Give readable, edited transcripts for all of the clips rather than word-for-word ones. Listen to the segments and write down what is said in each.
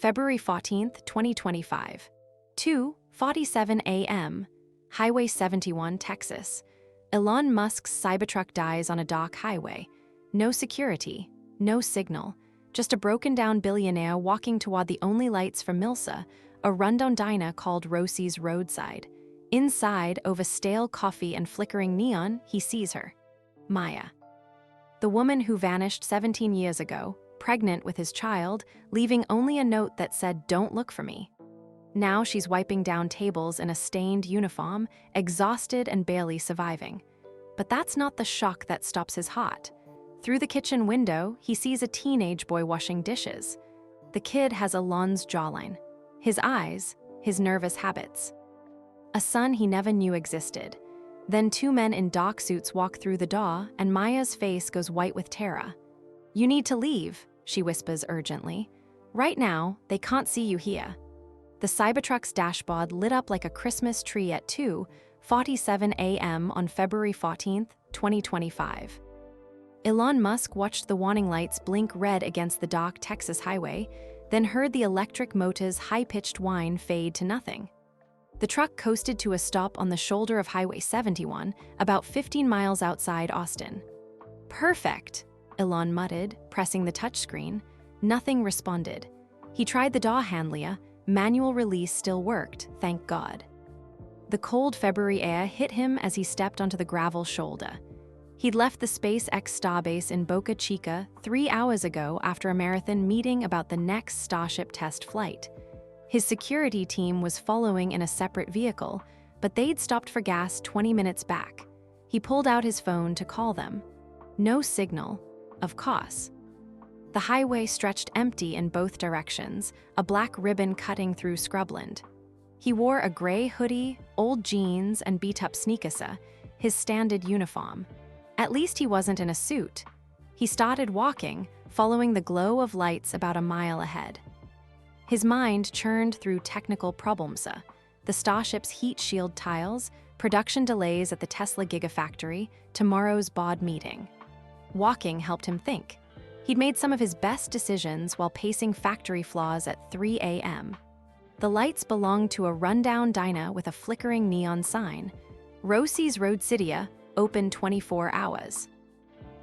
February 14th, 2025. 2:47 a.m. Highway 71, Texas. Elon Musk's Cybertruck dies on a dark highway. No security, no signal, just a broken-down billionaire walking toward the only lights from Milsa, a rundown diner called Rosie's Roadside. Inside, over stale coffee and flickering neon, he sees her. Maya. The woman who vanished 17 years ago, pregnant with his child, leaving only a note that said, "Don't look for me." Now she's wiping down tables in a stained uniform, exhausted and barely surviving. But that's not the shock that stops his heart. Through the kitchen window, he sees a teenage boy washing dishes. The kid has Elon's jawline, his eyes, his nervous habits. A son he never knew existed. Then two men in dark suits walk through the door, and Maya's face goes white with terror. "You need to leave," she whispers urgently. "Right now, they can't see you here." The Cybertruck's dashboard lit up like a Christmas tree at 2:47 a.m. on February 14th, 2025. Elon Musk watched the warning lights blink red against the dark Texas highway, then heard the electric motor's high-pitched whine fade to nothing. The truck coasted to a stop on the shoulder of Highway 71, about 15 miles outside Austin. "Perfect," Elon muttered, pressing the touchscreen. Nothing responded. He tried the door handle. Manual release still worked, thank God. The cold February air hit him as he stepped onto the gravel shoulder. He'd left the SpaceX starbase in Boca Chica 3 hours ago after a marathon meeting about the next Starship test flight. His security team was following in a separate vehicle, but they'd stopped for gas 20 minutes back. He pulled out his phone to call them. No signal, of course. The highway stretched empty in both directions, a black ribbon cutting through scrubland. He wore a gray hoodie, old jeans, and beat-up sneakers, his standard uniform. At least he wasn't in a suit. He started walking, following the glow of lights about a mile ahead. His mind churned through technical problems, the Starship's heat shield tiles, production delays at the Tesla Gigafactory, tomorrow's board meeting. Walking helped him think. He'd made some of his best decisions while pacing factory floors at 3 a.m. The lights belonged to a rundown diner with a flickering neon sign. Rosie's Roadside, open 24 hours.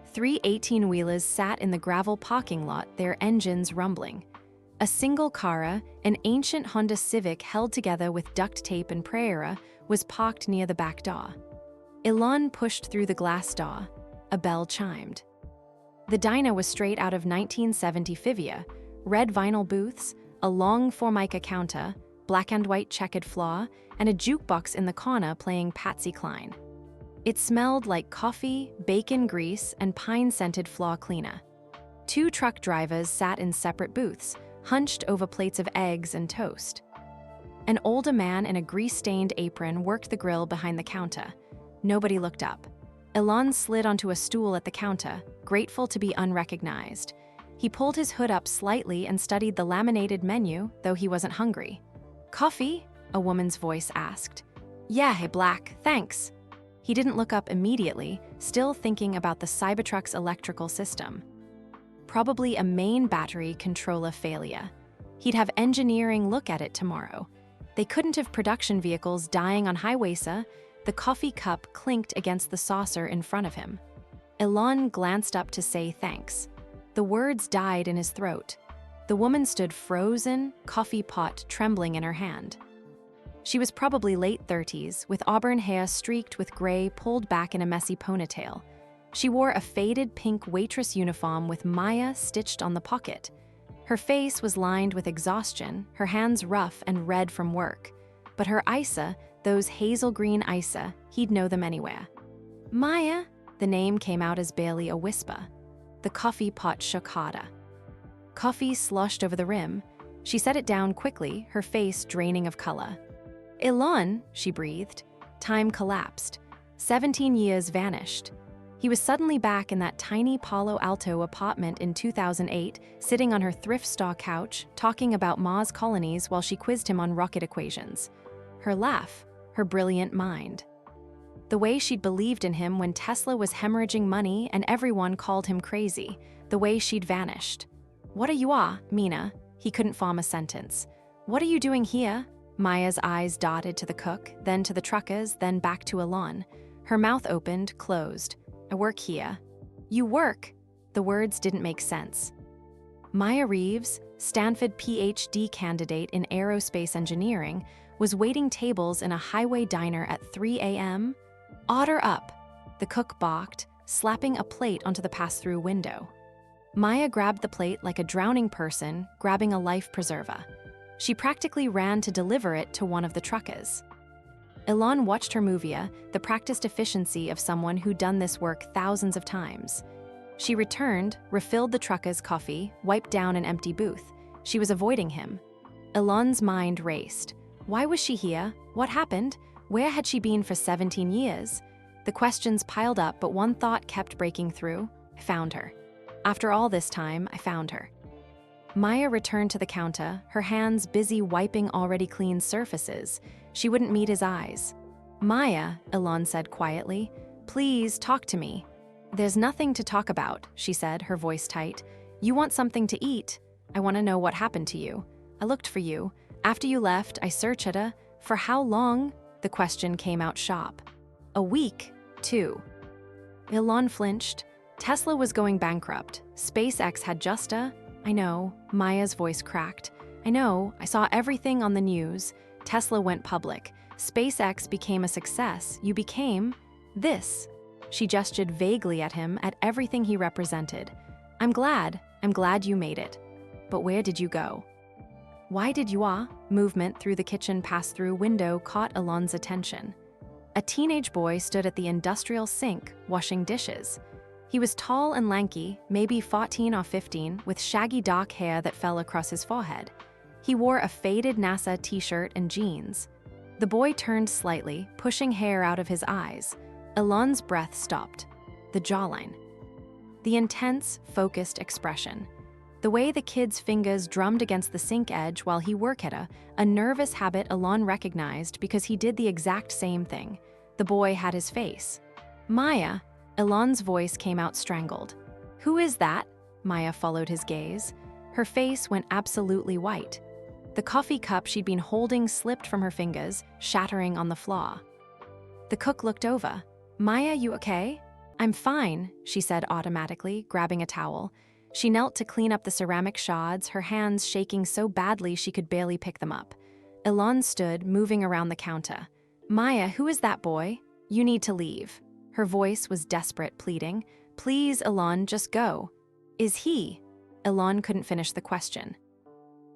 3 18-wheelers sat in the gravel parking lot, their engines rumbling. A single car, an ancient Honda Civic held together with duct tape and prayer, was parked near the back door. Elon pushed through the glass door. A bell chimed. The diner was straight out of 1970 Fivia, red vinyl booths, a long Formica counter, black and white checkered floor, and a jukebox in the corner playing Patsy Cline. It smelled like coffee, bacon grease, and pine-scented floor cleaner. Two truck drivers sat in separate booths, hunched over plates of eggs and toast. An older man in a grease-stained apron worked the grill behind the counter. Nobody looked up. Elon slid onto a stool at the counter, grateful to be unrecognized. He pulled his hood up slightly and studied the laminated menu, though he wasn't hungry. "Coffee?" a woman's voice asked. "Yeah, hey, black, thanks." He didn't look up immediately, still thinking about the Cybertruck's electrical system. Probably a main battery controller failure. He'd have engineering look at it tomorrow. They couldn't have production vehicles dying on highways. The coffee cup clinked against the saucer in front of him. Elon glanced up to say thanks. The words died in his throat. The woman stood frozen, coffee pot trembling in her hand. She was probably late 30s, with auburn hair streaked with gray pulled back in a messy ponytail. She wore a faded pink waitress uniform with Maya stitched on the pocket. Her face was lined with exhaustion, her hands rough and red from work. But her Isa, those hazel green Isa, he'd know them anywhere. "Maya," the name came out as barely a whisper. The coffee pot shook harder. Coffee sloshed over the rim. She set it down quickly, her face draining of color. "Elon," she breathed. Time collapsed. 17 years vanished. He was suddenly back in that tiny Palo Alto apartment in 2008, sitting on her thrift store couch, talking about Mars colonies while she quizzed him on rocket equations. Her laugh, her brilliant mind. The way she'd believed in him when Tesla was hemorrhaging money and everyone called him crazy. The way she'd vanished. "What are you Mina?" He couldn't form a sentence. "What are you doing here?" Maya's eyes darted to the cook, then to the truckers, then back to Elon. Her mouth opened, closed. "I work here." "You work?" The words didn't make sense. Maya Reeves, Stanford PhD candidate in aerospace engineering, was waiting tables in a highway diner at 3 a.m. "Order up," the cook barked, slapping a plate onto the pass-through window. Maya grabbed the plate like a drowning person grabbing a life preserver. She practically ran to deliver it to one of the truckers. Elon watched her move, the practiced efficiency of someone who'd done this work thousands of times. She returned, refilled the trucker's coffee, wiped down an empty booth. She was avoiding him. Elon's mind raced. Why was she here? What happened? Where had she been for 17 years? The questions piled up, but one thought kept breaking through. I found her. After all this time, I found her. Maya returned to the counter, her hands busy wiping already clean surfaces. She wouldn't meet his eyes. "Maya," Elon said quietly, "please talk to me." "There's nothing to talk about," she said, her voice tight. "You want something to eat. I want to know what happened to you. I looked for you. After you left, I searched her. For how long?" The question came out sharp. "A week, 2. Elon flinched. Tesla was going bankrupt. SpaceX had just a... "I know," Maya's voice cracked. "I know, I saw everything on the news. Tesla went public. SpaceX became a success. You became... this." She gestured vaguely at him, at everything he represented. I'm glad you made it. But where did you go?" "Why did you Movement through the kitchen pass-through window caught Elon's attention. A teenage boy stood at the industrial sink, washing dishes. He was tall and lanky, maybe 14 or 15, with shaggy dark hair that fell across his forehead. He wore a faded NASA t-shirt and jeans. The boy turned slightly, pushing hair out of his eyes. Elon's breath stopped. The jawline. The intense, focused expression. The way the kid's fingers drummed against the sink edge while he worked at a nervous habit Elon recognized because he did the exact same thing. The boy had his face. "Maya," Elon's voice came out strangled. "Who is that?" Maya followed his gaze. Her face went absolutely white. The coffee cup she'd been holding slipped from her fingers, shattering on the floor. The cook looked over. "Maya, you okay?" "I'm fine," she said automatically, grabbing a towel. She knelt to clean up the ceramic shards, her hands shaking so badly she could barely pick them up. Elon stood, moving around the counter. "Maya, who is that boy? You need to leave." Her voice was desperate, pleading. "Please, Elon, just go." "Is he?" Elon couldn't finish the question.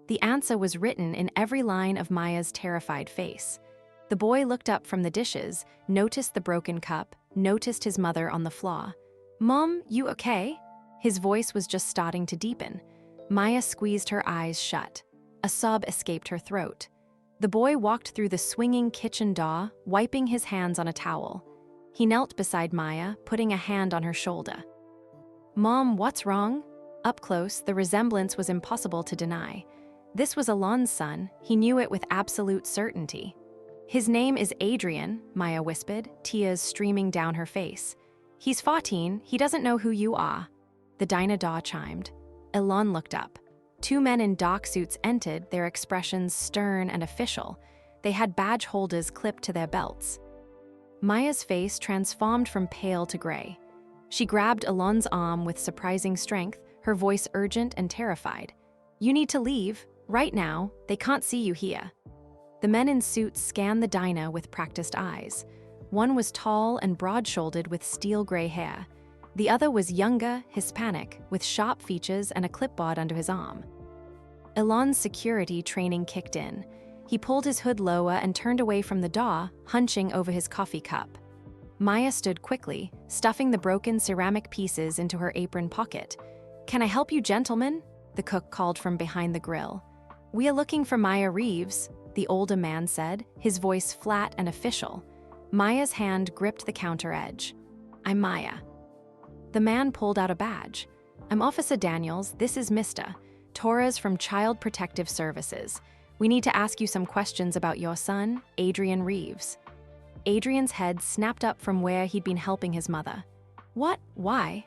The answer was written in every line of Maya's terrified face. The boy looked up from the dishes, noticed the broken cup, noticed his mother on the floor. "Mom, you okay?" His voice was just starting to deepen. Maya squeezed her eyes shut. A sob escaped her throat. The boy walked through the swinging kitchen door, wiping his hands on a towel. He knelt beside Maya, putting a hand on her shoulder. "Mom, what's wrong?" Up close, the resemblance was impossible to deny. This was Elon's son. He knew it with absolute certainty. "His name is Adrian," Maya whispered, tears streaming down her face. "He's 14. He doesn't know who you are." The diner door chimed. Elon looked up. 2 men in dark suits entered, their expressions stern and official. They had badge holders clipped to their belts. Maya's face transformed from pale to gray. She grabbed Elon's arm with surprising strength, her voice urgent and terrified. "You need to leave, right now. They can't see you here." The men in suits scanned the diner with practiced eyes. One was tall and broad-shouldered with steel gray hair. The other was younger, Hispanic, with sharp features and a clipboard under his arm. Elon's security training kicked in. He pulled his hood lower and turned away from the door, hunching over his coffee cup. Maya stood quickly, stuffing the broken ceramic pieces into her apron pocket. "Can I help you, gentlemen?" the cook called from behind the grill. "We are looking for Maya Reeves," the older man said, his voice flat and official. Maya's hand gripped the counter edge. "I'm Maya." The man pulled out a badge. "I'm Officer Daniels. This is Mr. Torres from Child Protective Services. We need to ask you some questions about your son, Adrian Reeves." Adrian's head snapped up from where he'd been helping his mother. "What? Why?"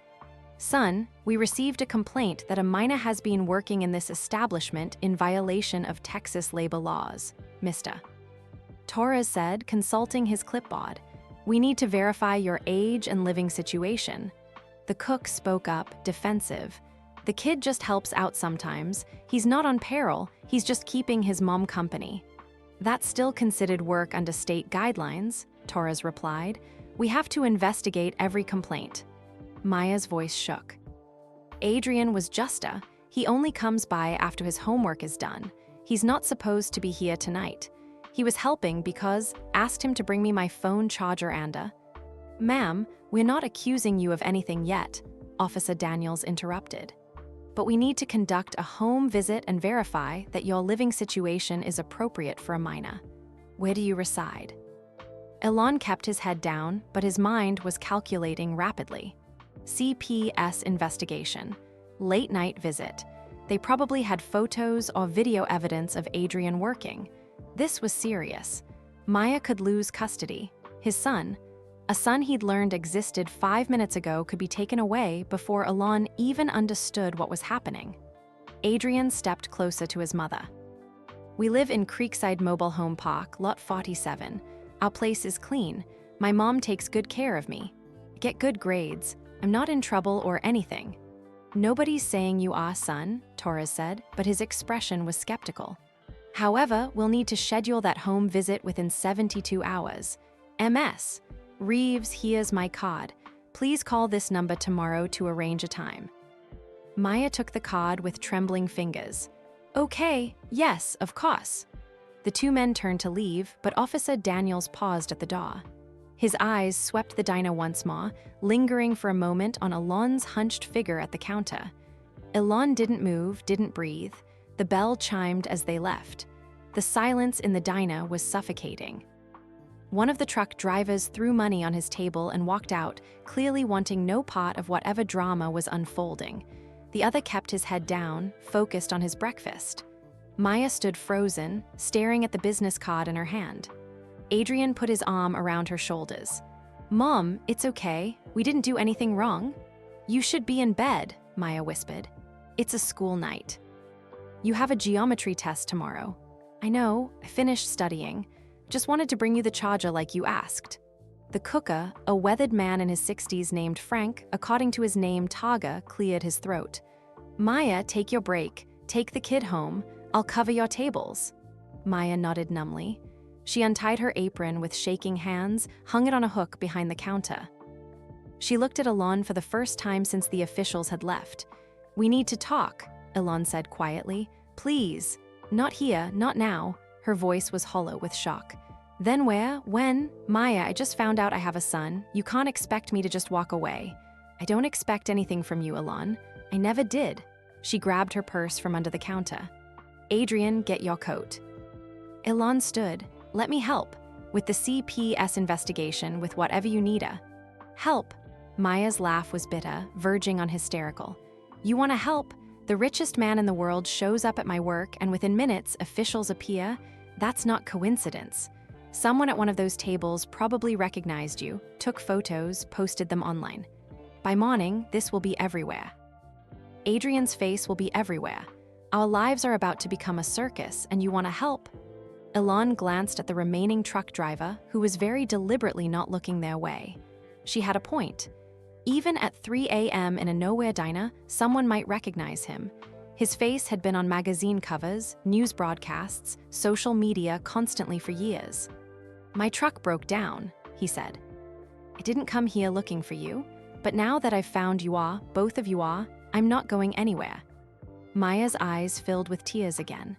Son, we received a complaint that a minor has been working in this establishment in violation of Texas labor laws, Mr. Torres said, consulting his clipboard. We need to verify your age and living situation. The cook spoke up, defensive. The kid just helps out sometimes. He's not on payroll, he's just keeping his mom company. That's still considered work under state guidelines, Torres replied. We have to investigate every complaint. Maya's voice shook. Adrian was justa. He only comes by after his homework is done. He's not supposed to be here tonight. He was helping because asked him to bring me my phone charger and Ma'am, we're not accusing you of anything yet, Officer Daniels interrupted. But we need to conduct a home visit and verify that your living situation is appropriate for a minor. Where do you reside? Elon kept his head down, but his mind was calculating rapidly. CPS investigation. Late night visit. They probably had photos or video evidence of Adrian working. This was serious. Maya could lose custody. His son, a son he'd learned existed 5 minutes ago, could be taken away before Elon even understood what was happening. Adrian stepped closer to his mother. We live in Creekside Mobile Home Park, Lot 47. Our place is clean. My mom takes good care of me. Get good grades. I'm not in trouble or anything. Nobody's saying you are, son, Torres said, but his expression was skeptical. However, we'll need to schedule that home visit within 72 hours. MS. Reeves, here's my card. Please call this number tomorrow to arrange a time. Maya took the card with trembling fingers. Okay, yes, of course. The two men turned to leave, but Officer Daniels paused at the door. His eyes swept the diner once more, lingering for a moment on Elon's hunched figure at the counter. Elon didn't move, didn't breathe. The bell chimed as they left. The silence in the diner was suffocating. One of the truck drivers threw money on his table and walked out, clearly wanting no part of whatever drama was unfolding. The other kept his head down, focused on his breakfast. Maya stood frozen, staring at the business card in her hand. Adrian put his arm around her shoulders. Mom, it's okay. We didn't do anything wrong. You should be in bed, Maya whispered. It's a school night. You have a geometry test tomorrow. I know, I finished studying. Just wanted to bring you the charger like you asked. The cooker, a weathered man in his 60s named Frank, according to his name Targa, cleared his throat. Maya, take your break. Take the kid home. I'll cover your tables. Maya nodded numbly. She untied her apron with shaking hands, hung it on a hook behind the counter. She looked at Elon for the first time since the officials had left. We need to talk, Elon said quietly. Please. Not here, not now. Her voice was hollow with shock. Then where? When? Maya, I just found out I have a son. You can't expect me to just walk away. I don't expect anything from you, Elon. I never did. She grabbed her purse from under the counter. Adrian, get your coat. Elon stood. Let me help. With the CPS investigation, with whatever you need. Help. Maya's laugh was bitter, verging on hysterical. You want to help? The richest man in the world shows up at my work, and within minutes, officials appear. That's not coincidence. Someone at one of those tables probably recognized you, took photos, posted them online. By morning, this will be everywhere. Adrian's face will be everywhere. Our lives are about to become a circus, and you want to help? Elon glanced at the remaining truck driver, who was very deliberately not looking their way. She had a point. Even at 3 a.m. in a nowhere diner, someone might recognize him. His face had been on magazine covers, news broadcasts, social media constantly for years. My truck broke down, he said. I didn't come here looking for you, but now that I've found you are, both of you are, I'm not going anywhere. Maya's eyes filled with tears again.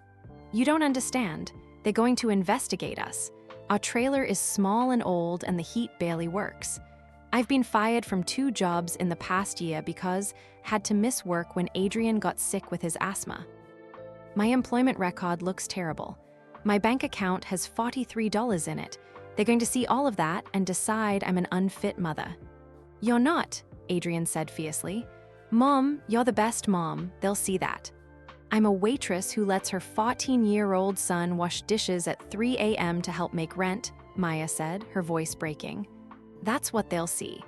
You don't understand. They're going to investigate us. Our trailer is small and old and the heat barely works. I've been fired from 2 jobs in the past year because had to miss work when Adrian got sick with his asthma. My employment record looks terrible. My bank account has $43 in it. They're going to see all of that and decide I'm an unfit mother. You're not, Adrian said fiercely. Mom, you're the best mom. They'll see that. I'm a waitress who lets her 14-year-old son wash dishes at 3 a.m. to help make rent, Maya said, her voice breaking. That's what they'll see.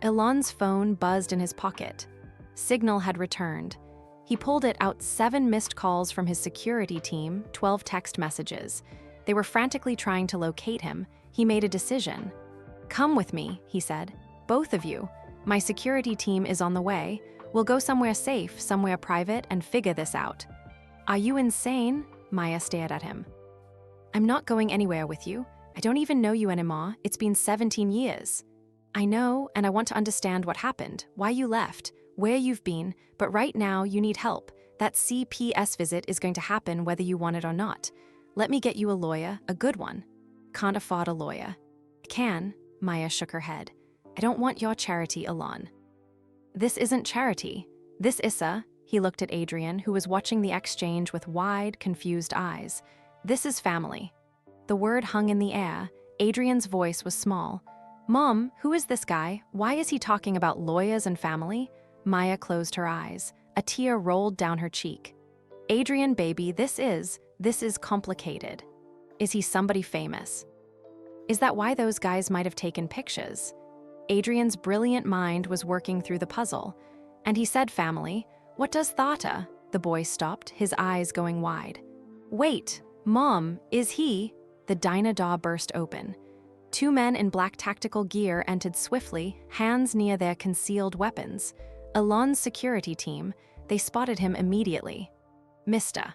Elon's phone buzzed in his pocket. Signal had returned. He pulled it out 7 missed calls from his security team, 12 text messages. They were frantically trying to locate him. He made a decision. "Come with me," he said. "Both of you. My security team is on the way. We'll go somewhere safe, somewhere private, and figure this out." "Are you insane?" Maya stared at him. "I'm not going anywhere with you. I don't even know you anymore. It's been 17 years. I know, and I want to understand what happened, why you left, where you've been, but right now you need help. That CPS visit is going to happen whether you want it or not. Let me get you a lawyer, a good one." "Can't afford a lawyer." "Can," Maya shook her head. "I don't want your charity, Elon." "This isn't charity. This Issa," he looked at Adrian, who was watching the exchange with wide, confused eyes. "This is family." The word hung in the air. Adrian's voice was small. "Mom, who is this guy? Why is he talking about lawyers and family?" Maya closed her eyes. A tear rolled down her cheek. "Adrian, baby, this is complicated. Is he somebody famous? Is that why those guys might have taken pictures?" Adrian's brilliant mind was working through the puzzle. "And he said family. What does Thata?" The boy stopped, his eyes going wide. "Wait, Mom, is he?" The diner door burst open. 2 men in black tactical gear entered swiftly, hands near their concealed weapons. Elon's security team. They spotted him immediately. "Mr.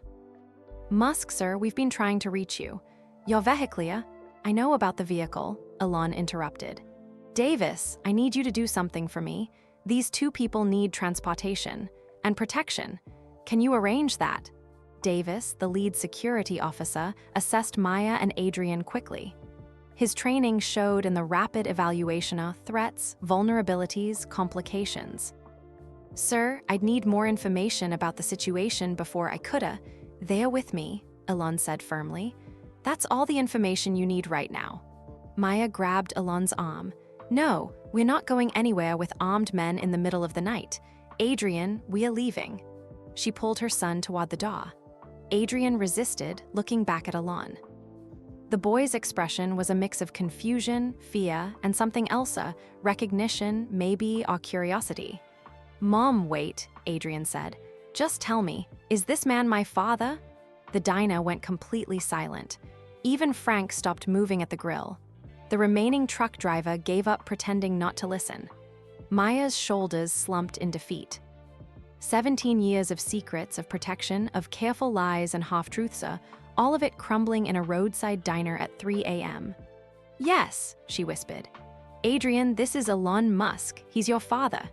Musk, sir, we've been trying to reach you. Your vehicle?" "I know about the vehicle," Elon interrupted. "Davis, I need you to do something for me. These 2 people need transportation and protection. Can you arrange that?" Davis, the lead security officer, assessed Maya and Adrian quickly. His training showed in the rapid evaluation of threats, vulnerabilities, complications. "Sir, I'd need more information about the situation before I coulda." "They're with me," Elon said firmly. "That's all the information you need right now." Maya grabbed Elon's arm. "No, we're not going anywhere with armed men in the middle of the night. Adrian, we're leaving." She pulled her son toward the door. Adrian resisted, looking back at Elon. The boy's expression was a mix of confusion, fear, and something else, recognition, maybe, or curiosity. "Mom, wait," Adrian said. "Just tell me, is this man my father?" The diner went completely silent. Even Frank stopped moving at the grill. The remaining truck driver gave up pretending not to listen. Maya's shoulders slumped in defeat. 17 years of secrets, of protection, of careful lies and half-truths, all of it crumbling in a roadside diner at 3 a.m. "Yes," she whispered. "Adrian, this is Elon Musk. He's your father."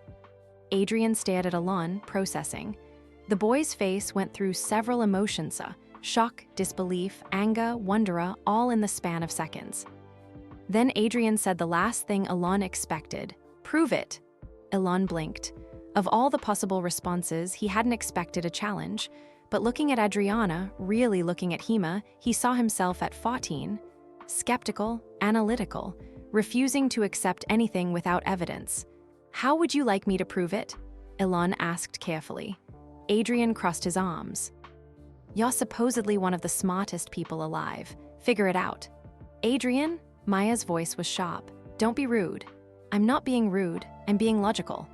Adrian stared at Elon, processing. The boy's face went through several emotions, shock, disbelief, anger, wonder, all in the span of seconds. Then Adrian said the last thing Elon expected. "Prove it." Elon blinked. Of all the possible responses, he hadn't expected a challenge. But looking at Adriana, really looking at Hema, he saw himself at 14. Skeptical, analytical, refusing to accept anything without evidence. "How would you like me to prove it?" Elon asked carefully. Adrian crossed his arms. "You're supposedly one of the smartest people alive. Figure it out." "Adrian?" Maya's voice was sharp. "Don't be rude." "I'm not being rude. I'm being logical."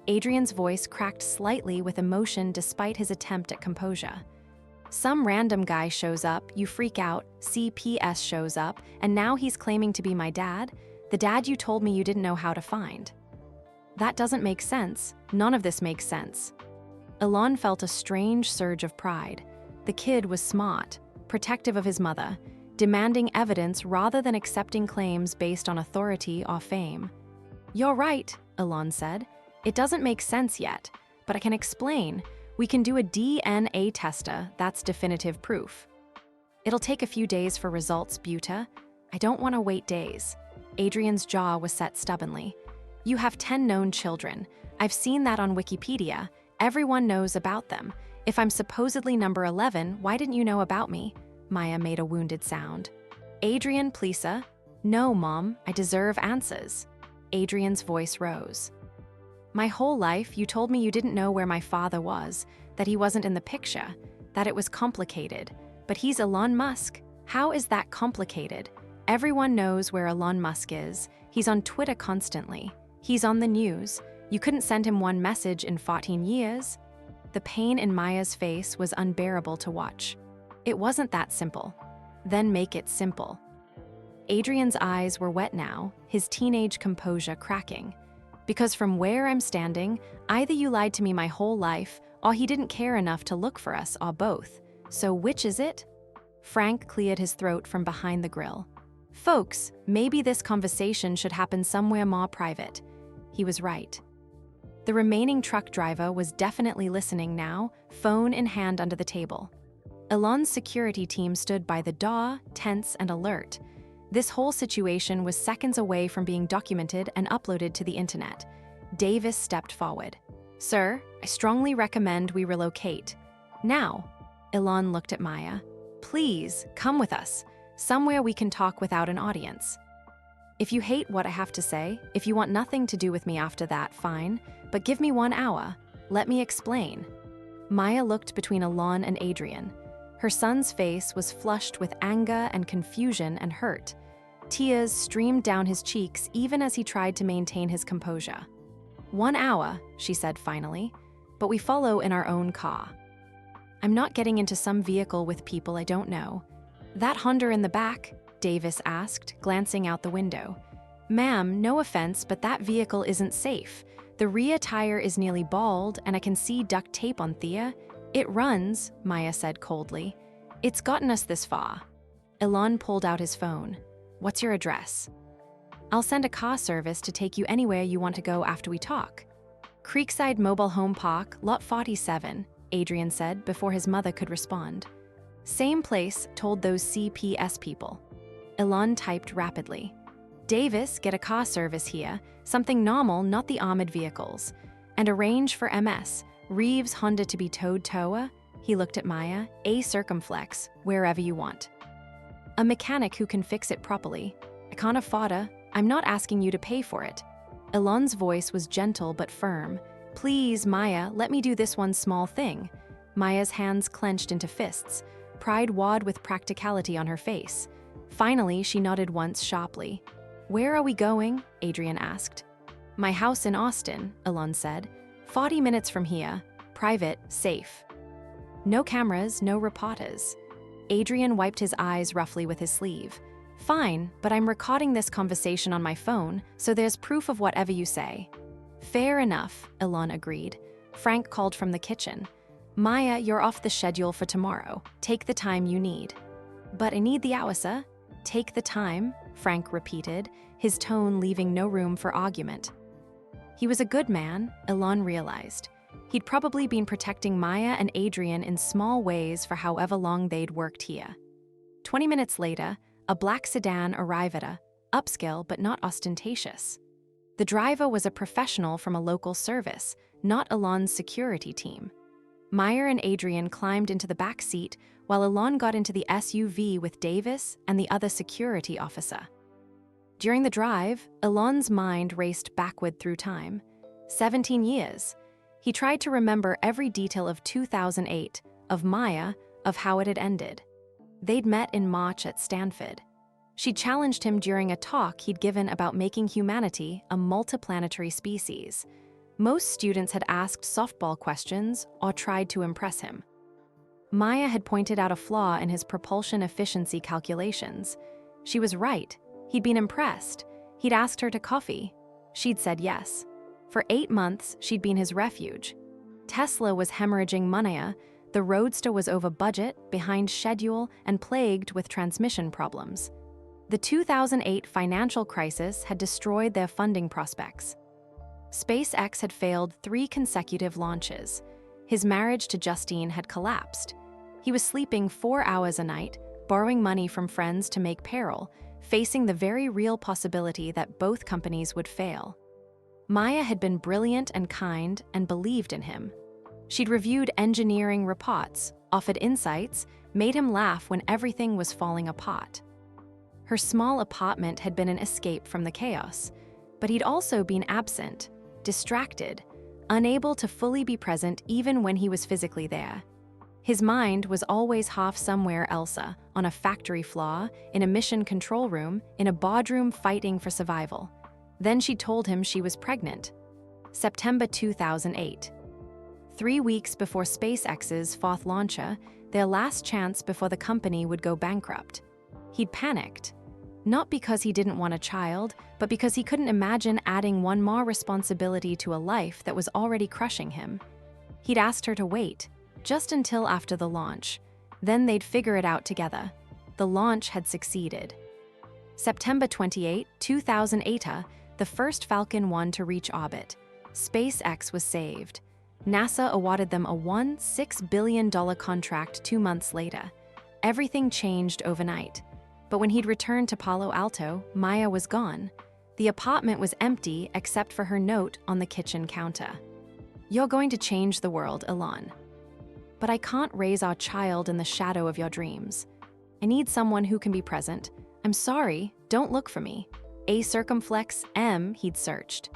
Adrian's voice cracked slightly with emotion despite his attempt at composure. "Some random guy shows up, you freak out, CPS shows up, and now he's claiming to be my dad? The dad you told me you didn't know how to find." "That doesn't make sense. None of this makes sense." Elon felt a strange surge of pride. The kid was smart, protective of his mother, demanding evidence rather than accepting claims based on authority or fame. "You're right," Elon said. "It doesn't make sense yet, but I can explain. We can do a DNA tester, that's definitive proof." "It'll take a few days for results, Buta. I don't want to wait days." Adrian's jaw was set stubbornly. "You have 10 known children. I've seen that on Wikipedia. Everyone knows about them. If I'm supposedly number 11, why didn't you know about me?" Maya made a wounded sound. "Adrian, please. No, Mom, I deserve answers." Adrian's voice rose. "My whole life, you told me you didn't know where my father was, that he wasn't in the picture, that it was complicated. But he's Elon Musk. How is that complicated? Everyone knows where Elon Musk is. He's on Twitter constantly. He's on the news. You couldn't send him one message in 14 years. The pain in Maya's face was unbearable to watch. It wasn't that simple. Then make it simple. Adrian's eyes were wet now, his teenage composure cracking. Because from where I'm standing, either you lied to me my whole life, or he didn't care enough to look for us, or both. So which is it? Frank cleared his throat from behind the grill. Folks, maybe this conversation should happen somewhere more private. He was right. The remaining truck driver was definitely listening now, phone in hand under the table. Elon's security team stood by the door, tense and alert. This whole situation was seconds away from being documented and uploaded to the internet. Davis stepped forward. Sir, I strongly recommend we relocate. Now. Elon looked at Maya. Please, come with us. Somewhere we can talk without an audience. If you hate what I have to say, if you want nothing to do with me after that, fine. But give me 1 hour. Let me explain. Maya looked between Elon and Adrian. Her son's face was flushed with anger and confusion and hurt. Tears streamed down his cheeks even as he tried to maintain his composure. 1 hour, she said finally, but we follow in our own car. I'm not getting into some vehicle with people I don't know. That Honda in the back? Davis asked, glancing out the window. Ma'am, no offense, but that vehicle isn't safe. The rear tire is nearly bald and I can see duct tape on Thea. It runs, Maya said coldly. It's gotten us this far. Elon pulled out his phone. What's your address? I'll send a car service to take you anywhere you want to go after we talk. Creekside Mobile Home Park, Lot 47, Adrian said before his mother could respond. Same place, told those CPS people. Elon typed rapidly. Davis, get a car service here, something normal, not the armored vehicles. And arrange for MS. Reeves Honda to be towed Toa, he looked at Maya, a circumflex, wherever you want. A mechanic who can fix it properly. I can't afford it. I'm not asking you to pay for it. Elon's voice was gentle but firm. Please, Maya, let me do this one small thing. Maya's hands clenched into fists, pride wad with practicality on her face. Finally, she nodded once sharply. Where are we going? Adrian asked. My house in Austin, Elon said. 40 minutes from here. Private, safe. No cameras, no reporters. Adrian wiped his eyes roughly with his sleeve. Fine, but I'm recording this conversation on my phone, so there's proof of whatever you say. Fair enough, Elon agreed. Frank called from the kitchen. Maya, you're off the schedule for tomorrow. Take the time you need. But I need the hour, sir. Take the time, Frank repeated, his tone leaving no room for argument. He was a good man, Elon realized. He'd probably been protecting Maya and Adrian in small ways for however long they'd worked here. 20 minutes later, a black sedan arrived at a upscale but not ostentatious. The driver was a professional from a local service, not Elon's security team. Maya and Adrian climbed into the back seat while Elon got into the SUV with Davis and the other security officer. During the drive, Elon's mind raced backward through time. 17 years. He tried to remember every detail of 2008, of Maya, of how it had ended. They'd met in March at Stanford. She challenged him during a talk he'd given about making humanity a multiplanetary species. Most students had asked softball questions or tried to impress him. Maya had pointed out a flaw in his propulsion efficiency calculations. She was right. He'd been impressed. He'd asked her to coffee. She'd said yes. For 8 months, she'd been his refuge. Tesla was hemorrhaging money. The Roadster was over budget, behind schedule, and plagued with transmission problems. The 2008 financial crisis had destroyed their funding prospects. SpaceX had failed 3 consecutive launches. His marriage to Justine had collapsed. He was sleeping 4 hours a night, borrowing money from friends to make payroll, facing the very real possibility that both companies would fail. Maya had been brilliant and kind and believed in him. She'd reviewed engineering reports, offered insights, made him laugh when everything was falling apart. Her small apartment had been an escape from the chaos, but he'd also been absent, distracted, unable to fully be present even when he was physically there. His mind was always half somewhere else, on a factory floor, in a mission control room, in a boardroom fighting for survival. Then she told him she was pregnant. September 2008. 3 weeks before SpaceX's fourth launcher, their last chance before the company would go bankrupt. He'd panicked. Not because he didn't want a child, but because he couldn't imagine adding one more responsibility to a life that was already crushing him. He'd asked her to wait, just until after the launch. Then they'd figure it out together. The launch had succeeded. September 28, 2008, the first Falcon 1 to reach orbit. SpaceX was saved. NASA awarded them a $6 billion contract 2 months later. Everything changed overnight. But when he'd returned to Palo Alto, Maya was gone. The apartment was empty except for her note on the kitchen counter. "You're going to change the world, Elon. But I can't raise our child in the shadow of your dreams. I need someone who can be present. I'm sorry, don't look for me." A circumflex M he'd searched.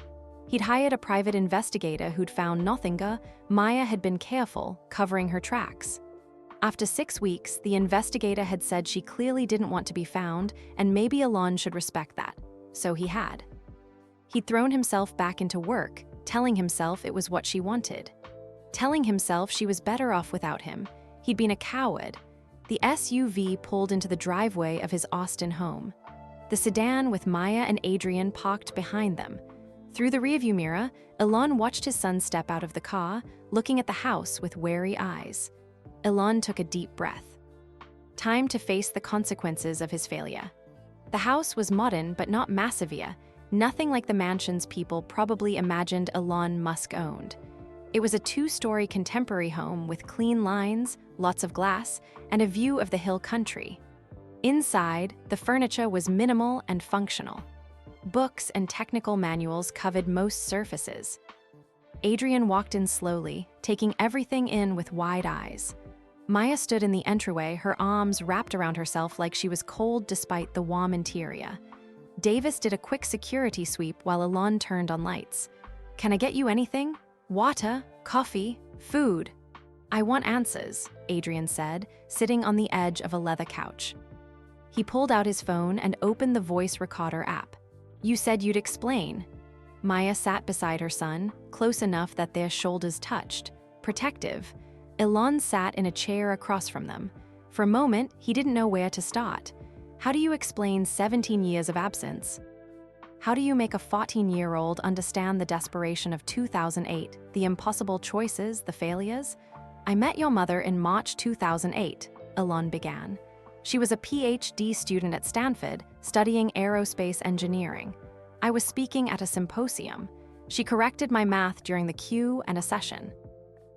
He'd hired a private investigator who'd found nothing. Maya had been careful, covering her tracks. After 6 weeks, the investigator had said she clearly didn't want to be found, and maybe Elon should respect that. So he had. He'd thrown himself back into work, telling himself it was what she wanted. Telling himself she was better off without him. He'd been a coward. The SUV pulled into the driveway of his Austin home. The sedan with Maya and Adrian parked behind them. Through the rearview mirror, Elon watched his son step out of the car, looking at the house with wary eyes. Elon took a deep breath. Time to face the consequences of his failure. The house was modern but not massive, nothing like the mansions people probably imagined Elon Musk owned. It was a 2-story contemporary home with clean lines, lots of glass, and a view of the hill country. Inside, the furniture was minimal and functional. Books and technical manuals covered most surfaces. Adrian walked in slowly, taking everything in with wide eyes. Maya stood in the entryway, her arms wrapped around herself like she was cold despite the warm interior. Davis did a quick security sweep while Elon turned on lights. "Can I get you anything? Water, coffee, food?" "I want answers," Adrian said, sitting on the edge of a leather couch. He pulled out his phone and opened the voice recorder app. "You said you'd explain." Maya sat beside her son, close enough that their shoulders touched, protective. Elon sat in a chair across from them. For a moment, he didn't know where to start. How do you explain 17 years of absence? How do you make a 14-year-old understand the desperation of 2008, the impossible choices, the failures? "I met your mother in March 2008, Elon began. She was a PhD student at Stanford, studying aerospace engineering. I was speaking at a symposium. She corrected my math during the queue and a session."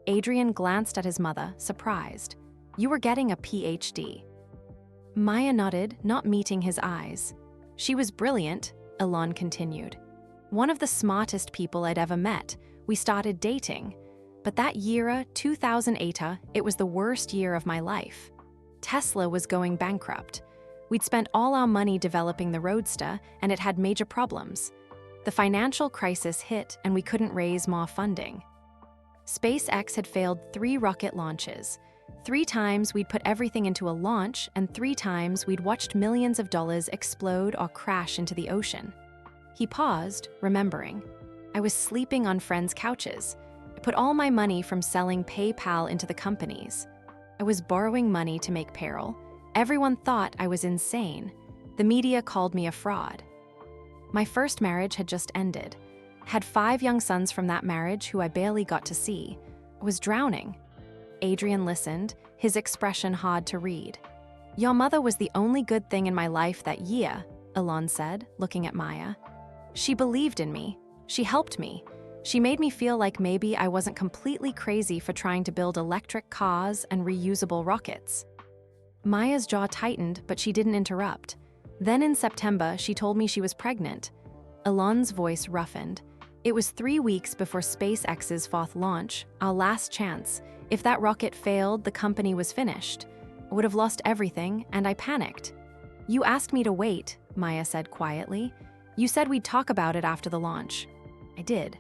Adrian glanced at his mother, surprised. "You were getting a PhD." Maya nodded, not meeting his eyes. "She was brilliant," Elon continued. "One of the smartest people I'd ever met. We started dating. But that year, 2008, it was the worst year of my life. Tesla was going bankrupt. We'd spent all our money developing the Roadster, and it had major problems. The financial crisis hit, and we couldn't raise more funding. SpaceX had failed 3 rocket launches. 3 times we'd put everything into a launch, and 3 times we'd watched millions of dollars explode or crash into the ocean." He paused, remembering. "I was sleeping on friends' couches. I put all my money from selling PayPal into the companies. I was borrowing money to make payroll. Everyone thought I was insane. The media called me a fraud. My first marriage had just ended. Had 5 young sons from that marriage who I barely got to see. I was drowning." Adrian listened, his expression hard to read. "Your mother was the only good thing in my life that year," Elon said, looking at Maya. "She believed in me. She helped me. She made me feel like maybe I wasn't completely crazy for trying to build electric cars and reusable rockets." Maya's jaw tightened, but she didn't interrupt. Then in September, she told me she was pregnant. Elon's voice roughened. "It was 3 weeks before SpaceX's fourth launch, our last chance. If that rocket failed, the company was finished. I would have lost everything, and I panicked." "You asked me to wait," Maya said quietly. "You said we'd talk about it after the launch." "I did."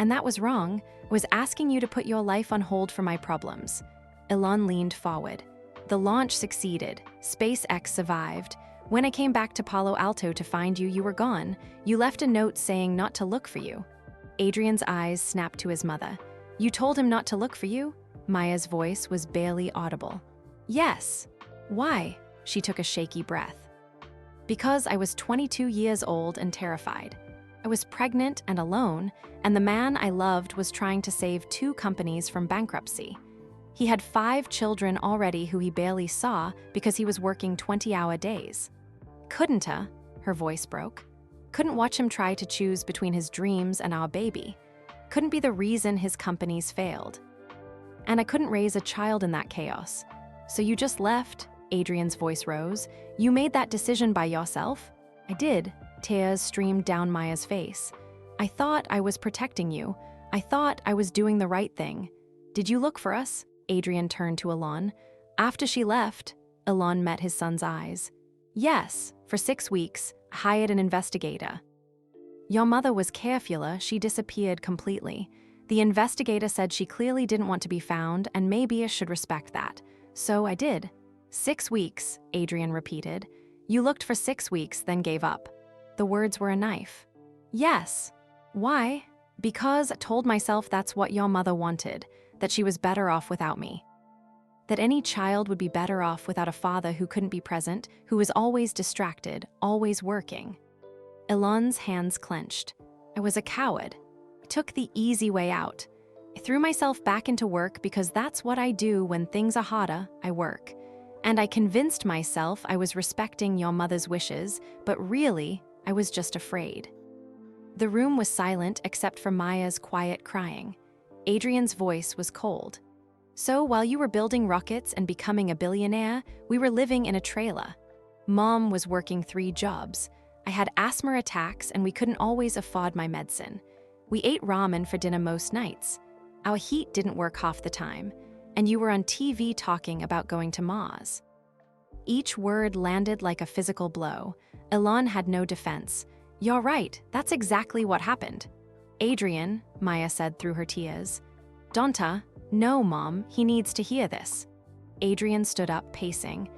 "And that was wrong. I was asking you to put your life on hold for my problems." Elon leaned forward. "The launch succeeded. SpaceX survived. When I came back to Palo Alto to find you, you were gone. You left a note saying not to look for you." Adrian's eyes snapped to his mother. "You told him not to look for you?" Maya's voice was barely audible. "Yes." "Why?" She took a shaky breath. "Because I was 22 years old and terrified. I was pregnant and alone, and the man I loved was trying to save 2 companies from bankruptcy. He had 5 children already who he barely saw because he was working 20-hour days. Couldn't her voice broke. Couldn't watch him try to choose between his dreams and our baby. Couldn't be the reason his companies failed. And I couldn't raise a child in that chaos. So you just left," Adrian's voice rose. "You made that decision by yourself?" "I did." Tears streamed down Maya's face. "I thought I was protecting you. I thought I was doing the right thing. Did you look for us?" Adrian turned to Elon. "After she left," Elon met his son's eyes. "Yes, for 6 weeks, I hired an investigator. Your mother was carefuler, she disappeared completely. The investigator said she clearly didn't want to be found, and maybe I should respect that. So I did." 6 weeks, Adrian repeated. "You looked for 6 weeks, then gave up." The words were a knife. "Yes." "Why?" "Because I told myself that's what your mother wanted, that she was better off without me. That any child would be better off without a father who couldn't be present, who was always distracted, always working." Elon's hands clenched. "I was a coward. I took the easy way out. I threw myself back into work because that's what I do when things are harder, I work. And I convinced myself I was respecting your mother's wishes, but really, I was just afraid." The room was silent except for Maya's quiet crying. Adrian's voice was cold. "So while you were building rockets and becoming a billionaire, we were living in a trailer. Mom was working 3 jobs. I had asthma attacks and we couldn't always afford my medicine. We ate ramen for dinner most nights. Our heat didn't work half the time. And you were on TV talking about going to Mars." Each word landed like a physical blow. Elon had no defense. "You're right, that's exactly what happened." "Adrian," Maya said through her tears. "Donta, no, Mom, he needs to hear this." Adrian stood up, pacing.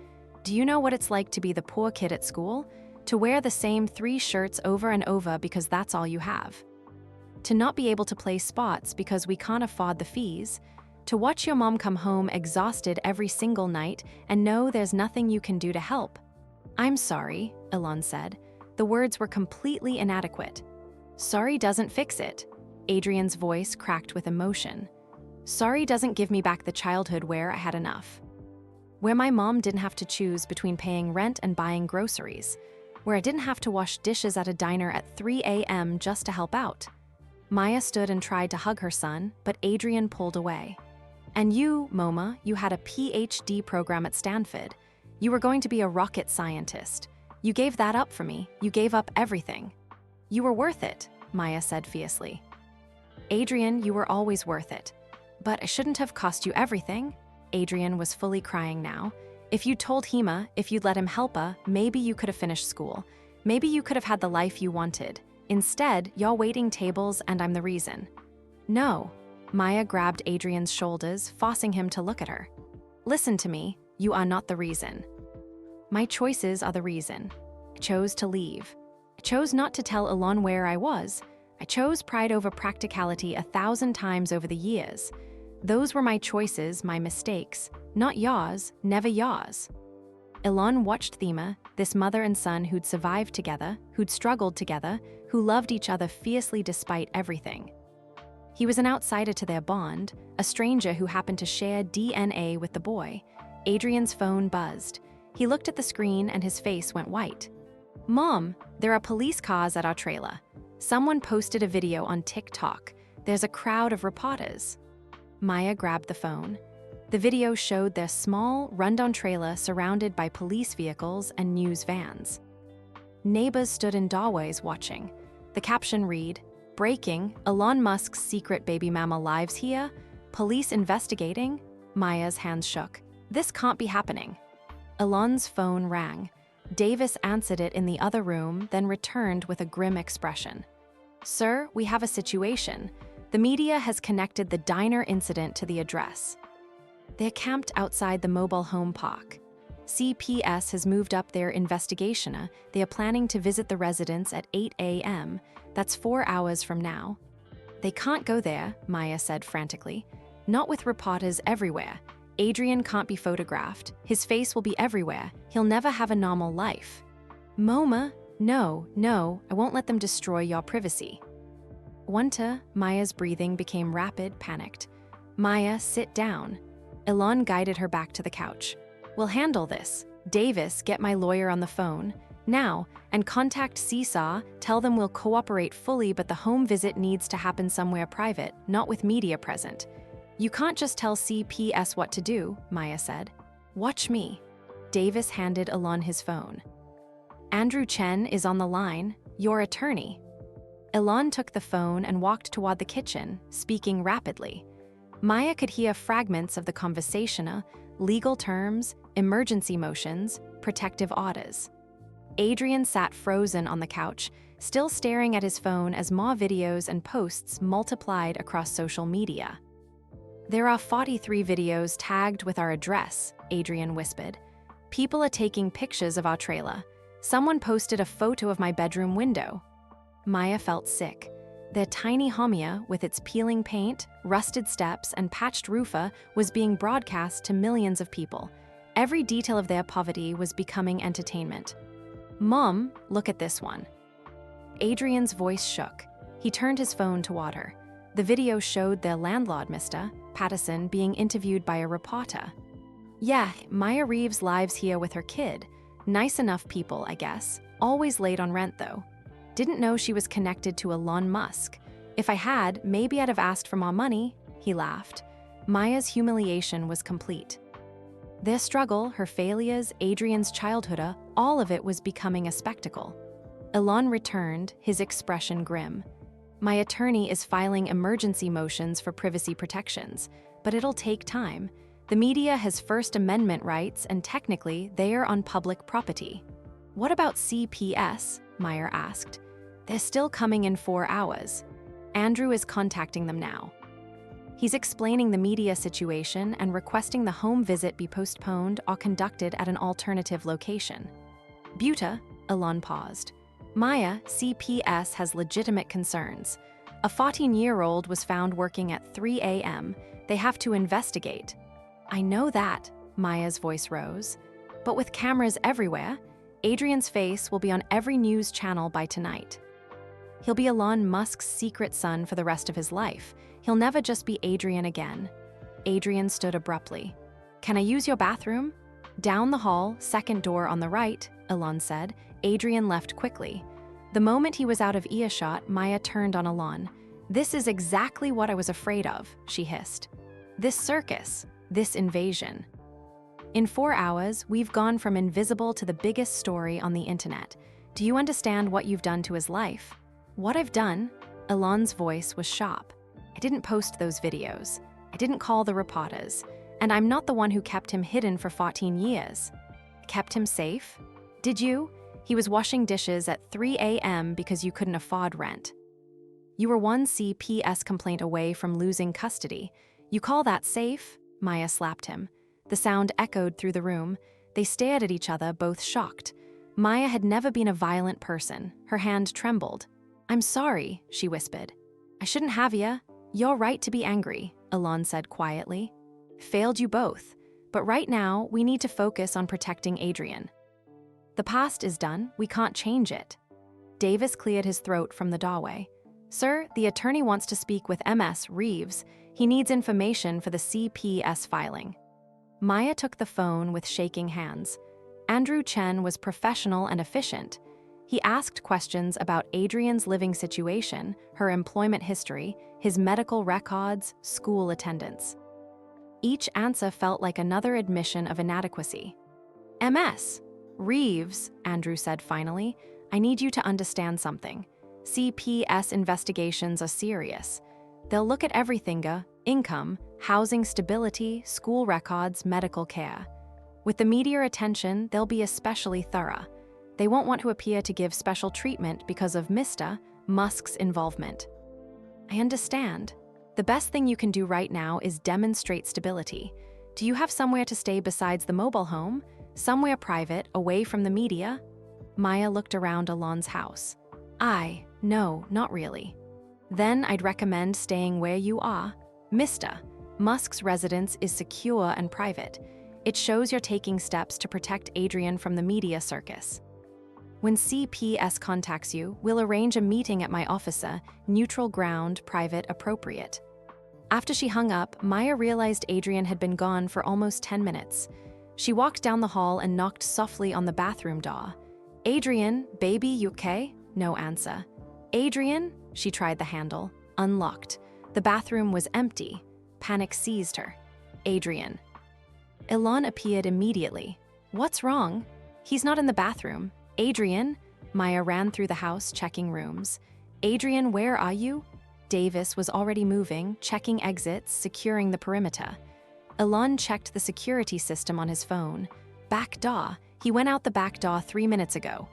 "Do you know what it's like to be the poor kid at school? To wear the same 3 shirts over and over because that's all you have? To not be able to play sports because we can't afford the fees? To watch your mom come home exhausted every single night and know there's nothing you can do to help?" "I'm sorry," Elon said. The words were completely inadequate. "Sorry doesn't fix it." Adrian's voice cracked with emotion. "Sorry doesn't give me back the childhood where I had enough. Where my mom didn't have to choose between paying rent and buying groceries. Where I didn't have to wash dishes at a diner at 3 a.m. just to help out." Maya stood and tried to hug her son, but Adrian pulled away. "And you, Moma, you had a PhD program at Stanford. You were going to be a rocket scientist. You gave that up for me. You gave up everything." "You were worth it," Maya said fiercely. "Adrian, you were always worth it. But I shouldn't have cost you everything." Adrian was fully crying now. "If you told Hema, if you'd let him help her, maybe you could have finished school. Maybe you could have had the life you wanted. Instead, you're waiting tables and I'm the reason." "No." Maya grabbed Adrian's shoulders, forcing him to look at her. "Listen to me, you are not the reason. My choices are the reason. I chose to leave. I chose not to tell Elon where I was. I chose pride over practicality 1,000 times over the years. Those were my choices, my mistakes. Not yours, never yours." Elon watched Thema, this mother and son who'd survived together, who'd struggled together, who loved each other fiercely despite everything. He was an outsider to their bond, a stranger who happened to share DNA with the boy. Adrian's phone buzzed. He looked at the screen and his face went white. "Mom, there are police cars at our trailer. Someone posted a video on TikTok. There's a crowd of reporters." Maya grabbed the phone. The video showed their small, rundown trailer surrounded by police vehicles and news vans. Neighbors stood in doorways watching. The caption read, "Breaking, Elon Musk's secret baby mama lives here. Police investigating." Maya's hands shook. "This can't be happening." Elon's phone rang. Davis answered it in the other room, then returned with a grim expression. "Sir, we have a situation. The media has connected the diner incident to the address. They're camped outside the mobile home park. CPS has moved up their investigation. They are planning to visit the residence at 8 a.m. That's 4 hours from now. They can't go there, Maya said frantically. Not with reporters everywhere. Adrian can't be photographed. His face will be everywhere. He'll never have a normal life. Moma, no, I won't let them destroy your privacy. Wanta, Maya's breathing became rapid, panicked. Maya, sit down. Elon guided her back to the couch. We'll handle this. Davis, get my lawyer on the phone. Now, and contact Seesaw, tell them we'll cooperate fully, but the home visit needs to happen somewhere private, not with media present. You can't just tell CPS what to do, Maya said. Watch me. Davis handed Elon his phone. Andrew Chen is on the line, your attorney. Elon took the phone and walked toward the kitchen, speaking rapidly. Maya could hear fragments of the conversation, legal terms, emergency motions, protective orders. Adrian sat frozen on the couch, still staring at his phone as more videos and posts multiplied across social media. There are 43 videos tagged with our address, Adrian whispered. People are taking pictures of our trailer. Someone posted a photo of my bedroom window. Maya felt sick. Their tiny homia, with its peeling paint, rusted steps, and patched roofa, was being broadcast to millions of people. Every detail of their poverty was becoming entertainment. Mom, look at this one. Adrian's voice shook. He turned his phone toward her. The video showed their landlord, Mr. Patterson, being interviewed by a reporter. Yeah, Maya Reeves lives here with her kid. Nice enough people, I guess. Always late on rent, though. Didn't know she was connected to Elon Musk. If I had, maybe I'd have asked for more money, he laughed. Maya's humiliation was complete. Their struggle, her failures, Adrian's childhood, all of it was becoming a spectacle. Elon returned, his expression grim. My attorney is filing emergency motions for privacy protections, but it'll take time. The media has First Amendment rights, and technically, they are on public property. What about CPS? Meyer asked. They're still coming in 4 hours. Andrew is contacting them now. He's explaining the media situation and requesting the home visit be postponed or conducted at an alternative location. Buta, Elon paused. Maya, CPS has legitimate concerns. A 14-year-old was found working at 3 a.m. They have to investigate. I know that, Maya's voice rose. But with cameras everywhere, Adrian's face will be on every news channel by tonight. He'll be Elon Musk's secret son for the rest of his life. He'll never just be Adrian again. Adrian stood abruptly. Can I use your bathroom? Down the hall, second door on the right, Elon said. Adrian left quickly. The moment he was out of earshot, Maya turned on Elon. This is exactly what I was afraid of, she hissed. This circus, this invasion. In 4 hours, we've gone from invisible to the biggest story on the internet. Do you understand what you've done to his life? What I've done? Elon's voice was sharp. I didn't post those videos. I didn't call the reporters. And I'm not the one who kept him hidden for 14 years. Kept him safe? Did you? He was washing dishes at 3 a.m. because you couldn't afford rent. You were one CPS complaint away from losing custody. You call that safe? Maya slapped him. The sound echoed through the room. They stared at each other, both shocked. Maya had never been a violent person. Her hand trembled. I'm sorry, she whispered. I shouldn't have ya. You're right to be angry, Elon said quietly. Failed you both. But right now, we need to focus on protecting Adrian. The past is done. We can't change it. Davis cleared his throat from the doorway. Sir, the attorney wants to speak with MS Reeves. He needs information for the CPS filing. Maya took the phone with shaking hands. Andrew Chen was professional and efficient. He asked questions about Adrian's living situation, her employment history, his medical records, school attendance. Each answer felt like another admission of inadequacy. MS Reeves, Andrew said finally, I need you to understand something. CPS investigations are serious. They'll look at everything, income, housing stability, school records, medical care. With the media attention, they'll be especially thorough. They won't want to appear to give special treatment because of Mr. Musk's involvement. I understand. The best thing you can do right now is demonstrate stability. Do you have somewhere to stay besides the mobile home? somewhere private, away from the media. Maya looked around Elon's house. No, not really. Then I'd recommend staying where you are. Mr. Musk's residence is secure and private. It shows you're taking steps to protect Adrian from the media circus. When CPS contacts you, we'll arrange a meeting at my office, neutral ground, private, appropriate. After she hung up, Maya realized Adrian had been gone for almost 10 minutes. She walked down the hall and knocked softly on the bathroom door. Adrian, baby, you okay? No answer. Adrian? She tried the handle. Unlocked. The bathroom was empty. Panic seized her. Adrian. Elon appeared immediately. What's wrong? He's not in the bathroom. Adrian? Maya ran through the house, checking rooms. Adrian, where are you? Davis was already moving, checking exits, securing the perimeter. Elon checked the security system on his phone. Back door. He went out the back door 3 minutes ago.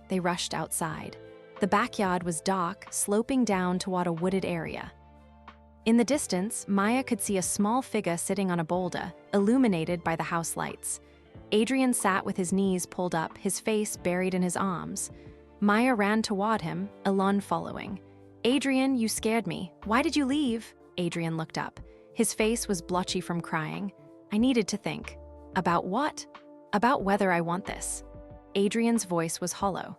They rushed outside. The backyard was dark, sloping down toward a wooded area. In the distance, Maya could see a small figure sitting on a boulder, illuminated by the house lights. Adrian sat with his knees pulled up, his face buried in his arms. Maya ran toward him, Elon following. Adrian, you scared me. Why did you leave? Adrian looked up. His face was blotchy from crying. I needed to think. About what? About whether I want this. Adrian's voice was hollow.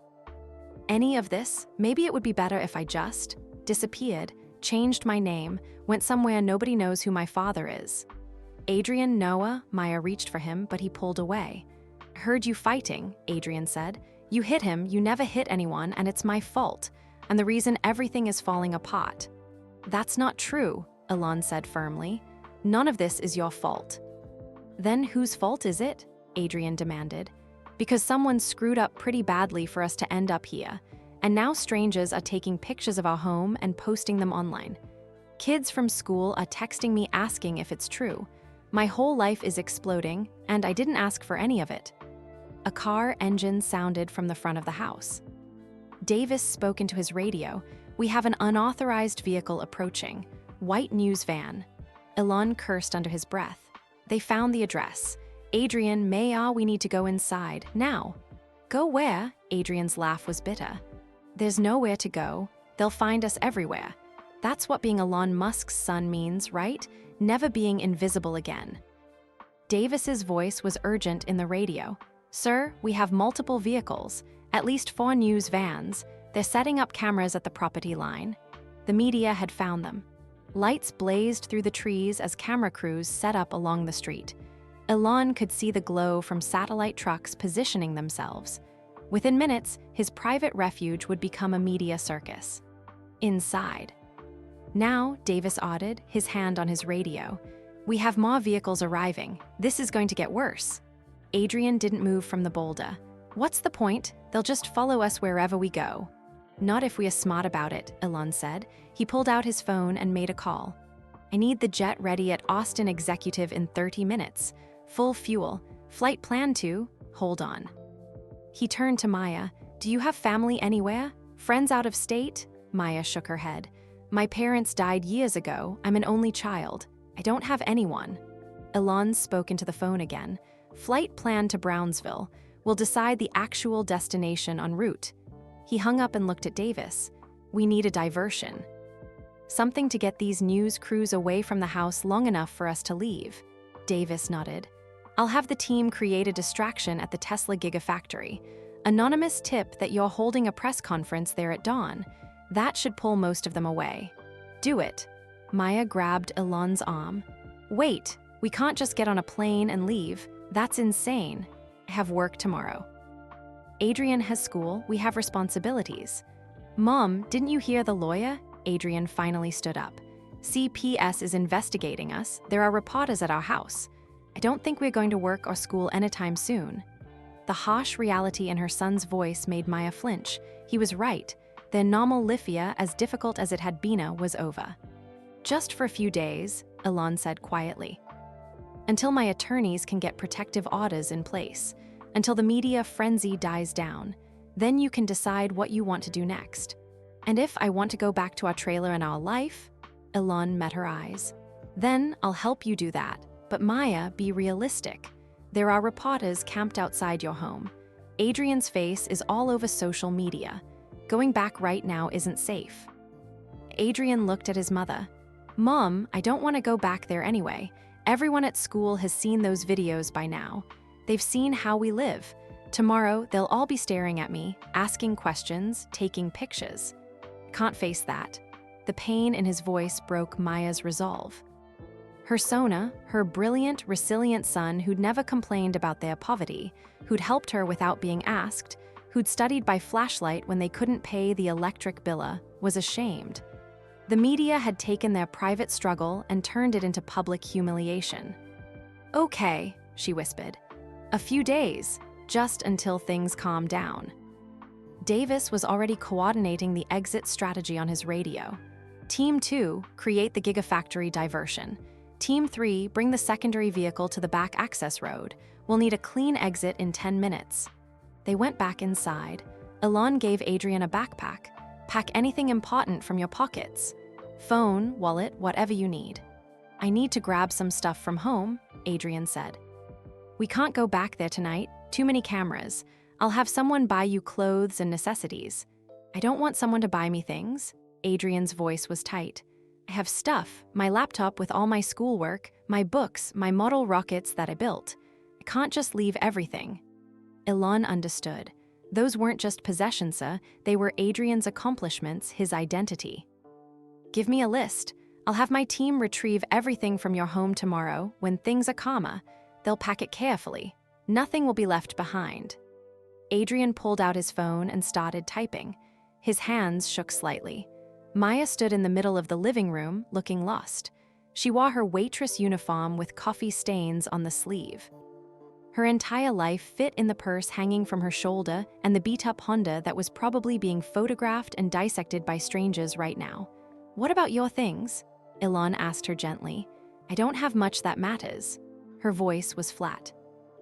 Any of this? Maybe it would be better if I just disappeared, changed my name, went somewhere nobody knows who my father is. Adrian, Noah, Maya reached for him, but he pulled away. Heard you fighting, Adrian said. You hit him, you never hit anyone, and it's my fault. And the reason everything is falling apart. That's not true, Elon said firmly. None of this is your fault. Then whose fault is it? Adrian demanded. Because someone screwed up pretty badly for us to end up here, and now strangers are taking pictures of our home and posting them online. Kids from school are texting me asking if it's true. My whole life is exploding, and I didn't ask for any of it. A car engine sounded from the front of the house. Davis spoke into his radio. We have an unauthorized vehicle approaching. White news van. Elon cursed under his breath. They found the address. Adrian, we need to go inside, now. Go where? Adrian's laugh was bitter. There's nowhere to go. They'll find us everywhere. That's what being Elon Musk's son means, right? Never being invisible again. Davis's voice was urgent in the radio. Sir, we have multiple vehicles, at least 4 news vans. They're setting up cameras at the property line. The media had found them. Lights blazed through the trees as camera crews set up along the street. Elon could see the glow from satellite trucks positioning themselves. Within minutes, his private refuge would become a media circus. Inside. Now, Davis added, his hand on his radio. We have more vehicles arriving. This is going to get worse. Adrian didn't move from the boulder. What's the point? They'll just follow us wherever we go. Not if we are smart about it, Elon said. He pulled out his phone and made a call. I need the jet ready at Austin Executive in 30 minutes. Full fuel. Flight plan to. Hold on. He turned to Maya. Do you have family anywhere? Friends out of state? Maya shook her head. My parents died years ago. I'm an only child. I don't have anyone. Elon spoke into the phone again. Flight plan to Brownsville. We'll decide the actual destination en route. He hung up and looked at Davis. We need a diversion. Something to get these news crews away from the house long enough for us to leave. Davis nodded. I'll have the team create a distraction at the Tesla Gigafactory. Anonymous tip that you're holding a press conference there at dawn. That should pull most of them away. Do it. Maya grabbed Elon's arm. Wait, we can't just get on a plane and leave. That's insane. I have work tomorrow. Adrian has school. We have responsibilities. Mom, didn't you hear the lawyer? Adrian finally stood up. CPS is investigating us. There are reporters at our house. I don't think we're going to work or school anytime soon. The harsh reality in her son's voice made Maya flinch. He was right. Their normal Lithia, as difficult as it had been, was over. Just for a few days, Elon said quietly. Until my attorneys can get protective orders in place. Until the media frenzy dies down. Then you can decide what you want to do next. And if I want to go back to our trailer and our life, Elon met her eyes. Then I'll help you do that. But Maya, be realistic. There are reporters camped outside your home. Adrian's face is all over social media. Going back right now isn't safe. Adrian looked at his mother. Mom, I don't want to go back there anyway. Everyone at school has seen those videos by now. They've seen how we live. Tomorrow, they'll all be staring at me, asking questions, taking pictures. Can't face that. The pain in his voice broke Maya's resolve. Her Sona, her brilliant, resilient son who'd never complained about their poverty, who'd helped her without being asked, who'd studied by flashlight when they couldn't pay the electric biller, was ashamed. The media had taken their private struggle and turned it into public humiliation. Okay, she whispered. A few days, just until things calmed down. Davis was already coordinating the exit strategy on his radio. Team 2, create the Gigafactory diversion. Team 3, bring the secondary vehicle to the back access road. We'll need a clean exit in 10 minutes. They went back inside. Elon gave Adrian a backpack. Pack anything important from your pockets. Phone, wallet, whatever you need. I need to grab some stuff from home, Adrian said. We can't go back there tonight. Too many cameras. I'll have someone buy you clothes and necessities. I don't want someone to buy me things. Adrian's voice was tight. I have stuff, my laptop with all my schoolwork, my books, my model rockets that I built. I can't just leave everything. Elon understood. Those weren't just possessions, sir. They were Adrian's accomplishments, his identity. Give me a list. I'll have my team retrieve everything from your home tomorrow when things are calmer. They'll pack it carefully. Nothing will be left behind. Adrian pulled out his phone and started typing. His hands shook slightly. Maya stood in the middle of the living room, looking lost. She wore her waitress uniform with coffee stains on the sleeve. Her entire life fit in the purse hanging from her shoulder and the beat-up Honda that was probably being photographed and dissected by strangers right now. What about your things? Elon asked her gently. I don't have much that matters. Her voice was flat.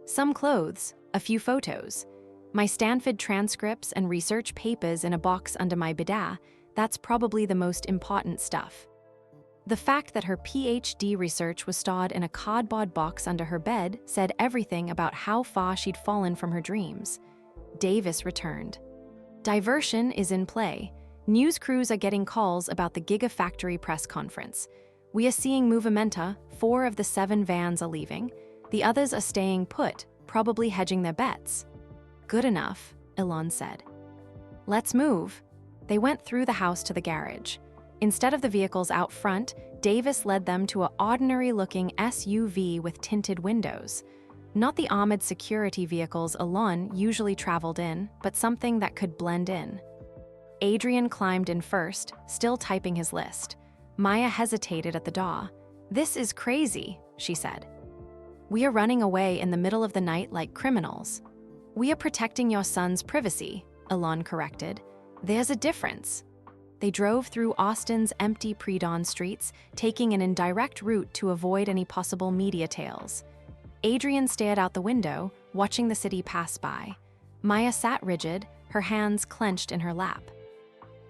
Some clothes, a few photos. My Stanford transcripts and research papers in a box under my bidet, that's probably the most important stuff. The fact that her PhD research was stored in a cardboard box under her bed said everything about how far she'd fallen from her dreams. Davis returned. Diversion is in play. News crews are getting calls about the Gigafactory press conference. We are seeing movementa. 4 of the 7 vans are leaving. The others are staying put, probably hedging their bets. Good enough, Elon said. Let's move. They went through the house to the garage. Instead of the vehicles out front, Davis led them to an ordinary-looking SUV with tinted windows. Not the armored security vehicles Elon usually traveled in, but something that could blend in. Adrian climbed in first, still typing his list. Maya hesitated at the door. This is crazy, she said. We are running away in the middle of the night like criminals. We are protecting your son's privacy, Elon corrected. There's a difference. They drove through Austin's empty pre-dawn streets, taking an indirect route to avoid any possible media tales. Adrian stared out the window, watching the city pass by. Maya sat rigid, her hands clenched in her lap.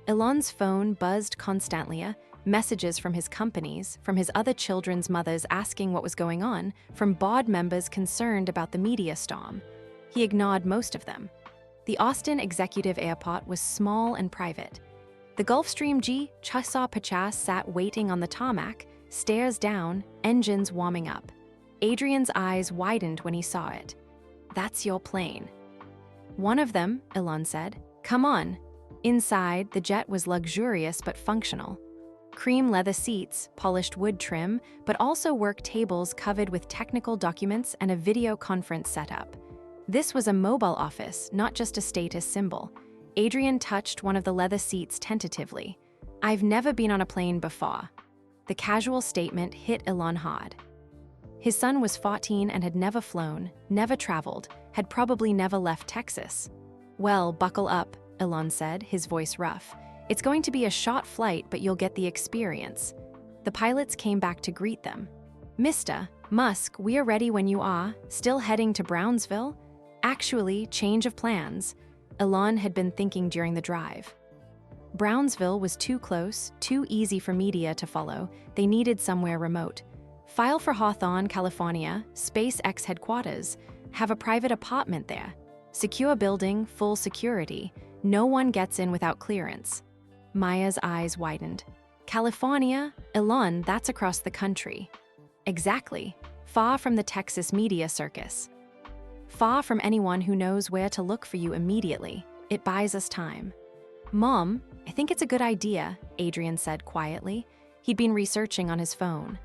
Elon's phone buzzed constantly, messages from his companies, from his other children's mothers asking what was going on, from board members concerned about the media storm. He ignored most of them. The Austin Executive Airport was small and private. The Gulfstream G-650 sat waiting on the tarmac, stairs down, engines warming up. Adrian's eyes widened when he saw it. That's your plane. One of them, Elon said. Come on. Inside, the jet was luxurious but functional. Cream leather seats, polished wood trim, but also work tables covered with technical documents and a video conference setup. This was a mobile office, not just a status symbol. Adrian touched one of the leather seats tentatively. I've never been on a plane before. The casual statement hit Elon hard. His son was 14 and had never flown, never traveled, had probably never left Texas. Well, buckle up, Elon said, his voice rough. It's going to be a short flight, but you'll get the experience. The pilots came back to greet them. Mr. Musk, we are ready when you are. Still heading to Brownsville? Actually, change of plans. Elon had been thinking during the drive. Brownsville was too close, too easy for media to follow. They needed somewhere remote. File for Hawthorne, California, SpaceX headquarters. Have a private apartment there. Secure building, full security. No one gets in without clearance. Maya's eyes widened. California? Elon, that's across the country. Exactly. Far from the Texas media circus. Far from anyone who knows where to look for you immediately. It buys us time. Mom, I think it's a good idea, Adrian said quietly. He'd been researching on his phone.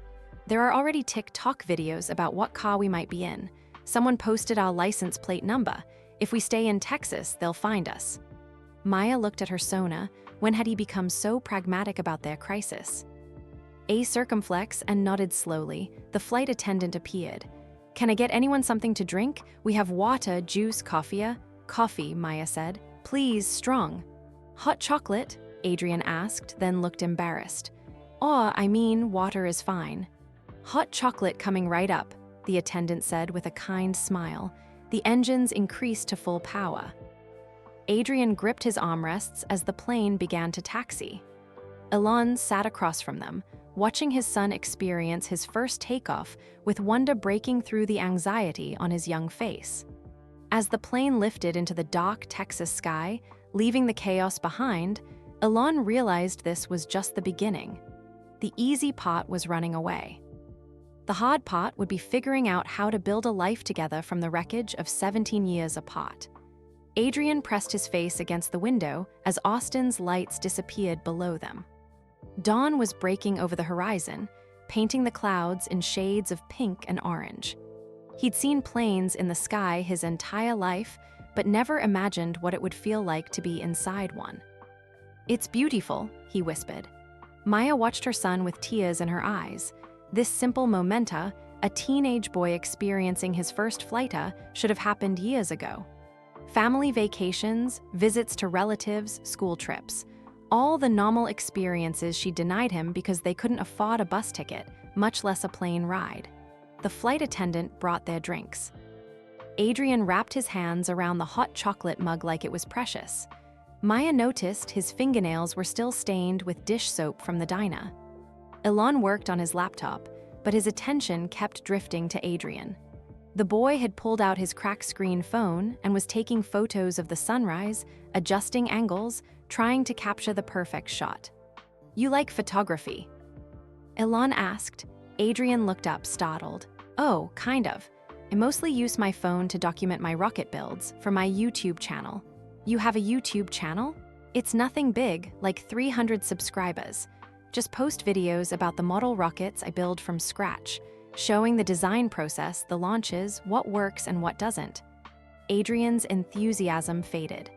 There are already TikTok videos about what car we might be in. Someone posted our license plate number. If we stay in Texas, they'll find us. Maya looked at her Sona. When had he become so pragmatic about their crisis? A circumflex and nodded slowly. The flight attendant appeared. Can I get anyone something to drink? We have water, juice, coffee. Coffee, Maya said. Please, strong. Hot chocolate? Adrian asked, then looked embarrassed. Oh, I mean, water is fine. Hot chocolate coming right up, the attendant said with a kind smile. The engines increased to full power. Adrian gripped his armrests as the plane began to taxi. Elon sat across from them, watching his son experience his first takeoff with wonder breaking through the anxiety on his young face. As the plane lifted into the dark Texas sky, leaving the chaos behind, Elon realized this was just the beginning. The easy part was running away. The hard part would be figuring out how to build a life together from the wreckage of 17 years apart. Adrian pressed his face against the window as Austin's lights disappeared below them. Dawn was breaking over the horizon, painting the clouds in shades of pink and orange. He'd seen planes in the sky his entire life, but never imagined what it would feel like to be inside one. It's beautiful, he whispered. Maya watched her son with tears in her eyes. This simple momenta, a teenage boy experiencing his first flighter, should have happened years ago. Family vacations, visits to relatives, school trips. All the normal experiences she denied him because they couldn't afford a bus ticket, much less a plane ride. The flight attendant brought their drinks. Adrian wrapped his hands around the hot chocolate mug like it was precious. Maya noticed his fingernails were still stained with dish soap from the diner. Elon worked on his laptop, but his attention kept drifting to Adrian. The boy had pulled out his crack-screen phone and was taking photos of the sunrise, adjusting angles, trying to capture the perfect shot. You like photography? Elon asked. Adrian looked up, startled. Oh, kind of. I mostly use my phone to document my rocket builds for my YouTube channel. You have a YouTube channel? It's nothing big, like 300 subscribers. Just post videos about the model rockets I build from scratch, showing the design process, the launches, what works and what doesn't. Adrian's enthusiasm faded.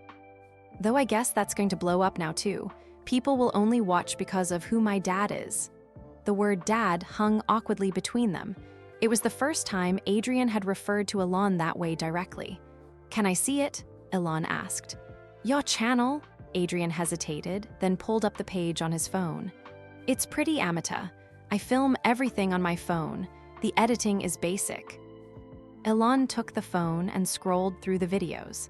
Though I guess that's going to blow up now too. People will only watch because of who my dad is. The word dad hung awkwardly between them. It was the first time Adrian had referred to Elon that way directly. Can I see it? Elon asked. Your channel? Adrian hesitated, then pulled up the page on his phone. It's pretty amateur. I film everything on my phone. The editing is basic. Elon took the phone and scrolled through the videos.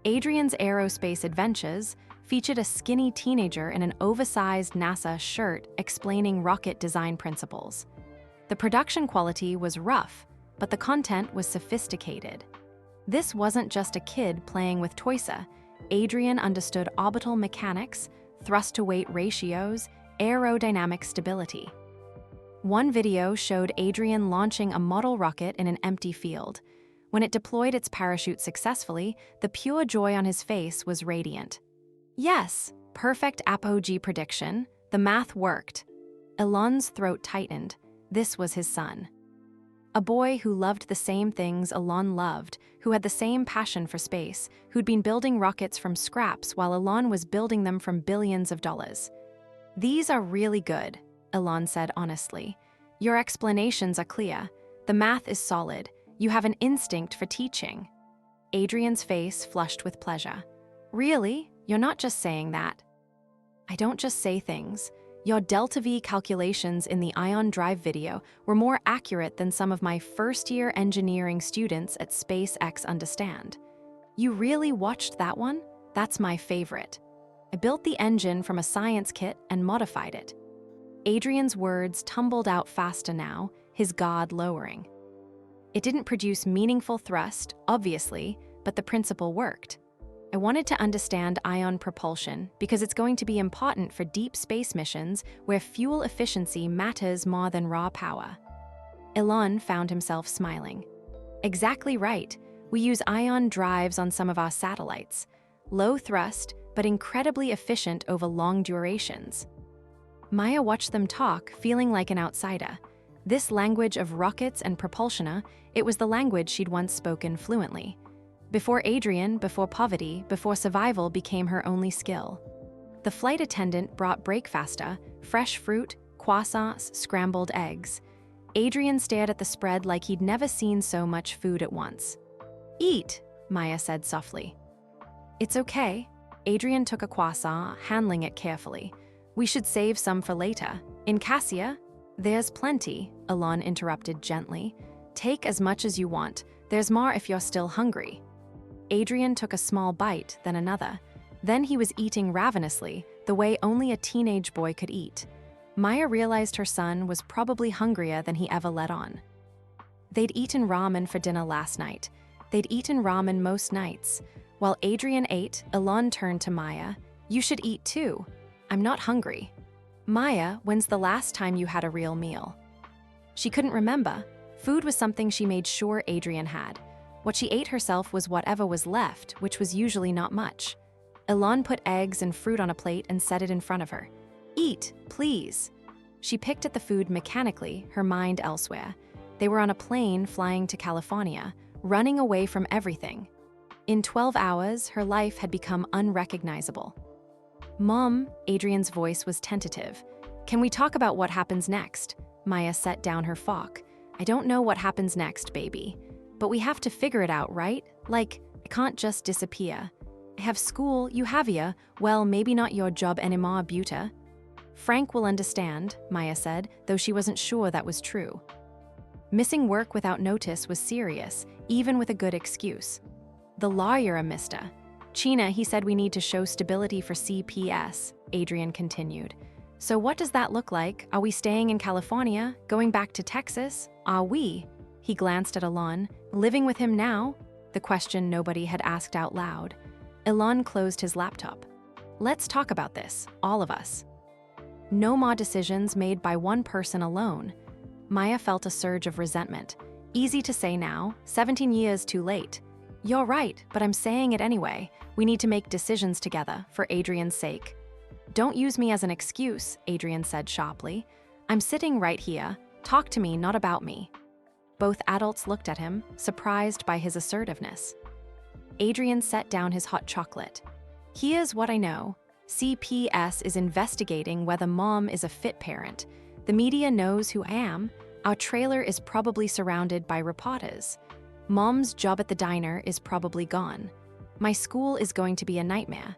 Adrian's aerospace adventures featured a skinny teenager in an oversized NASA shirt explaining rocket design principles. The production quality was rough, but the content was sophisticated. This wasn't just a kid playing with toysa. Adrian understood orbital mechanics, thrust-to-weight ratios, aerodynamic stability. One video showed Adrian launching a model rocket in an empty field. When it deployed its parachute successfully, the pure joy on his face was radiant. Yes, perfect apogee prediction. The math worked. Elon's throat tightened. This was his son. A boy who loved the same things Elon loved, who had the same passion for space, who'd been building rockets from scraps while Elon was building them from billions of dollars. These are really good, Elon said honestly. Your explanations are clear. The math is solid. You have an instinct for teaching. Adrian's face flushed with pleasure. Really? You're not just saying that. I don't just say things. Your delta V calculations in the ion drive video were more accurate than some of my first-year engineering students at SpaceX understand. You really watched that one? That's my favorite. I built the engine from a science kit and modified it. Adrian's words tumbled out faster now, his guard lowering. It didn't produce meaningful thrust, obviously, but the principle worked. I wanted to understand ion propulsion because it's going to be important for deep space missions where fuel efficiency matters more than raw power. Elon found himself smiling. Exactly right. We use ion drives on some of our satellites. Low thrust, but incredibly efficient over long durations. Maya watched them talk, feeling like an outsider. This language of rockets and propulsion, it was the language she'd once spoken fluently. Before Adrian, before poverty, before survival became her only skill. The flight attendant brought breakfast, fresh fruit, croissants, scrambled eggs. Adrian stared at the spread like he'd never seen so much food at once. "Eat," Maya said softly. "It's okay." Adrian took a croissant, handling it carefully. "We should save some for later. In Cassia, there's plenty," Elon interrupted gently. "Take as much as you want. There's more if you're still hungry." Adrian took a small bite, then another. Then he was eating ravenously, the way only a teenage boy could eat. Maya realized her son was probably hungrier than he ever let on. They'd eaten ramen for dinner last night. They'd eaten ramen most nights. While Adrian ate, Elon turned to Maya. "You should eat too. I'm not hungry." "Maya, when's the last time you had a real meal?" She couldn't remember. Food was something she made sure Adrian had. What she ate herself was whatever was left, which was usually not much. Elon put eggs and fruit on a plate and set it in front of her. "Eat, please." She picked at the food mechanically, her mind elsewhere. They were on a plane flying to California, running away from everything. In 12 hours, her life had become unrecognizable. "Mom," Adrian's voice was tentative. "Can we talk about what happens next?" Maya set down her fork. "I don't know what happens next, baby. But we have to figure it out, right? Like, I can't just disappear. I have school, you have ya. Well, maybe not your job anymore, Buta." "Frank will understand," Maya said, though she wasn't sure that was true. Missing work without notice was serious, even with a good excuse. "The lawyer, mister. China, he said we need to show stability for CPS," Adrian continued. "So what does that look like? Are we staying in California? Going back to Texas? Are we?" He glanced at Elon. "Living with him now?" The question nobody had asked out loud. Elon closed his laptop. "Let's talk about this, all of us." No more decisions made by one person alone. Maya felt a surge of resentment. Easy to say now, 17 years too late. "You're right, but I'm saying it anyway. We need to make decisions together, for Adrian's sake." "Don't use me as an excuse," Adrian said sharply. "I'm sitting right here. Talk to me, not about me." Both adults looked at him, surprised by his assertiveness. Adrian set down his hot chocolate. "Here's what I know. CPS is investigating whether Mom is a fit parent. The media knows who I am. Our trailer is probably surrounded by reporters. Mom's job at the diner is probably gone. My school is going to be a nightmare.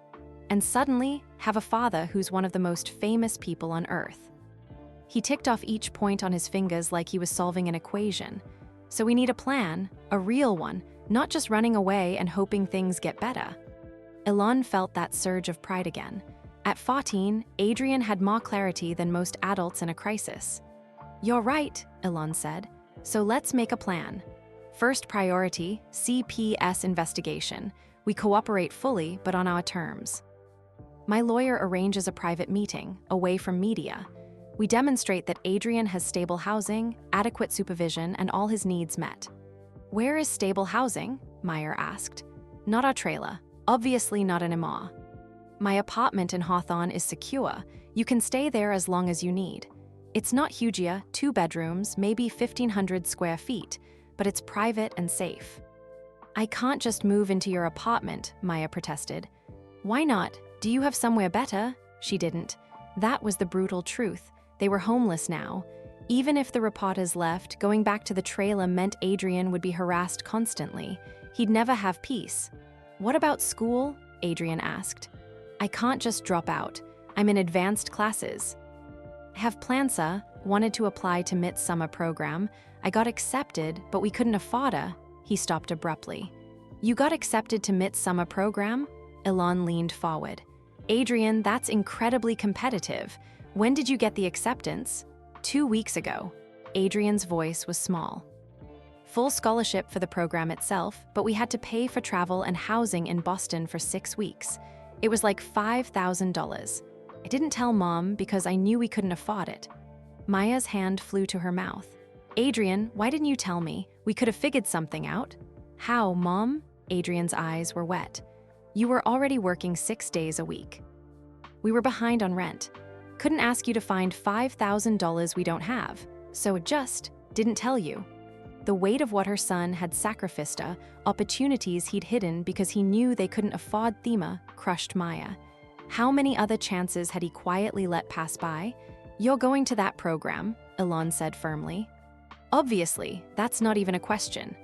And suddenly, have a father who's one of the most famous people on Earth." He ticked off each point on his fingers like he was solving an equation. "So we need a plan, a real one, not just running away and hoping things get better." Elon felt that surge of pride again. At 14, Adrian had more clarity than most adults in a crisis. "You're right," Elon said. "So let's make a plan. First priority, CPS investigation. We cooperate fully, but on our terms. My lawyer arranges a private meeting, away from media. We demonstrate that Adrian has stable housing, adequate supervision, and all his needs met." "Where is stable housing?" Meyer asked. "Not our trailer. Obviously not anymore. My apartment in Hawthorne is secure. You can stay there as long as you need. It's not huge, 2 bedrooms, maybe 1,500 square feet, but it's private and safe." "I can't just move into your apartment," Maya protested. "Why not? Do you have somewhere better?" She didn't. That was the brutal truth. They were homeless now. Even if the reporters left, going back to the trailer meant Adrian would be harassed constantly. He'd never have peace. "What about school?" Adrian asked. "I can't just drop out. I'm in advanced classes." "I have plans, wanted to apply to MIT's summer program. I got accepted, but we couldn't afford it." He stopped abruptly. "You got accepted to MIT's summer program?" Elon leaned forward. "Adrian, that's incredibly competitive. When did you get the acceptance?" 2 weeks ago." Adrian's voice was small. Full scholarship for the program itself, but we had to pay for travel and housing in Boston for 6 weeks. It was like $5,000. I didn't tell Mom because I knew we couldn't afford it. Maya's hand flew to her mouth. Adrian, why didn't you tell me? We could have figured something out. How, Mom? Adrian's eyes were wet. You were already working 6 days a week. We were behind on rent. Couldn't ask you to find $5,000 we don't have, so just didn't tell you. The weight of what her son had sacrificed, opportunities he'd hidden because he knew they couldn't afford Thema, crushed Maya. How many other chances had he quietly let pass by? You're going to that program, Elon said firmly. Obviously, that's not even a question.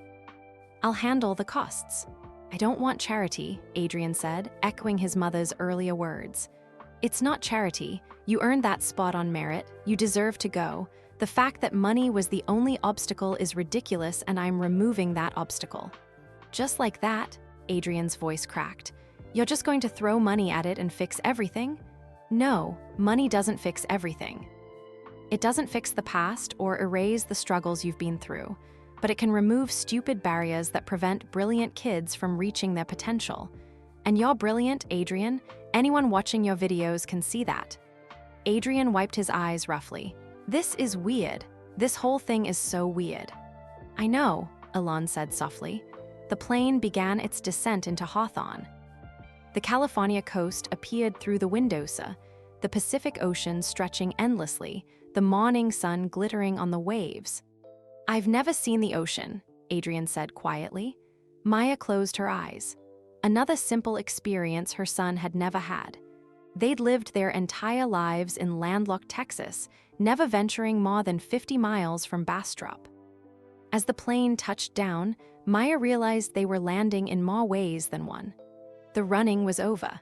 I'll handle the costs. I don't want charity, Adrian said, echoing his mother's earlier words. It's not charity. You earned that spot on merit. You deserve to go. The fact that money was the only obstacle is ridiculous, and I'm removing that obstacle. Just like that, Adrian's voice cracked. You're just going to throw money at it and fix everything? No, money doesn't fix everything. It doesn't fix the past or erase the struggles you've been through, but it can remove stupid barriers that prevent brilliant kids from reaching their potential. And you're brilliant, Adrian. Anyone watching your videos can see that. Adrian wiped his eyes roughly. This is weird. This whole thing is so weird. I know, Elon said softly. The plane began its descent into Hawthorne. The California coast appeared through the windows, the Pacific Ocean stretching endlessly, the morning sun glittering on the waves. I've never seen the ocean, Adrian said quietly. Maya closed her eyes. Another simple experience her son had never had. They'd lived their entire lives in landlocked Texas, never venturing more than 50 miles from Bastrop. As the plane touched down, Maya realized they were landing in more ways than one. The running was over.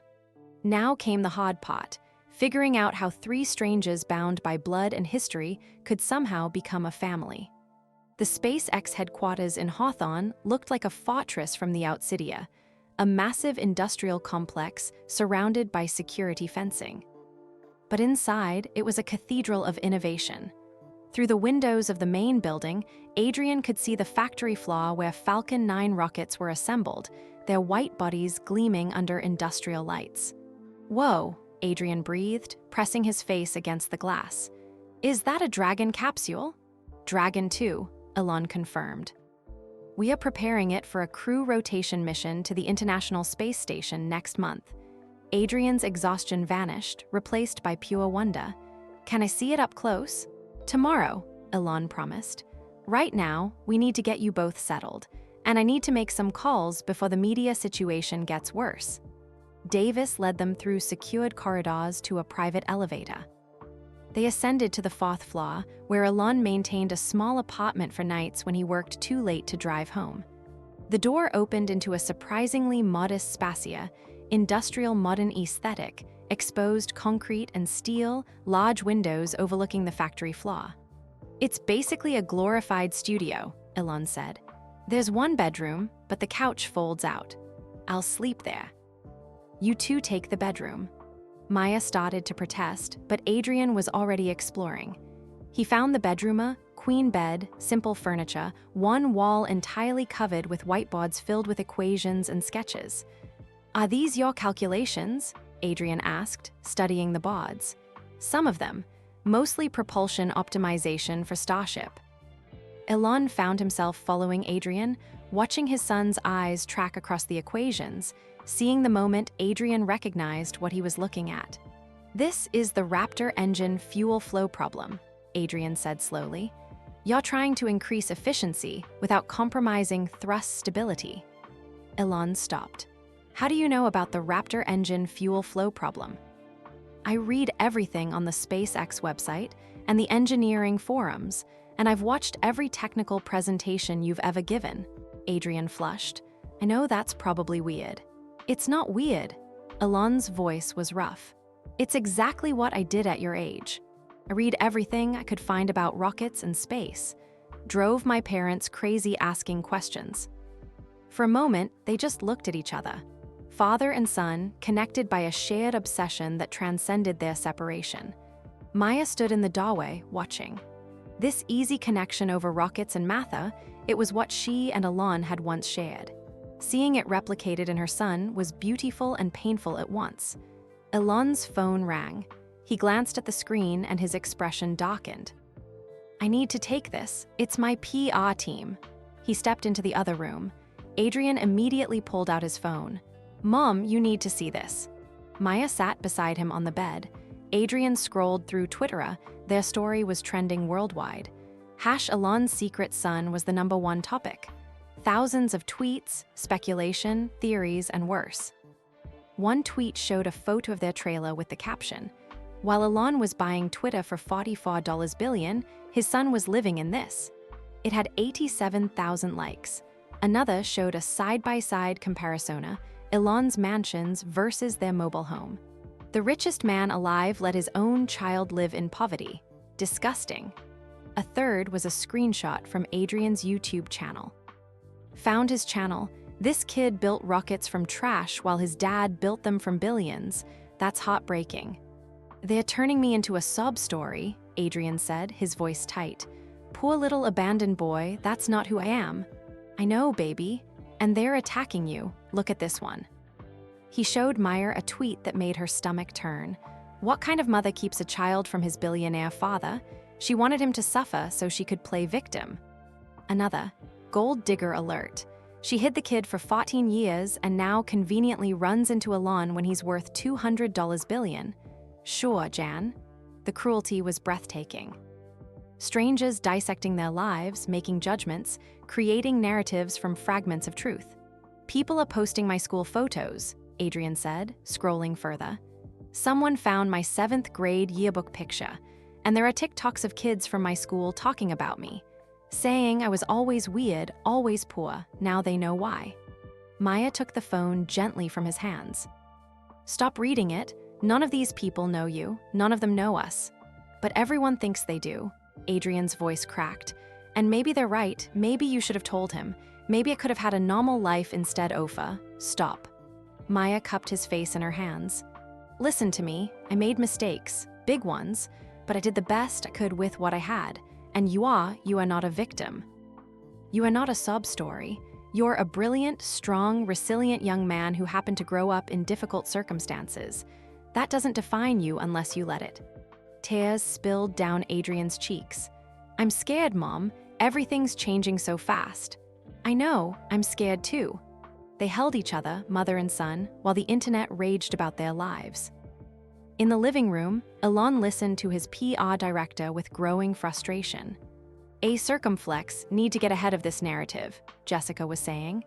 Now came the hard part, figuring out how 3 strangers bound by blood and history could somehow become a family. The SpaceX headquarters in Hawthorne looked like a fortress from the outsidia, a massive industrial complex surrounded by security fencing. But inside, it was a cathedral of innovation. Through the windows of the main building, Adrian could see the factory floor where Falcon 9 rockets were assembled, their white bodies gleaming under industrial lights. Whoa, Adrian breathed, pressing his face against the glass. Is that a Dragon capsule? Dragon 2, Elon confirmed. We are preparing it for a crew rotation mission to the International Space Station next month. Adrian's exhaustion vanished, replaced by pure wonder. Can I see it up close? Tomorrow, Elon promised. Right now, we need to get you both settled, and I need to make some calls before the media situation gets worse. Davis led them through secured corridors to a private elevator. They ascended to the 4th floor, where Elon maintained a small apartment for nights when he worked too late to drive home. The door opened into a surprisingly modest spacia, industrial modern aesthetic, exposed concrete and steel, large windows overlooking the factory floor. It's basically a glorified studio, Elon said. There's one bedroom, but the couch folds out. I'll sleep there. You two take the bedroom. Maya started to protest, but Adrian was already exploring. He found the bedroom, queen bed, simple furniture, one wall entirely covered with whiteboards filled with equations and sketches. Are these your calculations? Adrian asked, studying the boards. Some of them, mostly propulsion optimization for Starship. Elon found himself following Adrian, watching his son's eyes track across the equations, seeing the moment Adrian recognized what he was looking at. This is the Raptor engine fuel flow problem, Adrian said slowly. You're trying to increase efficiency without compromising thrust stability. Elon stopped. How do you know about the Raptor engine fuel flow problem? I read everything on the SpaceX website and the engineering forums, and I've watched every technical presentation you've ever given. Adrian flushed. I know that's probably weird. It's not weird. Elon's voice was rough. It's exactly what I did at your age. I read everything I could find about rockets and space. Drove my parents crazy asking questions. For a moment, they just looked at each other. Father and son, connected by a shared obsession that transcended their separation. Maya stood in the doorway, watching. This easy connection over rockets and Matha, it was what she and Elon had once shared. Seeing it replicated in her son was beautiful and painful at once. Elon's phone rang. He glanced at the screen and his expression darkened. "I need to take this. It's my PR team." He stepped into the other room. Adrian immediately pulled out his phone. "Mom, you need to see this." Maya sat beside him on the bed. Adrian scrolled through Twitter. Their story was trending worldwide. Elon's secret son was the #1 topic. Thousands of tweets, speculation, theories, and worse. One tweet showed a photo of their trailer with the caption, "While Elon was buying Twitter for $44 billion, his son was living in this." It had 87,000 likes. Another showed a side-by-side comparison, Elon's mansions versus their mobile home. The richest man alive let his own child live in poverty. Disgusting. A third was a screenshot from Adrian's YouTube channel. Found his channel. This kid built rockets from trash while his dad built them from billions. That's heartbreaking. "They're turning me into a sob story," Adrian said, his voice tight. "Poor little abandoned boy, that's not who I am." "I know, baby. And they're attacking you. Look at this one." He showed Maya a tweet that made her stomach turn. What kind of mother keeps a child from his billionaire father? She wanted him to suffer so she could play victim. Another, gold digger alert. She hid the kid for 14 years and now conveniently runs into Elon when he's worth $200 billion. Sure, Jan. The cruelty was breathtaking. Strangers dissecting their lives, making judgments, creating narratives from fragments of truth. "People are posting my school photos," Adrian said, scrolling further. "Someone found my 7th grade yearbook picture, and there are TikToks of kids from my school talking about me, saying I was always weird, always poor. Now they know why." Maya took the phone gently from his hands. "Stop reading it. None of these people know you. None of them know us. But everyone thinks they do." Adrian's voice cracked. "And maybe they're right. Maybe you should have told him. Maybe I could have had a normal life instead, Ofa. Stop." Maya cupped his face in her hands. "Listen to me. I made mistakes, big ones, but I did the best I could with what I had. And you are not a victim. You are not a sob story. You're a brilliant, strong, resilient young man who happened to grow up in difficult circumstances. That doesn't define you unless you let it." Tears spilled down Adrian's cheeks. "I'm scared, Mom. Everything's changing so fast." "I know, I'm scared too." They held each other, mother and son, while the internet raged about their lives. In the living room, Elon listened to his PR director with growing frustration. "A circumflex need to get ahead of this narrative," Jessica was saying.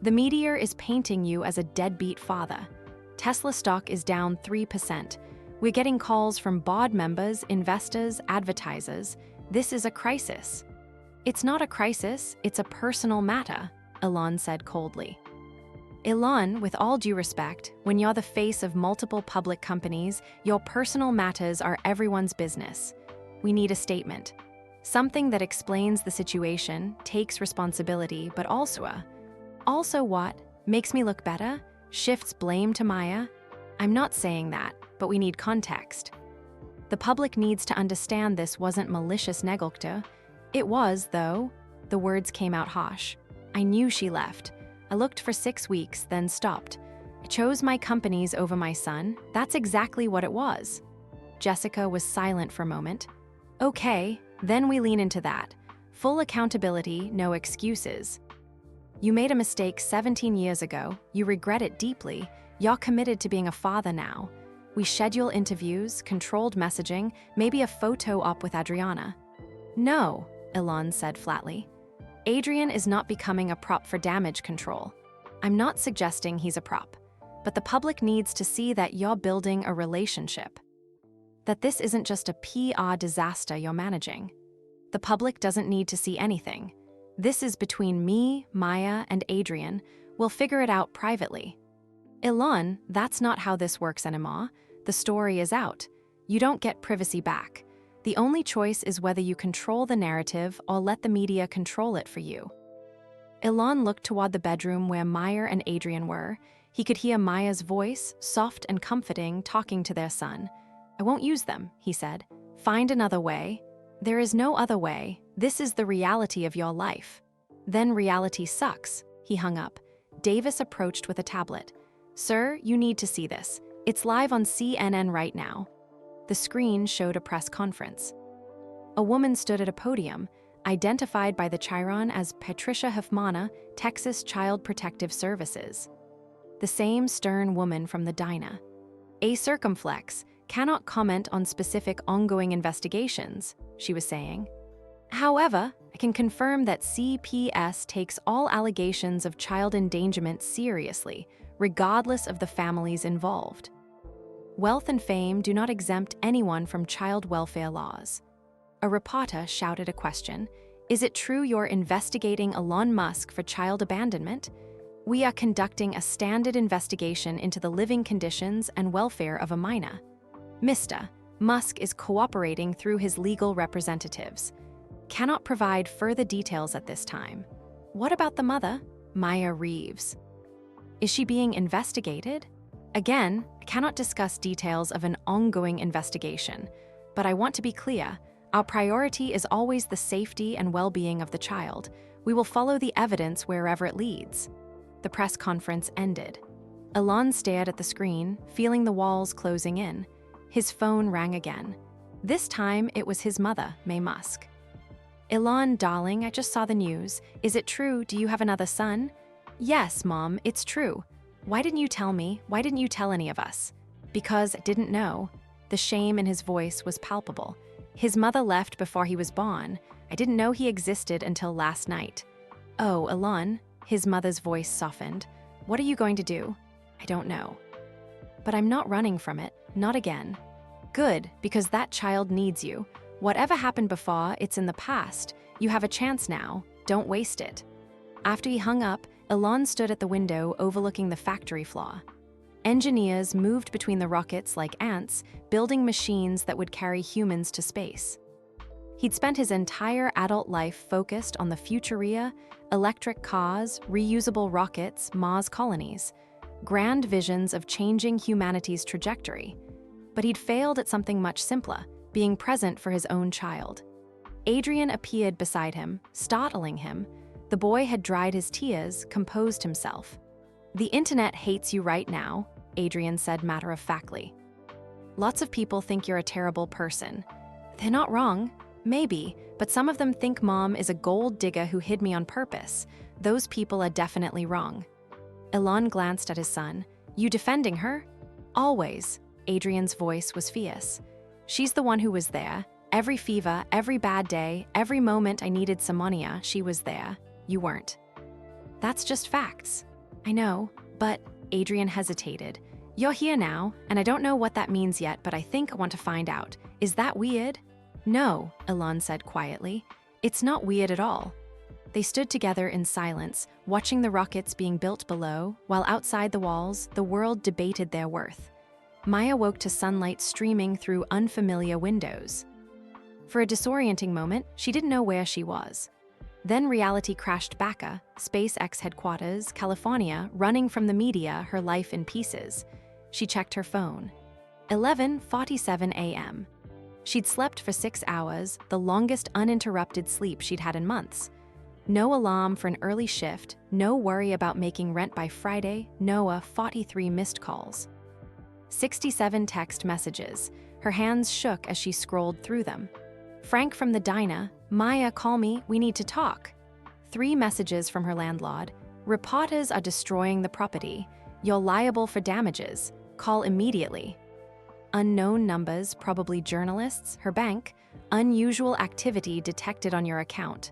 "The media is painting you as a deadbeat father. Tesla stock is down 3%. We're getting calls from board members, investors, advertisers. This is a crisis." "It's not a crisis, it's a personal matter," Elon said coldly. "Elon, with all due respect, when you're the face of multiple public companies, your personal matters are everyone's business. We need a statement. Something that explains the situation, takes responsibility, but also what? Makes me look better? Shifts blame to Maya? I'm not saying that, but we need context. The public needs to understand this wasn't malicious neglect. It was, though." The words came out harsh. "I knew she left. I looked for 6 weeks, then stopped. I chose my companies over my son. That's exactly what it was." Jessica was silent for a moment. "Okay, then we lean into that. Full accountability, no excuses. You made a mistake 17 years ago. You regret it deeply. You're committed to being a father now. We schedule interviews, controlled messaging, maybe a photo op with Adriana." "No," Elon said flatly. "Adrian is not becoming a prop for damage control. I'm not suggesting he's a prop, but the public needs to see that you're building a relationship. That this isn't just a PR disaster you're managing. The public doesn't need to see anything. This is between me, Maya, and Adrian. We'll figure it out privately." "Elon, that's not how this works anymore. The story is out. You don't get privacy back. The only choice is whether you control the narrative or let the media control it for you." Elon looked toward the bedroom where Maya and Adrian were. He could hear Maya's voice, soft and comforting, talking to their son. "I won't use them," he said. "Find another way." There is no other way. This is the reality of your life. Then reality sucks. He hung up. Davis approached with a tablet. Sir, you need to see this. It's live on CNN right now. The screen showed a press conference. A woman stood at a podium, identified by the Chiron as Patricia Huffmana, Texas Child Protective Services. The same stern woman from the Dyna. A circumflex cannot comment on specific ongoing investigations, she was saying. However, I can confirm that CPS takes all allegations of child endangerment seriously, regardless of the families involved. Wealth and fame do not exempt anyone from child welfare laws. A reporter shouted a question. Is it true you're investigating Elon Musk for child abandonment? We are conducting a standard investigation into the living conditions and welfare of a minor. Mr. Musk is cooperating through his legal representatives. Cannot provide further details at this time. What about the mother, Maya Reeves? Is she being investigated? Again, I cannot discuss details of an ongoing investigation, but I want to be clear, our priority is always the safety and well-being of the child. We will follow the evidence wherever it leads. The press conference ended. Elon stared at the screen, feeling the walls closing in. His phone rang again. This time, it was his mother, May Musk. Elon, darling, I just saw the news. Is it true? Do you have another son? Yes, Mom, it's true. Why didn't you tell me? Why didn't you tell any of us? Because I didn't know. The shame in his voice was palpable. His mother left before he was born. I didn't know he existed until last night. Oh, Elon, his mother's voice softened. What are you going to do? I don't know. But I'm not running from it, not again. Good, because that child needs you. Whatever happened before, it's in the past. You have a chance now. Don't waste it. After he hung up, Elon stood at the window overlooking the factory floor. Engineers moved between the rockets like ants, building machines that would carry humans to space. He'd spent his entire adult life focused on the futuria, electric cars, reusable rockets, Mars colonies, grand visions of changing humanity's trajectory. But he'd failed at something much simpler, being present for his own child. Adrian appeared beside him, startling him. The boy had dried his tears, composed himself. The internet hates you right now, Adrian said matter-of-factly. Lots of people think you're a terrible person. They're not wrong. Maybe, but some of them think Mom is a gold digger who hid me on purpose. Those people are definitely wrong. Elon glanced at his son. You defending her? Always. Adrian's voice was fierce. She's the one who was there. Every fever, every bad day, every moment I needed Simonia, she was there. You weren't. That's just facts. I know, but Adrian hesitated. You're here now, and I don't know what that means yet, but I think I want to find out. Is that weird? No, Elon said quietly. It's not weird at all. They stood together in silence, watching the rockets being built below, while outside the walls, the world debated their worth. Maya woke to sunlight streaming through unfamiliar windows. For a disorienting moment, she didn't know where she was. Then reality crashed back, SpaceX headquarters, California, running from the media, her life in pieces. She checked her phone. 11:47 a.m. She'd slept for 6 hours, the longest uninterrupted sleep she'd had in months. No alarm for an early shift, no worry about making rent by Friday, no 43 missed calls. 67 text messages. Her hands shook as she scrolled through them. Frank from the Dyna, Maya, call me, we need to talk. 3 messages from her landlord. Reporters are destroying the property. You're liable for damages. Call immediately. Unknown numbers, probably journalists, her bank. Unusual activity detected on your account.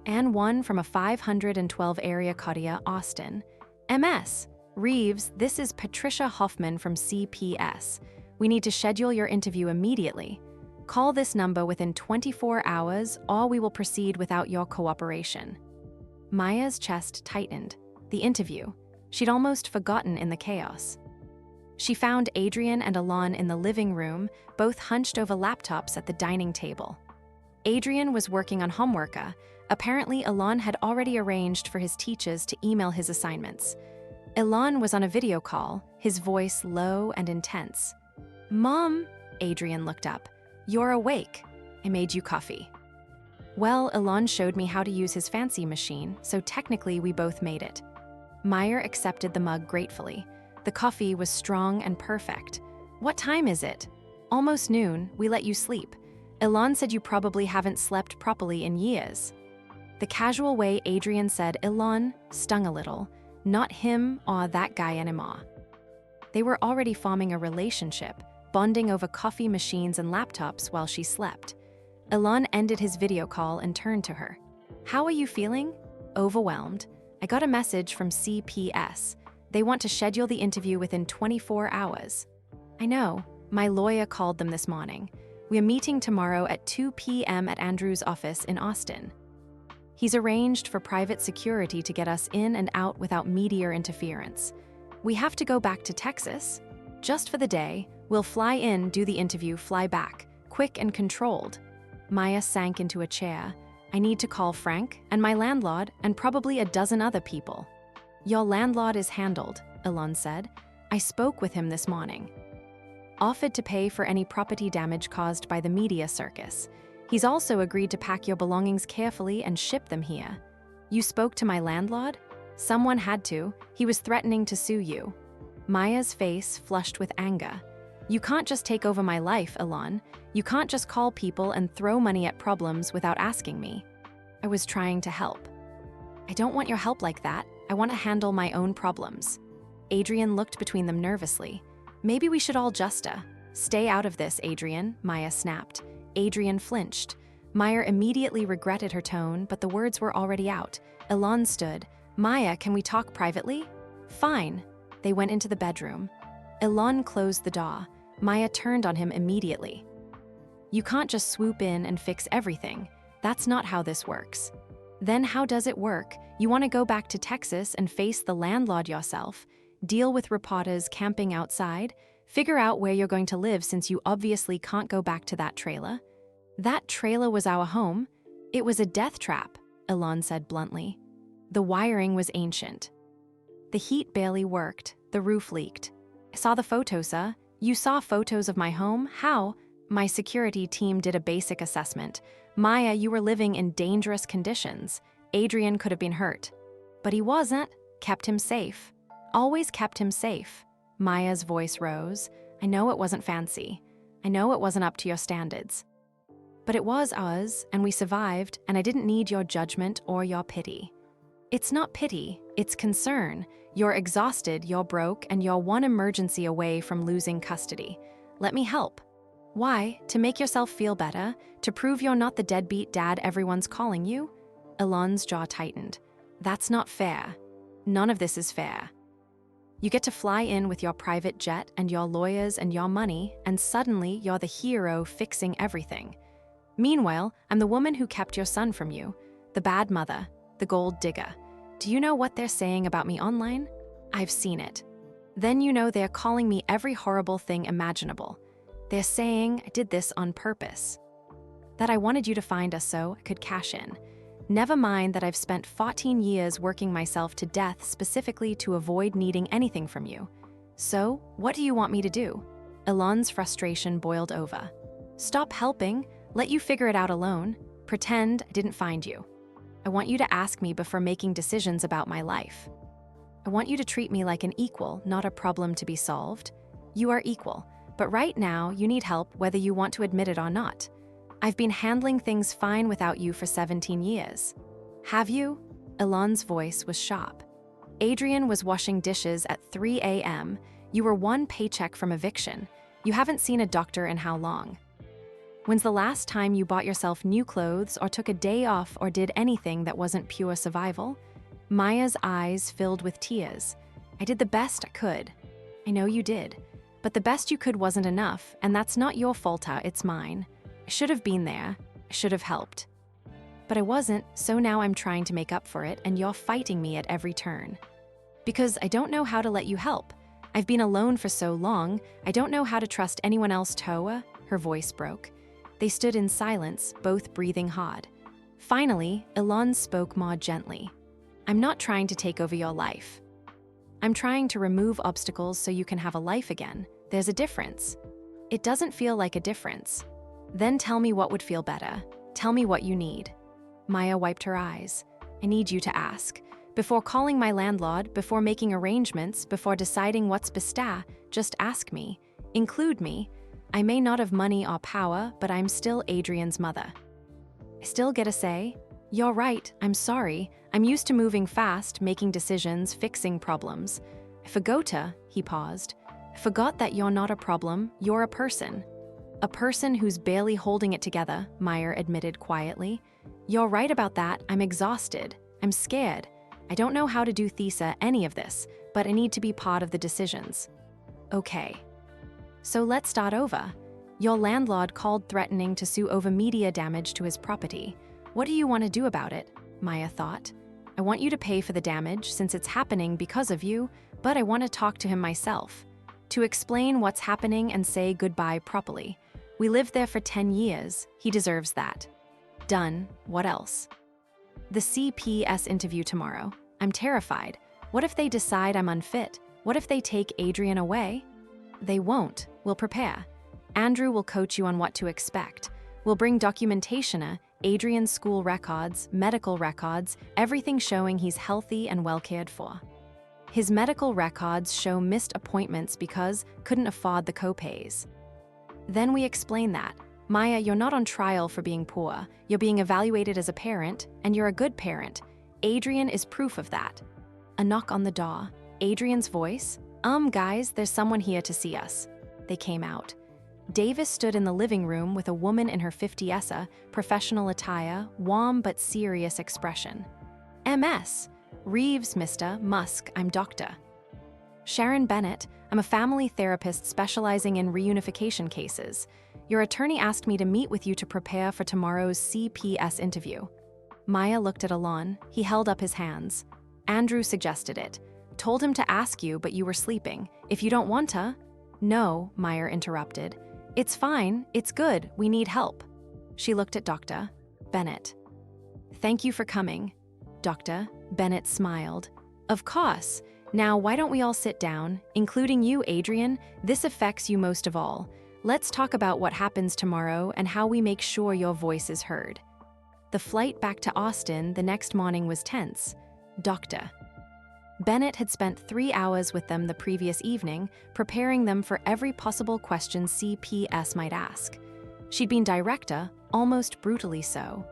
And one from a 512 area Korea, Austin. MS. Reeves, this is Patricia Hoffman from CPS. We need to schedule your interview immediately. Call this number within 24 hours, or we will proceed without your cooperation. Maya's chest tightened. The interview. She'd almost forgotten in the chaos. She found Adrian and Elon in the living room, both hunched over laptops at the dining table. Adrian was working on homework. Apparently, Elon had already arranged for his teachers to email his assignments. Elon was on a video call, his voice low and intense. Mom, Adrian looked up. You're awake. I made you coffee. Well, Elon showed me how to use his fancy machine, so technically we both made it. Meyer accepted the mug gratefully. The coffee was strong and perfect. What time is it? Almost noon, we let you sleep. Elon said you probably haven't slept properly in years. The casual way Adrian said Elon stung a little, not him or that guy anymore. They were already forming a relationship, bonding over coffee machines and laptops while she slept. Elon ended his video call and turned to her. How are you feeling? Overwhelmed. I got a message from CPS. They want to schedule the interview within 24 hours. I know. My lawyer called them this morning. We are meeting tomorrow at 2 p.m. at Andrew's office in Austin. He's arranged for private security to get us in and out without media interference. We have to go back to Texas. Just for the day, we'll fly in, do the interview, fly back. Quick and controlled. Maya sank into a chair. I need to call Frank and my landlord and probably a dozen other people. Your landlord is handled, Elon said. I spoke with him this morning. Offered to pay for any property damage caused by the media circus. He's also agreed to pack your belongings carefully and ship them here. You spoke to my landlord? Someone had to. He was threatening to sue you. Maya's face flushed with anger. You can't just take over my life, Elon. You can't just call people and throw money at problems without asking me. I was trying to help. I don't want your help like that. I want to handle my own problems. Adrian looked between them nervously. Maybe we should all just stay out of this, Adrian, Maya snapped. Adrian flinched. Meyer immediately regretted her tone, but the words were already out. Elon stood. Maya, can we talk privately? Fine. They went into the bedroom. Elon closed the door. Maya turned on him immediately. You can't just swoop in and fix everything. That's not how this works. Then how does it work? You want to go back to Texas and face the landlord yourself, deal with reporters camping outside, figure out where you're going to live since you obviously can't go back to that trailer? That trailer was our home. It was a death trap, Elon said bluntly. The wiring was ancient. The heat barely worked. The roof leaked. I saw the photos, sir. You saw photos of my home? How? My security team did a basic assessment. Maya, you were living in dangerous conditions. Adrian could have been hurt. But he wasn't. Kept him safe. Always kept him safe. Maya's voice rose. I know it wasn't fancy. I know it wasn't up to your standards. But it was ours, and we survived, and I didn't need your judgment or your pity. It's not pity, it's concern. You're exhausted, you're broke, and you're one emergency away from losing custody. Let me help. Why? To make yourself feel better? To prove you're not the deadbeat dad everyone's calling you? Elon's jaw tightened. That's not fair. None of this is fair. You get to fly in with your private jet and your lawyers and your money, and suddenly you're the hero fixing everything. Meanwhile, I'm the woman who kept your son from you, the bad mother, the gold digger. Do you know what they're saying about me online? I've seen it. Then you know they're calling me every horrible thing imaginable. They're saying I did this on purpose. That I wanted you to find us so I could cash in. Never mind that I've spent 14 years working myself to death specifically to avoid needing anything from you. So, what do you want me to do? Elon's frustration boiled over. Stop helping, let you figure it out alone, pretend I didn't find you. I want you to ask me before making decisions about my life. I want you to treat me like an equal, not a problem to be solved. You are equal, but right now you need help whether you want to admit it or not. I've been handling things fine without you for 17 years. Have you? Elon's voice was sharp. Adrian was washing dishes at 3 a.m. You were one paycheck from eviction. You haven't seen a doctor in how long? When's the last time you bought yourself new clothes or took a day off or did anything that wasn't pure survival? Maya's eyes filled with tears. I did the best I could. I know you did. But the best you could wasn't enough, and that's not your fault, it's mine. I should have been there. I should have helped. But I wasn't, so now I'm trying to make up for it, and you're fighting me at every turn. Because I don't know how to let you help. I've been alone for so long, I don't know how to trust anyone else, Toa. Her voice broke. They stood in silence, both breathing hard. Finally, Elon spoke more gently. I'm not trying to take over your life. I'm trying to remove obstacles so you can have a life again. There's a difference. It doesn't feel like a difference. Then tell me what would feel better. Tell me what you need. Maya wiped her eyes. I need you to ask. Before calling my landlord, before making arrangements, before deciding what's besta, just ask me. Include me. I may not have money or power, but I'm still Adrian's mother. I still get a say. You're right, I'm sorry. I'm used to moving fast, making decisions, fixing problems. I forgot, he paused. I forgot that you're not a problem, you're a person. A person who's barely holding it together, Meyer admitted quietly. You're right about that, I'm exhausted. I'm scared. I don't know how to do any of this, but I need to be part of the decisions. Okay. So let's start over. Your landlord called threatening to sue over media damage to his property. What do you want to do about it? Maya thought. I want you to pay for the damage since it's happening because of you, but I want to talk to him myself. To explain what's happening and say goodbye properly. We lived there for 10 years. He deserves that. Done. What else? The CPS interview tomorrow. I'm terrified. What if they decide I'm unfit? What if they take Adrian away? They won't. We'll prepare. Andrew will coach you on what to expect. We'll bring documentation, Adrian's school records, medical records, everything showing he's healthy and well cared for. His medical records show missed appointments because couldn't afford the copays. Then we explain that. Maya, you're not on trial for being poor. You're being evaluated as a parent, and you're a good parent. Adrian is proof of that. A knock on the door. Adrian's voice. Guys, there's someone here to see us. They came out. Davis stood in the living room with a woman in her 50s, professional attire, warm but serious expression. MS. Reeves, Mr. Musk, I'm doctor. Sharon Bennett, I'm a family therapist specializing in reunification cases. Your attorney asked me to meet with you to prepare for tomorrow's CPS interview. Maya looked at Elon. He held up his hands. Andrew suggested it. Told him to ask you, but you were sleeping. If you don't want to... No, Meyer interrupted. It's fine. It's good. We need help. She looked at Dr. Bennett. Thank you for coming. Dr. Bennett smiled. Of course. Now, why don't we all sit down, including you, Adrian? This affects you most of all. Let's talk about what happens tomorrow and how we make sure your voice is heard. The flight back to Austin the next morning was tense. Dr. Bennett had spent 3 hours with them the previous evening, preparing them for every possible question CPS might ask. She'd been director, almost brutally so.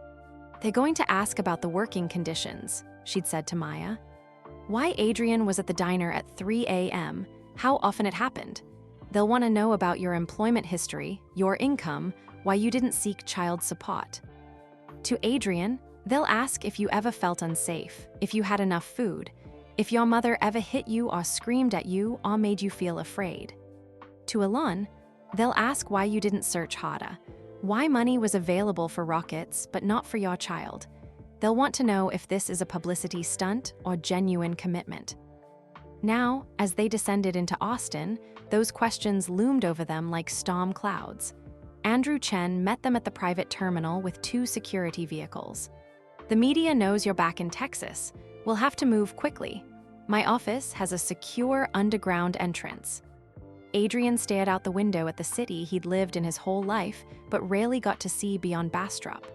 They're going to ask about the working conditions, she'd said to Maya. Why Adrian was at the diner at 3 a.m., how often it happened. They'll want to know about your employment history, your income, why you didn't seek child support. To Adrian, they'll ask if you ever felt unsafe, if you had enough food, if your mother ever hit you or screamed at you or made you feel afraid. To Elon, they'll ask why you didn't search harder, why money was available for rockets but not for your child. They'll want to know if this is a publicity stunt or genuine commitment. Now, as they descended into Austin, those questions loomed over them like storm clouds. Andrew Chen met them at the private terminal with 2 security vehicles. The media knows you're back in Texas. We'll have to move quickly. My office has a secure underground entrance. Adrian stared out the window at the city he'd lived in his whole life, but rarely got to see beyond Bastrop.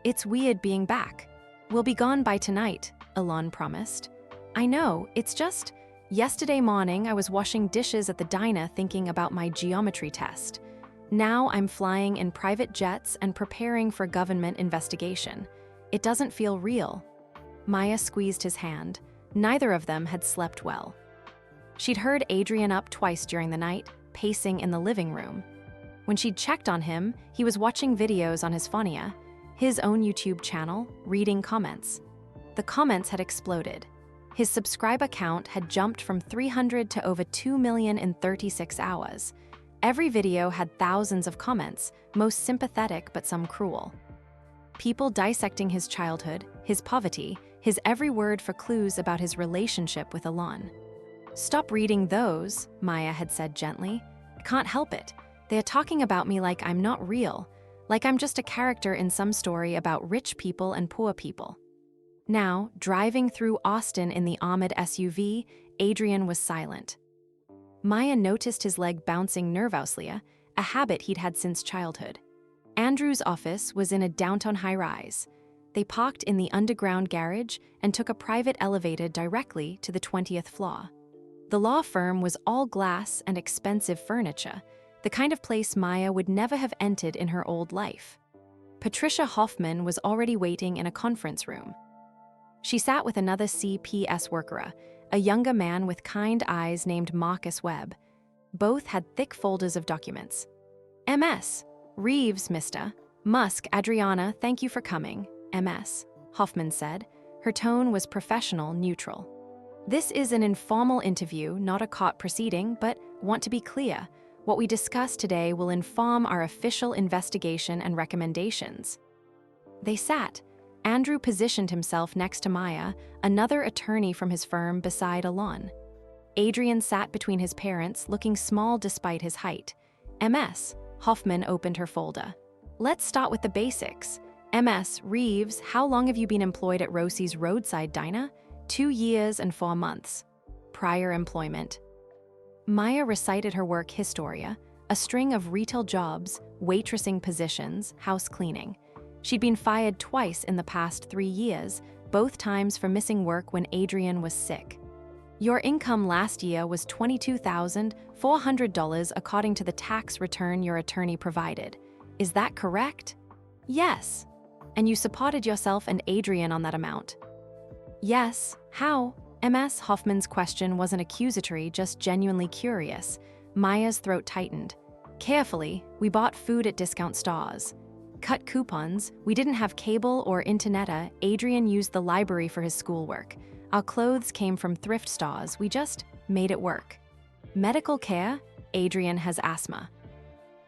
It's weird being back. We'll be gone by tonight, Elon promised. I know, it's just... Yesterday morning, I was washing dishes at the diner thinking about my geometry test. Now I'm flying in private jets and preparing for government investigation. It doesn't feel real. Maya squeezed his hand. Neither of them had slept well. She'd heard Adrian up twice during the night, pacing in the living room. When she'd checked on him, he was watching videos on his phone, his own YouTube channel, reading comments. The comments had exploded. His subscriber count had jumped from 300 to over 2 million in 36 hours. Every video had thousands of comments, most sympathetic but some cruel. People dissecting his childhood, his poverty, his every word for clues about his relationship with Elon. Stop reading those, Maya had said gently. I can't help it. They're talking about me like I'm not real, like I'm just a character in some story about rich people and poor people. Now, driving through Austin in the armored SUV, Adrian was silent. Maya noticed his leg bouncing nervously, a habit he'd had since childhood. Andrew's office was in a downtown high-rise. They parked in the underground garage and took a private elevator directly to the 20th floor. The law firm was all glass and expensive furniture, the kind of place Maya would never have entered in her old life. Patricia Hoffman was already waiting in a conference room. She sat with another CPS worker, a younger man with kind eyes named Marcus Webb. Both had thick folders of documents. MS. Reeves, Mr. Musk, Adriana, thank you for coming. MS. Hoffman said. Her tone was professional, neutral. This is an informal interview, not a court proceeding, but want to be clear. What we discuss today will inform our official investigation and recommendations. They sat. Andrew positioned himself next to Maya, another attorney from his firm beside Elon. Adrian sat between his parents, looking small despite his height. MS. Hoffman opened her folder. Let's start with the basics. MS. Reeves, how long have you been employed at Rosie's Roadside Diner? 2 years and 4 months. Prior employment. Maya recited her work historia, a string of retail jobs, waitressing positions, house cleaning. She'd been fired twice in the past 3 years, both times for missing work when Adrian was sick. Your income last year was $22,400 according to the tax return your attorney provided. Is that correct? Yes. And you supported yourself and Adrian on that amount? Yes. How? MS. Hoffman's question wasn't accusatory, just genuinely curious. Maya's throat tightened. Carefully, we bought food at discount stores. Cut coupons, we didn't have cable or internet. Adrian used the library for his schoolwork. Our clothes came from thrift stores, we just made it work. Medical care, Adrian has asthma.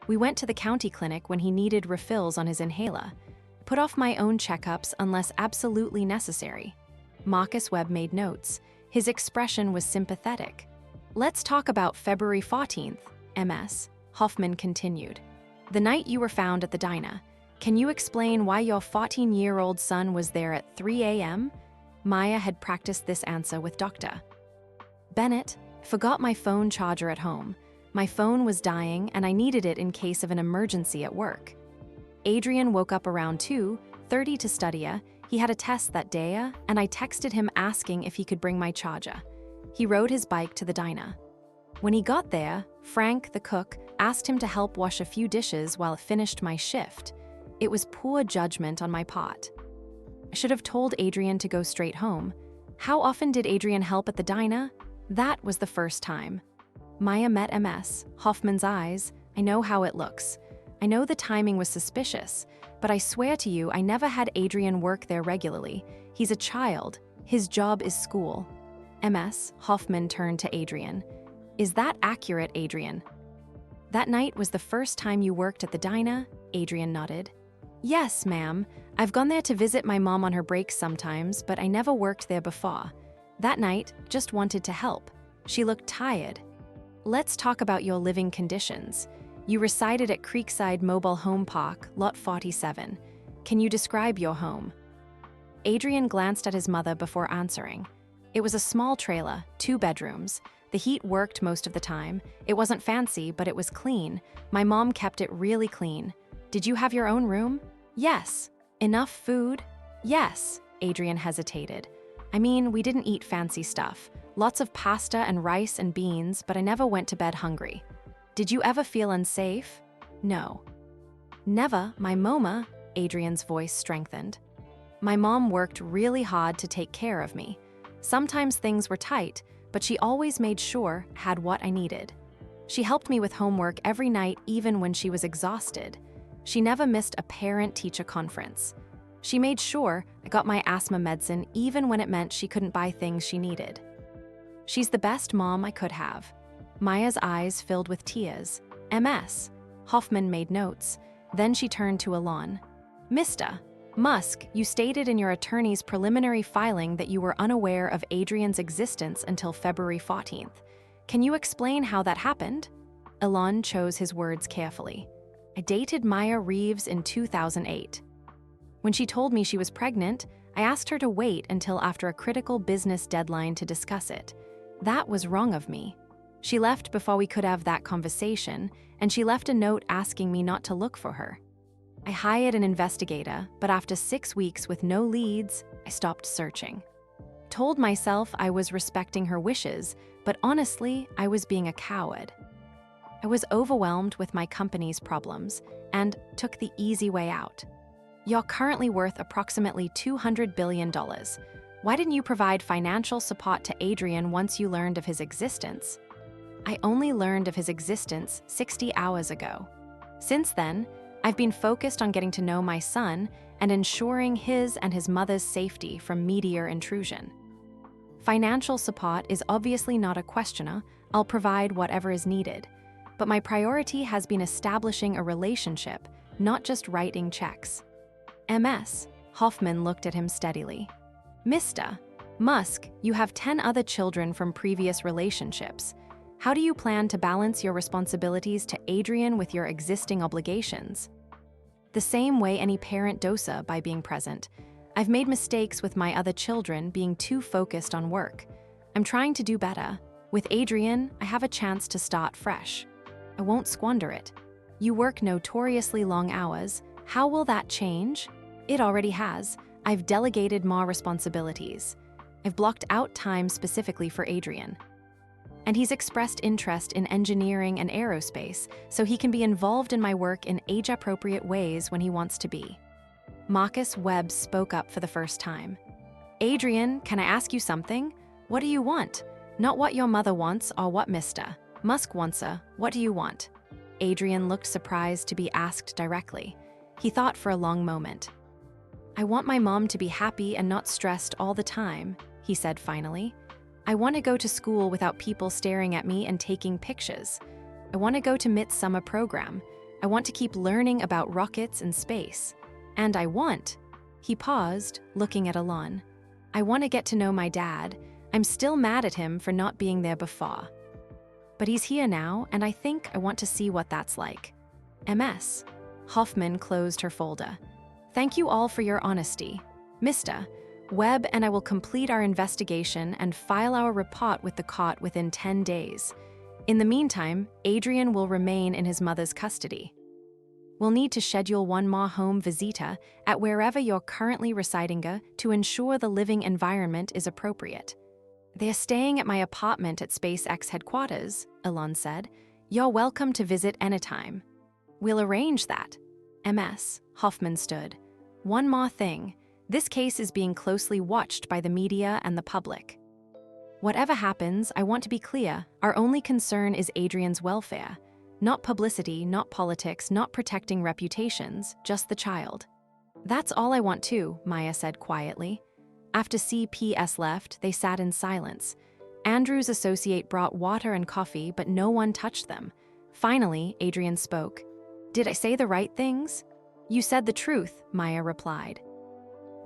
We went to the county clinic when he needed refills on his inhaler. Put off my own checkups unless absolutely necessary. Marcus Webb made notes. His expression was sympathetic. Let's talk about February 14th, MS. Hoffman continued. The night you were found at the diner. Can you explain why your 14-year-old son was there at 3 a.m.? Maya had practiced this answer with Dr. Bennett. Forgot my phone charger at home. My phone was dying and I needed it in case of an emergency at work. Adrian woke up around 2:30 to study. He had a test that day, and I texted him asking if he could bring my charger. He rode his bike to the diner. When he got there, Frank, the cook, asked him to help wash a few dishes while it finished my shift. It was poor judgment on my part. I should have told Adrian to go straight home. How often did Adrian help at the diner? That was the first time. Maya met MS. Hoffman's eyes. I know how it looks. I know the timing was suspicious, but I swear to you I never had Adrian work there regularly. He's a child. His job is school. MS. Hoffman turned to Adrian. Is that accurate, Adrian? That night was the first time you worked at the diner? Adrian nodded. Yes, ma'am. I've gone there to visit my mom on her breaks sometimes, but I never worked there before. That night, just wanted to help. She looked tired. Let's talk about your living conditions. You resided at Creekside Mobile Home Park, Lot 47. Can you describe your home? Adrian glanced at his mother before answering. It was a small trailer, 2 bedrooms. The heat worked most of the time. It wasn't fancy, but it was clean. My mom kept it really clean. Did you have your own room? Yes. Enough food? Yes. Adrian hesitated. I mean, we didn't eat fancy stuff. Lots of pasta and rice and beans, but I never went to bed hungry. Did you ever feel unsafe? No. Never, my mama, Adrian's voice strengthened. My mom worked really hard to take care of me. Sometimes things were tight, but she always made sure I had what I needed. She helped me with homework every night, even when she was exhausted. She never missed a parent-teacher conference. She made sure I got my asthma medicine even when it meant she couldn't buy things she needed. She's the best mom I could have. Maya's eyes filled with tears. MS. Hoffman made notes. Then she turned to Elon. Mr. Musk, you stated in your attorney's preliminary filing that you were unaware of Adrian's existence until February 14th. Can you explain how that happened? Elon chose his words carefully. I dated Maya Reeves in 2008. When she told me she was pregnant, I asked her to wait until after a critical business deadline to discuss it. That was wrong of me. She left before we could have that conversation, and she left a note asking me not to look for her. I hired an investigator, but after 6 weeks with no leads, I stopped searching. Told myself I was respecting her wishes, but honestly, I was being a coward. I was overwhelmed with my company's problems and took the easy way out. You're currently worth approximately $200 billion. Why didn't you provide financial support to Adrian once you learned of his existence? I only learned of his existence 60 hours ago. Since then, I've been focused on getting to know my son and ensuring his and his mother's safety from meteor intrusion. Financial support is obviously not a questioner. I'll provide whatever is needed. But my priority has been establishing a relationship, not just writing checks. MS. Hoffman looked at him steadily. Mr. Musk, you have 10 other children from previous relationships. How do you plan to balance your responsibilities to Adrian with your existing obligations? The same way any parent does by being present. I've made mistakes with my other children being too focused on work. I'm trying to do better. With Adrian, I have a chance to start fresh. I won't squander it. You work notoriously long hours. How will that change? It already has. I've delegated more responsibilities. I've blocked out time specifically for Adrian. And he's expressed interest in engineering and aerospace, so he can be involved in my work in age-appropriate ways when he wants to be. Marcus Webb spoke up for the first time. Adrian, can I ask you something? What do you want? Not what your mother wants or what Mr. Musk wants. What do you want? Adrian looked surprised to be asked directly. He thought for a long moment. I want my mom to be happy and not stressed all the time, he said finally. I want to go to school without people staring at me and taking pictures. I want to go to MIT's summer program. I want to keep learning about rockets and space. And I want, he paused, looking at Elon. I want to get to know my dad. I'm still mad at him for not being there before. But he's here now, and I think I want to see what that's like. MS. Hoffman closed her folder. Thank you all for your honesty. Mr. Webb and I will complete our investigation and file our report with the court within 10 days. In the meantime, Adrian will remain in his mother's custody. We'll need to schedule one more home visita at wherever you're currently residing to ensure the living environment is appropriate. They're staying at my apartment at SpaceX headquarters, Elon said. You're welcome to visit anytime. We'll arrange that. MS. Hoffman stood. One more thing. This case is being closely watched by the media and the public. Whatever happens, I want to be clear, our only concern is Adrian's welfare. Not publicity, not politics, not protecting reputations, just the child. That's all I want too, Maya said quietly. After CPS left, they sat in silence. Andrew's associate brought water and coffee, but no one touched them. Finally, Adrian spoke. Did I say the right things? You said the truth, Maya replied.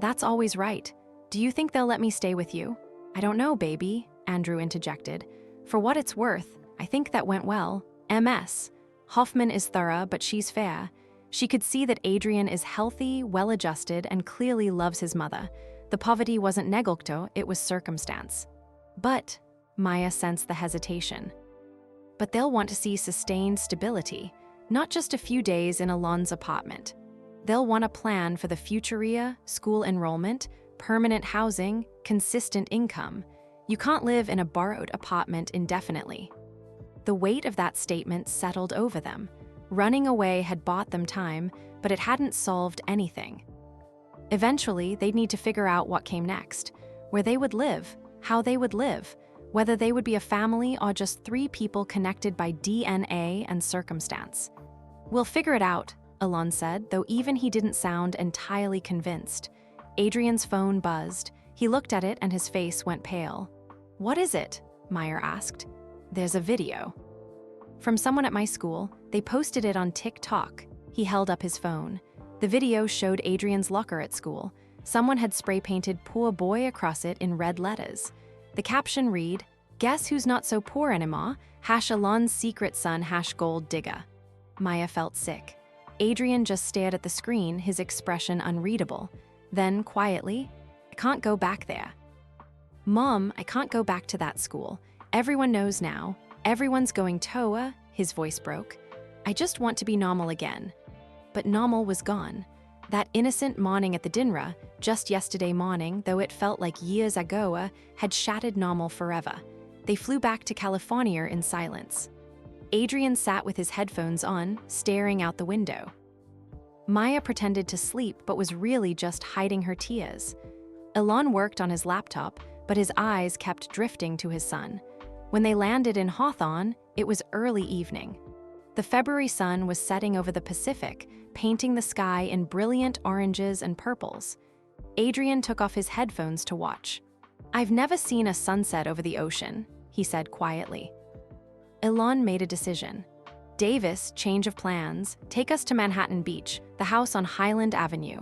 That's always right. Do you think they'll let me stay with you? I don't know, baby, Andrew interjected. For what it's worth, I think that went well. MS. Hoffman is thorough, but she's fair. She could see that Adrian is healthy, well-adjusted, and clearly loves his mother. The poverty wasn't neglecto, it was circumstance. But, Maya sensed the hesitation. But they'll want to see sustained stability, not just a few days in Elon's apartment. They'll want a plan for the futuria, school enrollment, permanent housing, consistent income. You can't live in a borrowed apartment indefinitely. The weight of that statement settled over them. Running away had bought them time, but it hadn't solved anything. Eventually, they'd need to figure out what came next, where they would live, how they would live, whether they would be a family or just 3 people connected by DNA and circumstance. We'll figure it out, Elon said, though even he didn't sound entirely convinced. Adrian's phone buzzed. He looked at it and his face went pale. What is it? Meyer asked. There's a video. From someone at my school, they posted it on TikTok. He held up his phone. The video showed Adrian's locker at school. Someone had spray-painted "poor boy" across it in red letters. The caption read, "Guess who's not so poor anymore? Elon's secret son gold digger." Maya felt sick. Adrian just stared at the screen, his expression unreadable. Then, quietly, I can't go back there. Mom, I can't go back to that school. Everyone knows now. Everyone's going Toa, his voice broke. I just want to be normal again. but Namal was gone. That innocent morning at the dinner, just yesterday morning, though it felt like years ago, had shattered Namal forever. They flew back to California in silence. Adrian sat with his headphones on, staring out the window. Maya pretended to sleep but was really just hiding her tears. Elon worked on his laptop, but his eyes kept drifting to his son. When they landed in Hawthorne, it was early evening. The February sun was setting over the Pacific, painting the sky in brilliant oranges and purples. Adrian took off his headphones to watch. "I've never seen a sunset over the ocean," he said quietly. Elon made a decision. "Davis, change of plans. Take us to Manhattan Beach, the house on Highland Avenue."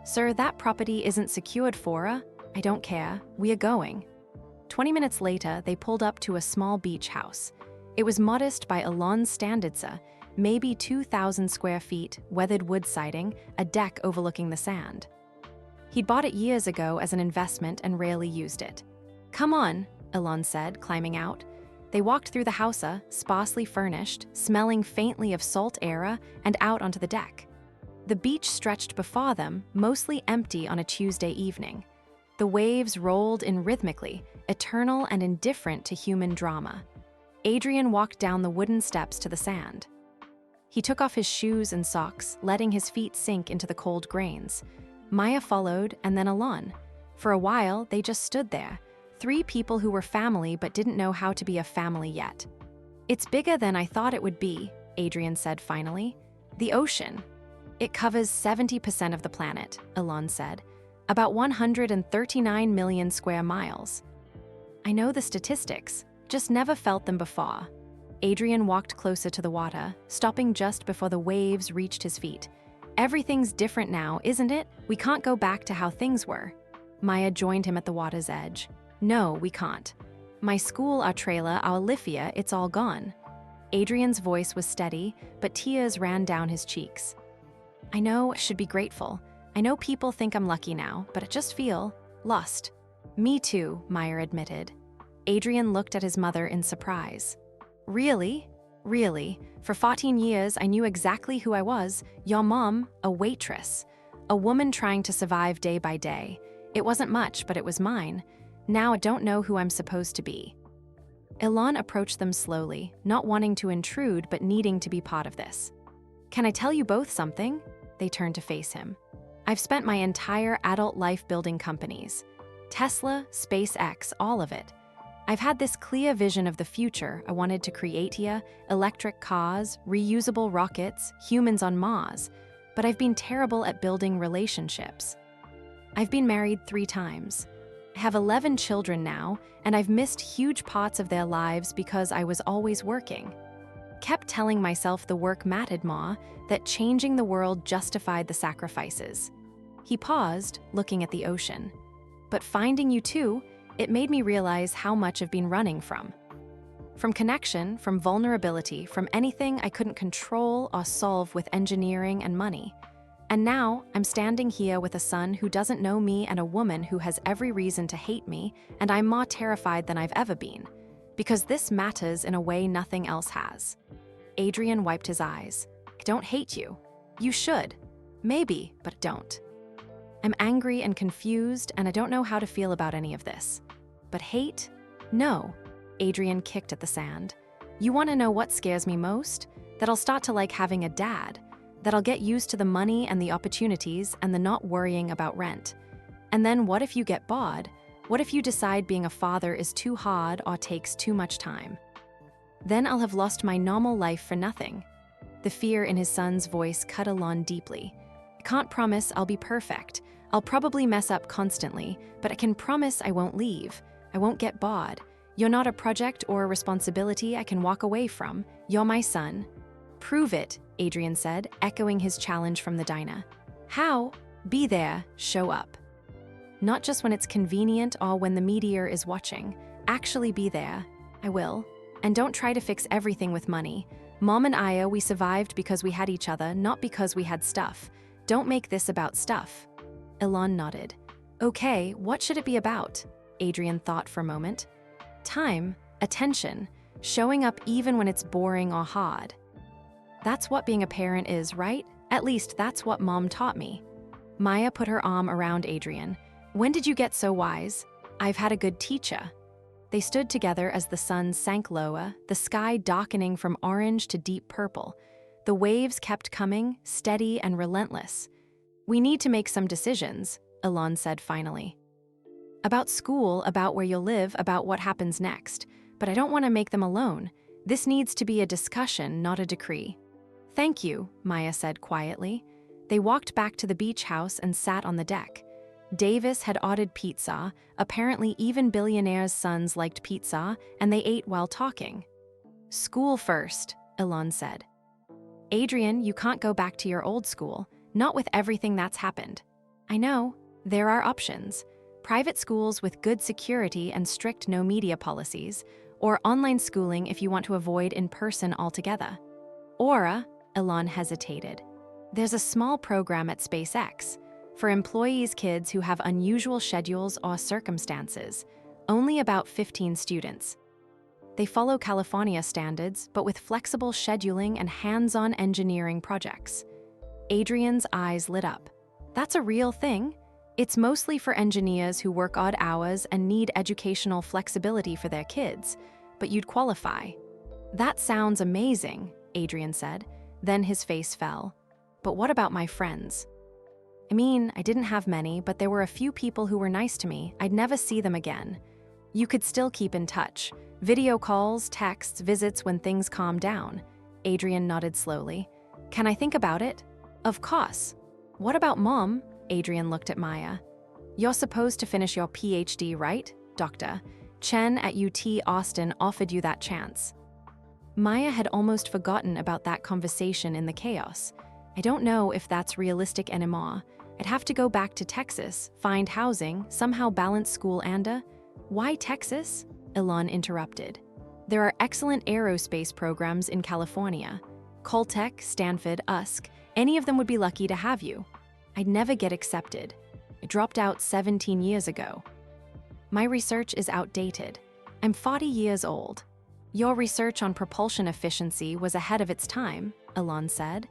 "Sir, that property isn't secured for us." "I don't care. We are going." 20 minutes later, they pulled up to a small beach house. It was modest by Elon's standards, maybe 2,000 square feet, weathered wood siding, a deck overlooking the sand. He'd bought it years ago as an investment and rarely used it. "Come on," Elon said, climbing out. They walked through the house, sparsely furnished, smelling faintly of salt air, and out onto the deck. The beach stretched before them, mostly empty on a Tuesday evening. The waves rolled in rhythmically, eternal and indifferent to human drama. Adrian walked down the wooden steps to the sand. He took off his shoes and socks, letting his feet sink into the cold grains. Maya followed, and then Elon. For a while, they just stood there. Three people who were family but didn't know how to be a family yet. "It's bigger than I thought it would be," Adrian said finally. "The ocean. It covers 70% of the planet," Elon said. "About 139 million square miles." "I know the statistics, just never felt them before." Adrian walked closer to the water, stopping just before the waves reached his feet. "Everything's different now, isn't it? We can't go back to how things were." Maya joined him at the water's edge. "No, we can't. My school, our trailer, our Lithia, it's all gone." Adrian's voice was steady, but tears ran down his cheeks. "I know I should be grateful. I know people think I'm lucky now, but I just feel lost." "Me too," Maya admitted. Adrian looked at his mother in surprise. "Really? Really? For 14 years, I knew exactly who I was. Your mom, a waitress. A woman trying to survive day by day. It wasn't much, but it was mine. Now I don't know who I'm supposed to be." Elon approached them slowly, not wanting to intrude but needing to be part of this. "Can I tell you both something?" They turned to face him. "I've spent my entire adult life building companies. Tesla, SpaceX, all of it. I've had this clear vision of the future I wanted to create here: electric cars, reusable rockets, humans on Mars. But I've been terrible at building relationships. I've been married 3 times. I have 11 children now, and I've missed huge parts of their lives because I was always working. Kept telling myself the work mattered more, that changing the world justified the sacrifices." He paused, looking at the ocean. "But finding you too, it made me realize how much I've been running from. From connection, from vulnerability, from anything I couldn't control or solve with engineering and money. And now, I'm standing here with a son who doesn't know me and a woman who has every reason to hate me, and I'm more terrified than I've ever been. Because this matters in a way nothing else has." Adrian wiped his eyes. "I don't hate you. You should. Maybe, but don't. I'm angry and confused, and I don't know how to feel about any of this. But hate? No." Adrian kicked at the sand. "You want to know what scares me most? That I'll start to like having a dad. That I'll get used to the money and the opportunities and the not worrying about rent. And then what if you get bored? What if you decide being a father is too hard or takes too much time? Then I'll have lost my normal life for nothing." The fear in his son's voice cut Elon deeply. "I can't promise I'll be perfect. I'll probably mess up constantly, but I can promise I won't leave. I won't get bored. You're not a project or a responsibility I can walk away from. You're my son." "Prove it," Adrian said, echoing his challenge from the diner. "How?" "Be there, show up. Not just when it's convenient or when the meteor is watching. Actually be there." "I will. And don't try to fix everything with money. Mom and I, we survived because we had each other, not because we had stuff. Don't make this about stuff." Elon nodded. "Okay, what should it be about?" Adrian thought for a moment. "Time, attention, showing up even when it's boring or hard. That's what being a parent is, right? At least that's what Mom taught me. Maya put her arm around Adrian. When did you get so wise? I've had a good teacher. They stood together as the sun sank lower, the sky darkening from orange to deep purple. The waves kept coming, steady and relentless. We need to make some decisions, Elon said finally. About school, about where you'll live, about what happens next. But I don't want to make them alone. This needs to be a discussion, not a decree. Thank you, Maya said quietly. They walked back to the beach house and sat on the deck. Davis had ordered pizza. Apparently even billionaires' sons liked pizza, and they ate while talking. School first, Elon said. Adrian, you can't go back to your old school, not with everything that's happened. I know, there are options. Private schools with good security and strict no media policies, or online schooling if you want to avoid in-person altogether. Or, Elon hesitated. There's a small program at SpaceX for employees' kids who have unusual schedules or circumstances, only about 15 students. They follow California standards, but with flexible scheduling and hands-on engineering projects. Adrian's eyes lit up. That's a real thing? It's mostly for engineers who work odd hours and need educational flexibility for their kids, but you'd qualify. That sounds amazing, Adrian said. Then his face fell. But what about my friends? I mean, I didn't have many, but there were a few people who were nice to me. I'd never see them again. You could still keep in touch. Video calls, texts, visits when things calm down. Adrian nodded slowly. Can I think about it? Of course. What about Mom? Adrian looked at Maya. You're supposed to finish your PhD, right, Doctor? Chen at UT Austin offered you that chance. Maya had almost forgotten about that conversation in the chaos. I don't know if that's realistic anymore. I'd have to go back to Texas, find housing, somehow balance school and Why Texas? Elon interrupted. There are excellent aerospace programs in California. Caltech, Stanford, USC, any of them would be lucky to have you. I'd never get accepted. I dropped out 17 years ago. My research is outdated. I'm 40 years old. Your research on propulsion efficiency was ahead of its time, Elon said.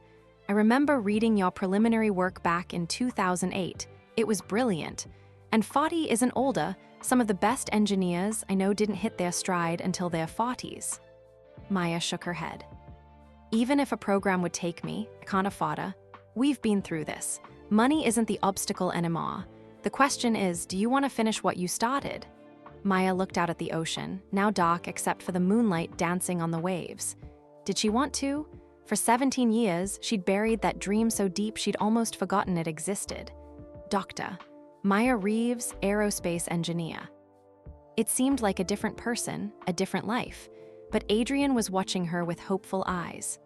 I remember reading your preliminary work back in 2008. It was brilliant. And 40 isn't older. Some of the best engineers I know didn't hit their stride until their 40s. Maya shook her head. Even if a program would take me, I can't afford it. We've been through this. Money isn't the obstacle anymore. The question is, do you want to finish what you started? Maya looked out at the ocean, now dark except for the moonlight dancing on the waves. Did she want to? For 17 years, she'd buried that dream so deep she'd almost forgotten it existed. Doctor. Maya Reeves, aerospace engineer. It seemed like a different person, a different life, but Adrian was watching her with hopeful eyes.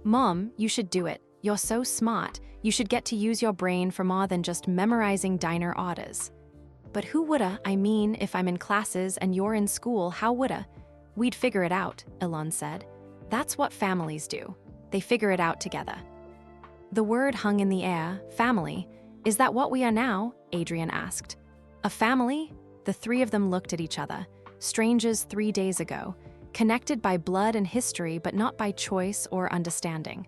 Mom, you should do it. You're so smart. You should get to use your brain for more than just memorizing diner orders. But who woulda? I mean, if I'm in classes and you're in school, how woulda? We'd figure it out, Elon said. That's what families do. They figure it out together. The word hung in the air, family. Is that what we are now? Adrian asked. A family? The three of them looked at each other, strangers 3 days ago, connected by blood and history but not by choice or understanding.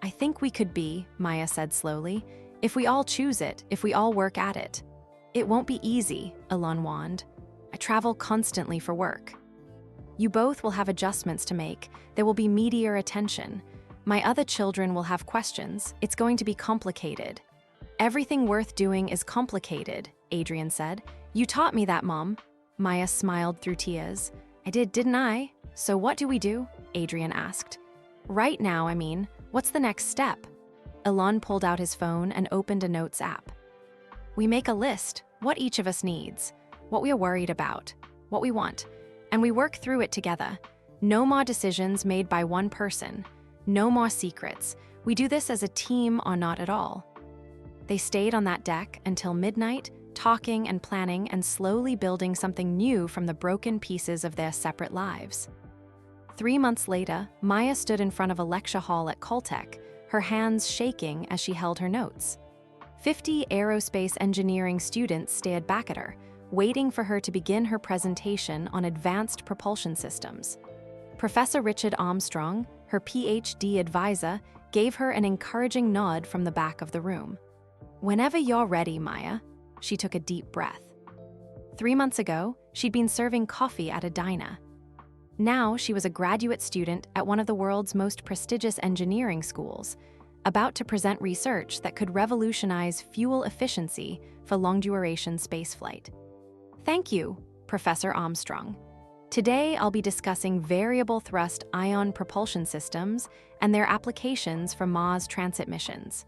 I think we could be, Maya said slowly, if we all choose it, if we all work at it. It won't be easy, Elon warned. I travel constantly for work. You both will have adjustments to make. There will be media attention. My other children will have questions. It's going to be complicated. Everything worth doing is complicated, Adrian said. You taught me that, Mom. Maya smiled through tears. I did, didn't I? So what do we do? Adrian asked. Right now, I mean, what's the next step? Elon pulled out his phone and opened a notes app. We make a list, what each of us needs, what we are worried about, what we want, and we work through it together. No more decisions made by one person. No more secrets. We do this as a team or not at all. They stayed on that deck until midnight, talking and planning and slowly building something new from the broken pieces of their separate lives. 3 months later, Maya stood in front of a lecture hall at Caltech, her hands shaking as she held her notes. 50 aerospace engineering students stared back at her, waiting for her to begin her presentation on advanced propulsion systems. Professor Richard Armstrong, her PhD advisor, gave her an encouraging nod from the back of the room. "Whenever you're ready, Maya." She took a deep breath. 3 months ago, she'd been serving coffee at a diner. Now she was a graduate student at one of the world's most prestigious engineering schools, about to present research that could revolutionize fuel efficiency for long-duration spaceflight. "Thank you, Professor Armstrong. Today I'll be discussing variable thrust ion propulsion systems and their applications for Mars transit missions."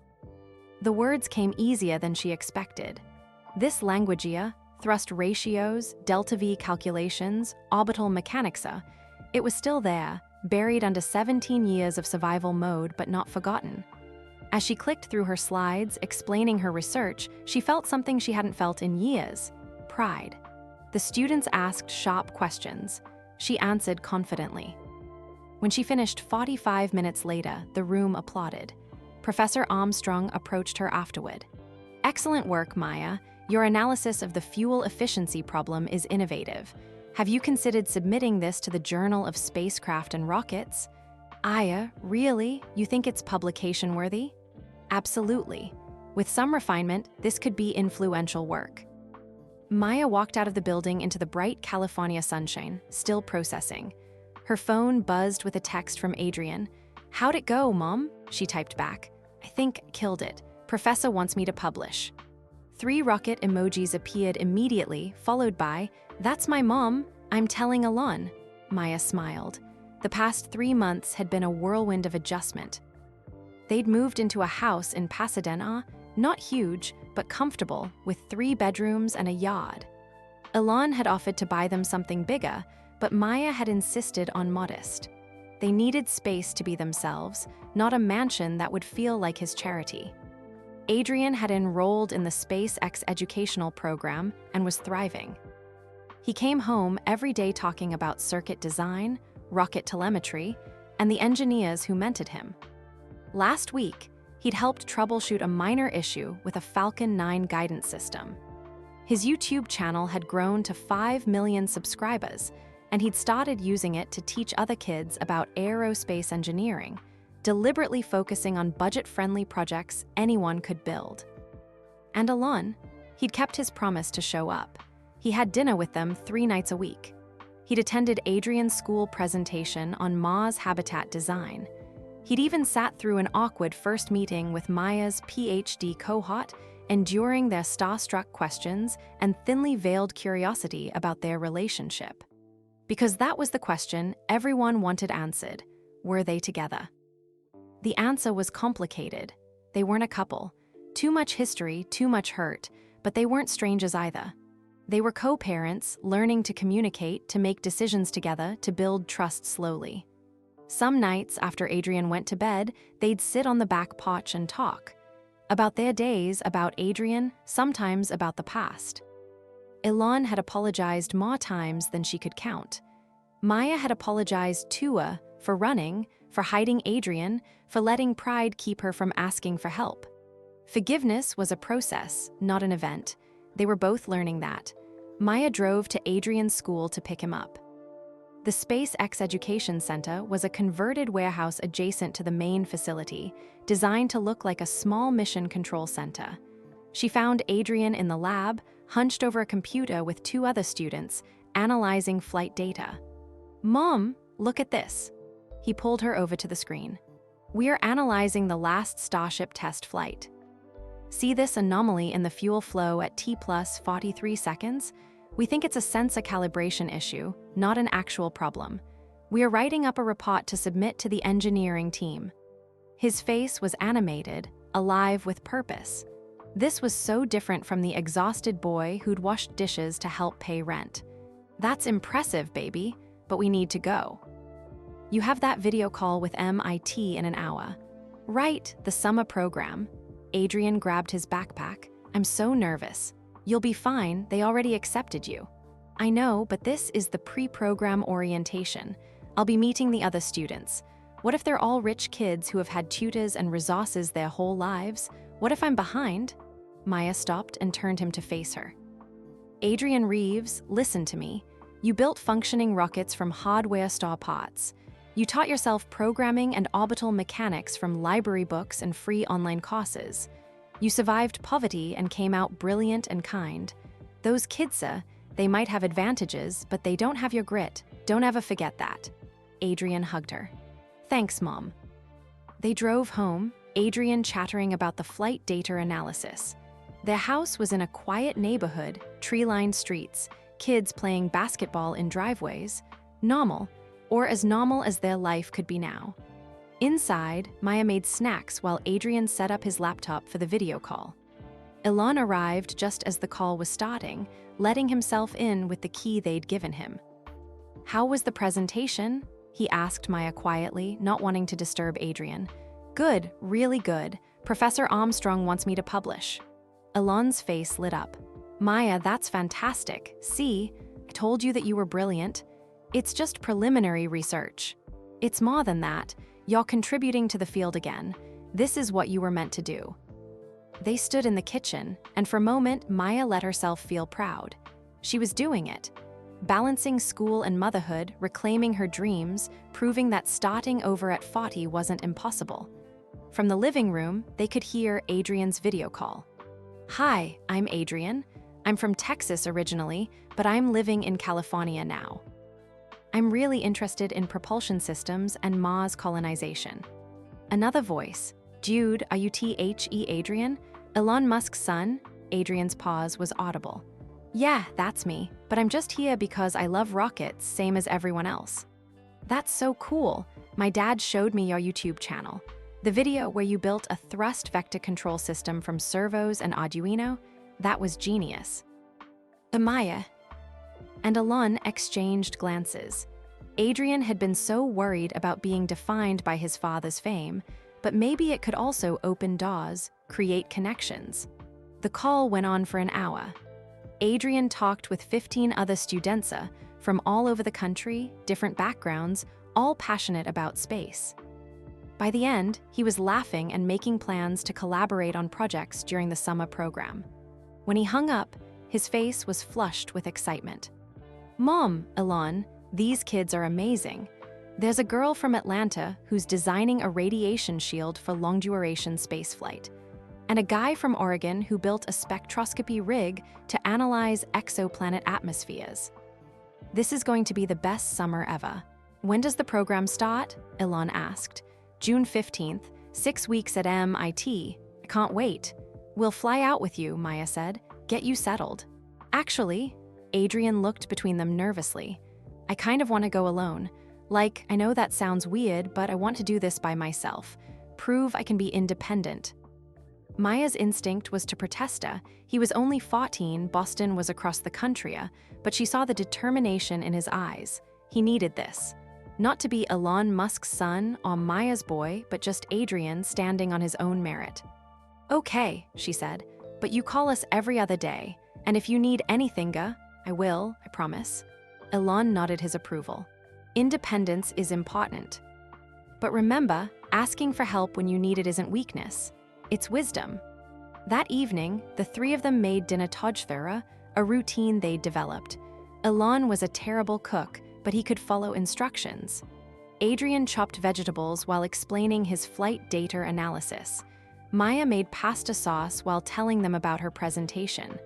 The words came easier than she expected. This languagea, thrust ratios, delta-V calculations, orbital mechanicsa, it was still there, buried under 17 years of survival mode but not forgotten. As she clicked through her slides, explaining her research, she felt something she hadn't felt in years: pride. The students asked sharp questions. She answered confidently. When she finished 45 minutes later, the room applauded. Professor Armstrong approached her afterward. "Excellent work, Maya. Your analysis of the fuel efficiency problem is innovative. Have you considered submitting this to the Journal of Spacecraft and Rockets?" "Aya, really? You think it's publication-worthy?" "Absolutely. With some refinement, this could be influential work." Maya walked out of the building into the bright California sunshine, still processing. Her phone buzzed with a text from Adrian. "How'd it go, Mom?" She typed back. "I think killed it. Professor wants me to publish." 3 rocket emojis appeared immediately, followed by, "That's my mom. I'm telling Elon." Maya smiled. The past 3 months had been a whirlwind of adjustment. They'd moved into a house in Pasadena, not huge, but comfortable, with 3 bedrooms and a yard. Elon had offered to buy them something bigger, but Maya had insisted on modest. They needed space to be themselves, not a mansion that would feel like his charity. Adrian had enrolled in the SpaceX educational program and was thriving. He came home every day talking about circuit design, rocket telemetry, and the engineers who mentored him. Last week, he'd helped troubleshoot a minor issue with a Falcon 9 guidance system. His YouTube channel had grown to 5 million subscribers, and he'd started using it to teach other kids about aerospace engineering, deliberately focusing on budget-friendly projects anyone could build. And Elon, he'd kept his promise to show up. He had dinner with them 3 nights a week. He'd attended Adrian's school presentation on Mars habitat design. He'd even sat through an awkward first meeting with Maya's PhD cohort, enduring their starstruck questions and thinly veiled curiosity about their relationship. Because that was the question everyone wanted answered: were they together? The answer was complicated. They weren't a couple. Too much history, too much hurt, but they weren't strangers either. They were co-parents, learning to communicate, to make decisions together, to build trust slowly. Some nights after Adrian went to bed, they'd sit on the back porch and talk. About their days, about Adrian, sometimes about the past. Elon had apologized more times than she could count. Maya had apologized to her for running, for hiding Adrian, for letting pride keep her from asking for help. Forgiveness was a process, not an event. They were both learning that. Maya drove to Adrian's school to pick him up. The SpaceX Education Center was a converted warehouse adjacent to the main facility, designed to look like a small mission control center. She found Adrian in the lab, hunched over a computer with 2 other students, analyzing flight data. "Mom, look at this." He pulled her over to the screen. "We're analyzing the last Starship test flight. See this anomaly in the fuel flow at T plus 43 seconds? We think it's a sensor calibration issue, not an actual problem. We are writing up a report to submit to the engineering team." His face was animated, alive with purpose. This was so different from the exhausted boy who'd washed dishes to help pay rent. "That's impressive, baby, but we need to go. You have that video call with MIT in an hour." "Right, the summer program." Adrian grabbed his backpack. "I'm so nervous." "You'll be fine, they already accepted you." "I know, but this is the pre-program orientation. I'll be meeting the other students. What if they're all rich kids who have had tutors and resources their whole lives? What if I'm behind?" Maya stopped and turned him to face her. "Adrian Reeves, listen to me. You built functioning rockets from hardware store parts. You taught yourself programming and orbital mechanics from library books and free online courses. You survived poverty and came out brilliant and kind. Those kids, they might have advantages, but they don't have your grit. Don't ever forget that. Adrian hugged her. Thanks, Mom. They drove home, Adrian chattering about the flight data analysis. Their house was in a quiet neighborhood, tree-lined streets, kids playing basketball in driveways. Normal, or as normal as their life could be now. Inside, Maya made snacks while Adrian set up his laptop for the video call. Elon arrived just as the call was starting, letting himself in with the key they'd given him. How was the presentation? He asked Maya quietly, not wanting to disturb Adrian. Good, really good. Professor Armstrong wants me to publish. Elon's face lit up. Maya, that's fantastic. See, I told you that you were brilliant. It's just preliminary research. It's more than that. You're contributing to the field again. This is what you were meant to do. They stood in the kitchen, and for a moment, Maya let herself feel proud. She was doing it. Balancing school and motherhood, reclaiming her dreams, proving that starting over at 40 wasn't impossible. From the living room, they could hear Adrian's video call. Hi, I'm Adrian. I'm from Texas originally, but I'm living in California now. I'm really interested in propulsion systems and Mars colonization. Another voice. Jude, are you THE Adrian? Elon Musk's son? Adrian's pause was audible. Yeah, that's me, but I'm just here because I love rockets, same as everyone else. That's so cool. My dad showed me your YouTube channel. The video where you built a thrust vector control system from servos and Arduino, that was genius. Maya and Elon exchanged glances. Adrian had been so worried about being defined by his father's fame, but maybe it could also open doors, create connections. The call went on for an hour. Adrian talked with 15 other students from all over the country, different backgrounds, all passionate about space. By the end, he was laughing and making plans to collaborate on projects during the summer program. When he hung up, his face was flushed with excitement. Mom, Elon, these kids are amazing. There's a girl from Atlanta who's designing a radiation shield for long-duration spaceflight, and a guy from Oregon who built a spectroscopy rig to analyze exoplanet atmospheres. This is going to be the best summer ever. When does the program start? Elon asked. June 15th, 6 weeks at MIT. I can't wait. We'll fly out with you, Maya said. Get you settled. Actually, Adrian looked between them nervously. I kind of want to go alone. Like, I know that sounds weird, but I want to do this by myself. Prove I can be independent. Maya's instinct was to protest. He was only 14, Boston was across the country, but she saw the determination in his eyes. He needed this. Not to be Elon Musk's son or Maya's boy, but just Adrian standing on his own merit. Okay, she said, but you call us every other day, and if you need anything, I will, I promise. Elon nodded his approval. Independence is important. But remember, asking for help when you need it isn't weakness. It's wisdom. That evening, the three of them made dinner together, a routine they'd developed. Elon was a terrible cook, but he could follow instructions. Adrian chopped vegetables while explaining his flight data analysis. Maya made pasta sauce while telling them about her presentation.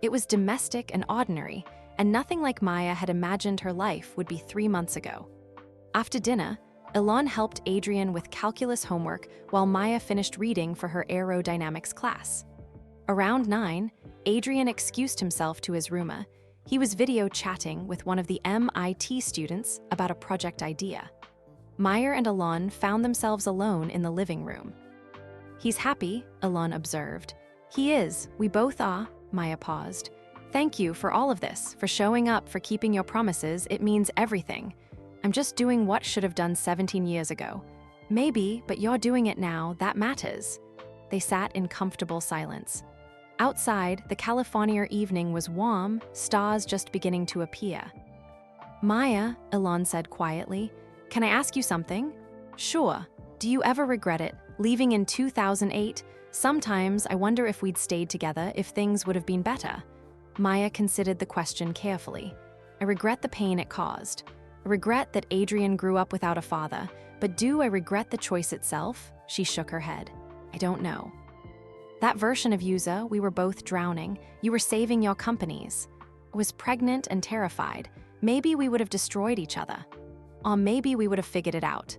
It was domestic and ordinary, and nothing like Maya had imagined her life would be 3 months ago. After dinner, Elon helped Adrian with calculus homework while Maya finished reading for her aerodynamics class. Around 9, Adrian excused himself to his room. He was video chatting with one of the MIT students about a project idea. Maya and Elon found themselves alone in the living room. He's happy, Elon observed. He is, we both are, Maya paused. Thank you for all of this, for showing up, for keeping your promises. It means everything. I'm just doing what should have done 17 years ago. Maybe, but you're doing it now, that matters. They sat in comfortable silence. Outside, the California evening was warm, stars just beginning to appear. Maya, Elon said quietly, can I ask you something? Sure. Do you ever regret it, leaving in 2008? Sometimes I wonder if we'd stayed together, if things would have been better. Maya considered the question carefully. I regret the pain it caused. Regret that Adrian grew up without a father, but do I regret the choice itself? She shook her head. I don't know. That version of Yuza, we were both drowning. You were saving your companies. I was pregnant and terrified. Maybe we would have destroyed each other. Or maybe we would have figured it out.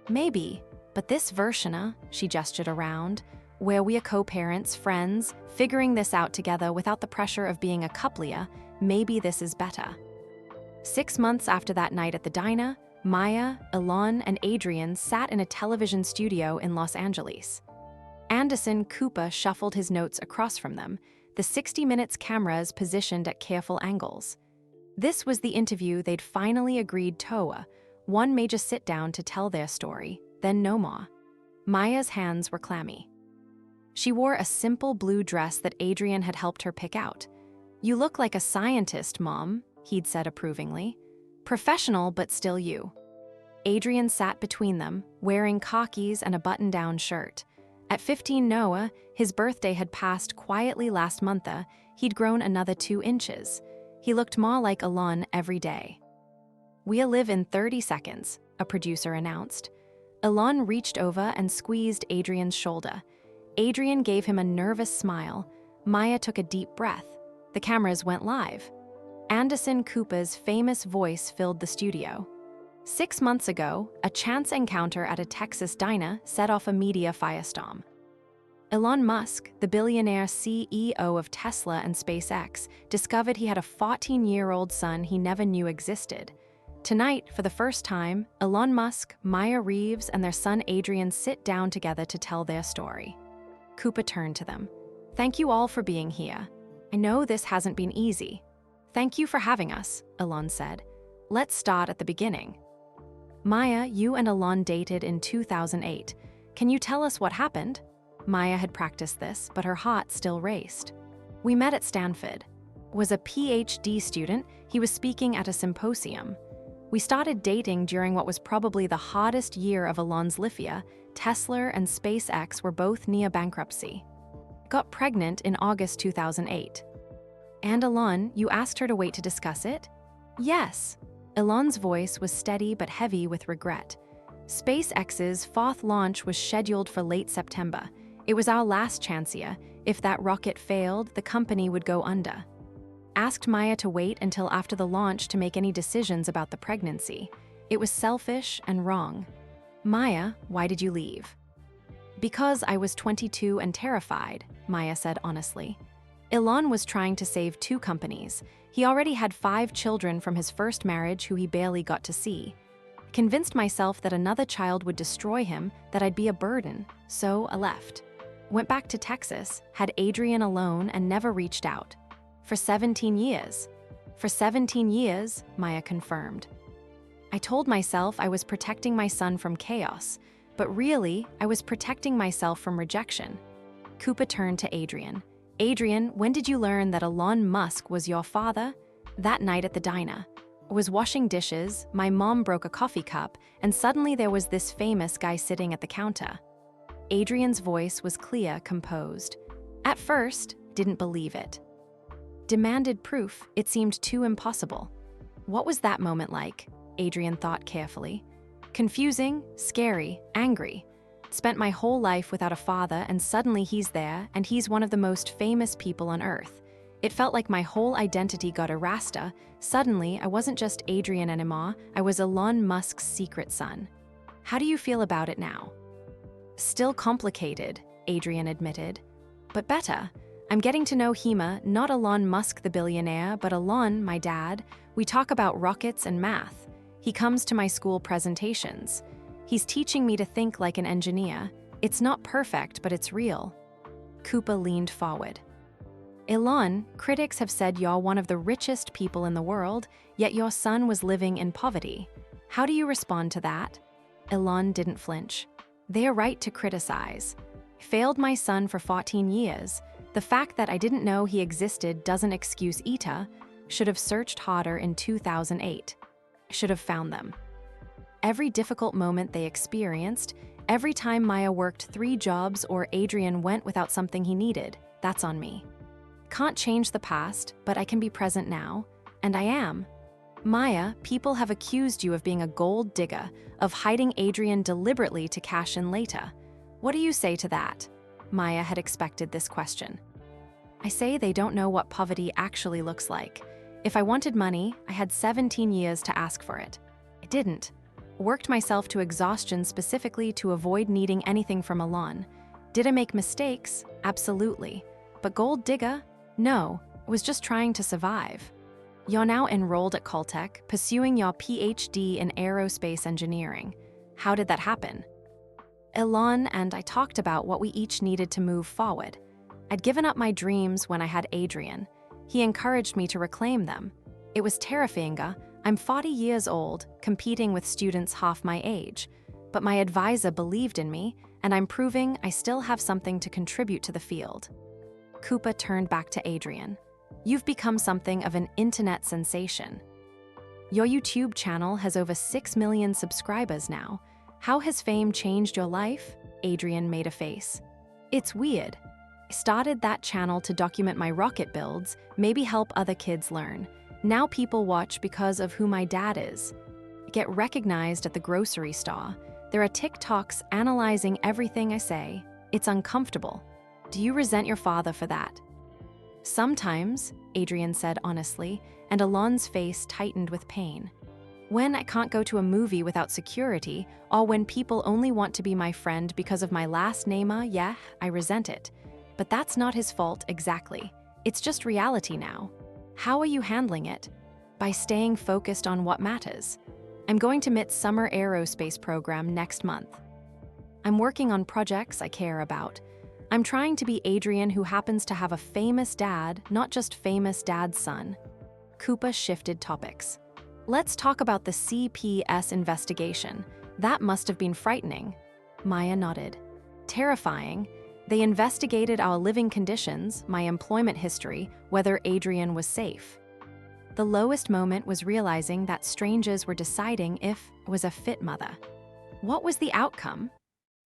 Maybe, but this version, she gestured around, where we are co-parents, friends, figuring this out together without the pressure of being a couplia, maybe this is better. 6 months after that night at the diner, Maya, Elon, and Adrian sat in a television studio in Los Angeles. Anderson Cooper shuffled his notes across from them, the 60 Minutes cameras positioned at careful angles. This was the interview they'd finally agreed to, one major sit-down to tell their story, then no more. Maya's hands were clammy. She wore a simple blue dress that Adrian had helped her pick out. You look like a scientist, Mom, he'd said approvingly. Professional, but still you. Adrian sat between them, wearing khakis and a button-down shirt. At 15 Noah, his birthday had passed quietly last month. He'd grown another 2 inches. He looked more like Elon every day. We'll live in 30 seconds, a producer announced. Elon reached over and squeezed Adrian's shoulder. Adrian gave him a nervous smile. Maya took a deep breath. The cameras went live. Anderson Cooper's famous voice filled the studio. 6 months ago, a chance encounter at a Texas diner set off a media firestorm. Elon Musk, the billionaire CEO of Tesla and SpaceX, discovered he had a 14-year-old son he never knew existed. Tonight, for the first time, Elon Musk, Maya Reeves, and their son Adrian sit down together to tell their story. Cooper turned to them. Thank you all for being here. I know this hasn't been easy. Thank you for having us, Elon said. Let's start at the beginning. Maya, you and Elon dated in 2008. Can you tell us what happened? Maya had practiced this, but her heart still raced. We met at Stanford. Was a PhD student, he was speaking at a symposium. We started dating during what was probably the hardest year of Elon's life. Tesla and SpaceX were both near bankruptcy. Got pregnant in August 2008. And Elon, you asked her to wait to discuss it? Yes. Elon's voice was steady but heavy with regret. SpaceX's 4th launch was scheduled for late September. It was our last chance here. If that rocket failed, the company would go under. Asked Maya to wait until after the launch to make any decisions about the pregnancy. It was selfish and wrong. Maya, why did you leave? Because I was 22 and terrified, Maya said honestly. Elon was trying to save 2 companies. He already had 5 children from his first marriage who he barely got to see. Convinced myself that another child would destroy him, that I'd be a burden, so I left. Went back to Texas, had Adrian alone and never reached out. For 17 years. For 17 years, Maya confirmed. I told myself I was protecting my son from chaos, but really, I was protecting myself from rejection. Cooper turned to Adrian. Adrian, when did you learn that Elon Musk was your father? That night at the diner. I was washing dishes, my mom broke a coffee cup, and suddenly there was this famous guy sitting at the counter. Adrian's voice was clear, composed. At first, didn't believe it. Demanded proof, it seemed too impossible. What was that moment like? Adrian thought carefully. Confusing, scary, angry. Spent my whole life without a father, and suddenly he's there, and he's one of the most famous people on Earth. It felt like my whole identity got erased. Suddenly, I wasn't just Adrian anymore, I was Elon Musk's secret son. How do you feel about it now? Still complicated, Adrian admitted. But better. I'm getting to know Hema, not Elon Musk the billionaire, but Elon, my dad. We talk about rockets and math. He comes to my school presentations. He's teaching me to think like an engineer. It's not perfect, but it's real. Cooper leaned forward. Elon, critics have said you're one of the richest people in the world, yet your son was living in poverty. How do you respond to that? Elon didn't flinch. They're right to criticize. Failed my son for 14 years. The fact that I didn't know he existed doesn't excuse ETA. Should have searched harder in 2008. Should have found them. Every difficult moment they experienced, every time Maya worked 3 jobs or Adrian went without something he needed, that's on me. Can't change the past, but I can be present now, and I am. Maya, people have accused you of being a gold digger, of hiding Adrian deliberately to cash in later. What do you say to that? Maya had expected this question. I say they don't know what poverty actually looks like. If I wanted money, I had 17 years to ask for it. I didn't. Worked myself to exhaustion specifically to avoid needing anything from Elon. Did I make mistakes? Absolutely. But gold digger? No, I was just trying to survive. You're now enrolled at Caltech, pursuing your PhD in aerospace engineering. How did that happen? Elon and I talked about what we each needed to move forward. I'd given up my dreams when I had Adrian. He encouraged me to reclaim them. It was terrifying. I'm 40 years old, competing with students half my age. But my advisor believed in me, and I'm proving I still have something to contribute to the field. Koopa turned back to Adrian. You've become something of an internet sensation. Your YouTube channel has over 6 million subscribers now. How has fame changed your life? Adrian made a face. It's weird. I started that channel to document my rocket builds, maybe help other kids learn. Now people watch because of who my dad is. I get recognized at the grocery store. There are TikToks analyzing everything I say. It's uncomfortable. Do you resent your father for that? Sometimes, Adrian said honestly, and Elon's face tightened with pain. When I can't go to a movie without security, or when people only want to be my friend because of my last name, yeah, I resent it. But that's not his fault exactly. It's just reality now. How are you handling it? By staying focused on what matters. I'm going to MIT's summer aerospace program next month. I'm working on projects I care about. I'm trying to be Adrian, who happens to have a famous dad, not just famous dad's son. Koopa shifted topics. Let's talk about the CPS investigation. That must have been frightening. Maya nodded. Terrifying. They investigated our living conditions, my employment history, whether Adrian was safe. The lowest moment was realizing that strangers were deciding if I was a fit mother. What was the outcome?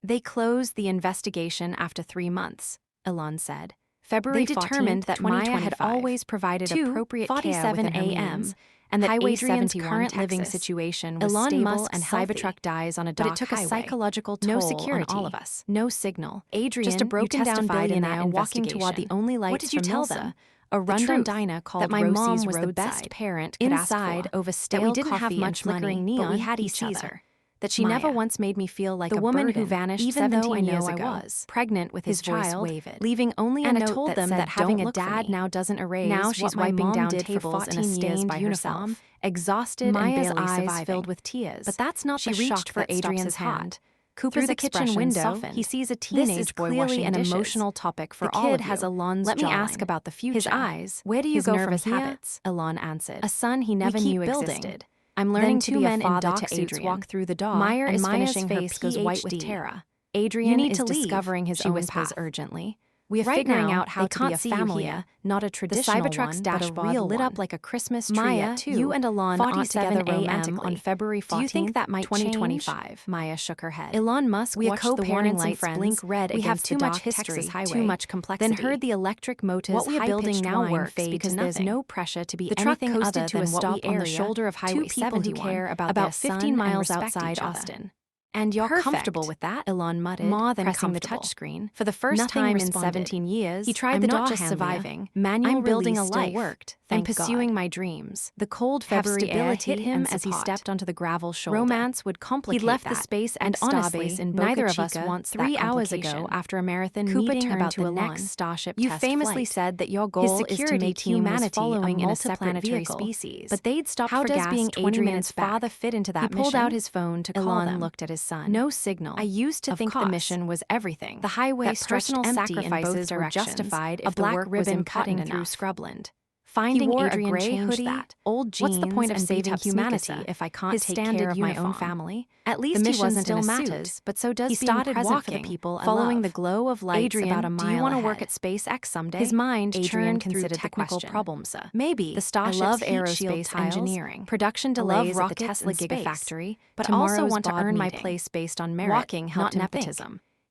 They closed the investigation after 3 months, Elon said. February They determined that Maya had always provided appropriate care within her means, and that Highway Adrian's 71, current living Texas. situation was Elon stable Musk's and healthy. Cybertruck dies on a But dark it took highway. a psychological No toll security, on all of us. No signal. Adrian, Just a broken-down you testified in billionaire that walking toward the only lights What did you from tell Milsa, them? a The rundown truth, diner called that my mom Rosie's was the Roadside. best parent could ask Inside, for, over that stale we didn't have coffee much and flickering money, neon, but we had he each sees other. her. That she never Maya, once made me feel like the a woman burden, who vanished even though 17 I know years I ago, was pregnant with his voice child, wavered. leaving only a And I note told that them said, that having "Don't a look for dad me." now doesn't erase Now what she's my wiping mom down did for tables in a 14 years stained by uniform, herself. exhausted Maya's and barely eyes surviving. filled with tears. But that's not She the reached shock for that stops Adrian's his hand. hand. Through Cooper's the kitchen expression window, softened. he sees a This teenage is boy clearly washing an dishes. emotional topic for The all kid of has you. Elon's Let me ask jawline. about the future. His eyes, Where do you his go nervous from here? habits. Elon answered. A son he never keep knew building. existed. I'm Then learning two to be a men in father dock to suits Adrian. walk through the door, Meyer and is Maya's finishing face her goes white with PhD. terror. Adrian You need is to leave, discovering his she own whispers path. urgently. We are Right figuring now, out how they to be a can't see you family, here. not a The traditional Cybertruck's one, but a dashboard real lit one. up like a Christmas tree Maya, at 2. you and Elon aren't 47 together a.m. romantically. on February 14th, Do you think that might 2025? change? Maya shook her head. Elon Musk We are watched the co-parents warning and lights friends. blink red We have against too the much dark history, Texas highway. too much complexity. Then heard the electric motors What we are building high-pitched now whine works fade because to there's nothing. no pressure to be The truck anything coasted other to a than what stop we on the area. shoulder of Highway Two people who 71, care about about their 15 son miles and respect outside each other. Austin. And you're Perfect. comfortable with that? Elon muttered, More than pressing the comfortable. touchscreen. For the first Nothing time in responded. 17 years, He tried I'm the not door just handle. surviving. Manual I'm building a release still life. worked. I'm Thank pursuing God. my dreams. The cold Have February air stability hit him and as he support. stepped onto the gravel shoulder. Romance would complicate He'd left that. the space And and star honestly, base in Boca neither of us Chica wants 3 that hours ago complication. after a marathon Cooper meeting turned about to the Elon. next Starship You test famously flight. said that your His goal is to security make team was humanity following a in a separate multiplanetary vehicle. species. But they'd stopped How for does gas being 20 Adrian's minutes back. father fit into that He pulled mission? out his phone to call Elon them. looked at his son. No signal. I used to Of think the course. mission was everything. The highway That stretched personal empty in both sacrifices were directions. justified A if the black work was ribbon cutting important through enough. scrubland. Finding He wore Adrian a gray changed hoodie, that. old jeans, What's the point of and saving beat-up humanity sneakers. if I can't His take standard care of my own uniform. family? At least The he mission wasn't still in a matters, suit. but so does He being started present for the walking, people I following love. the glow of lights Adrian, about a do you mile want to ahead. work at SpaceX someday? His mind Adrian churned through considered the technical question. problems. Maybe. The Starship's I love heat shield aerospace tiles, engineering. production I love delays at the rockets Tesla and space. Gigafactory, But tomorrow's also want to board earn my meeting. place based on merit, Walking not helped him think. nepotism.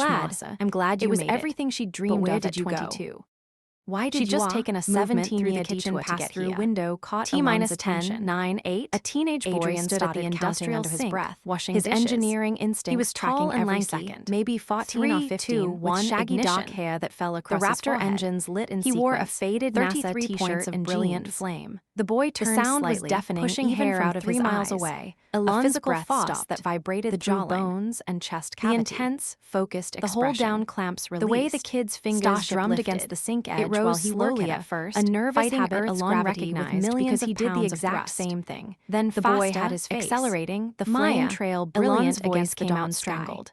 I'm glad you made it. It was everything she dreamed where of at did you go? 22. Why did She'd just taken a 17-year kitchen detour to get pass-through here. window caught T-minus Elon's 10, attention. 9, 8. A teenage boy Adrian stood at the started industrial counting under his sink, breath, washing his dishes. engineering instincts He was tracking tall and every lanky, second. maybe 14 or 3, 15, 2, with 1, shaggy ignition. dark hair that fell The across his Raptor forehead. engines lit in He sequence. wore a faded 33 NASA t-shirt points of and brilliant jeans. flame. The boy The turned sound was slightly, deafening, pushing even hair from out of 3 his miles eyes. away. Elon's A physical breath force stopped, that vibrated the through jawline, bones and chest the cavity. intense, focused The expression. hold-down clamps released. The way the kid's fingers Stash drummed lifted. against the sink edge It rose while he slowly worked at first, a nervous fighting habit Earth's Elon gravity with recognized millions because he of did the pounds of exact thrust. same thing. Then The boy faster, had his face. accelerating, The Maya, flame trail Elon's brilliant voice against the came out dawn sky. strangled.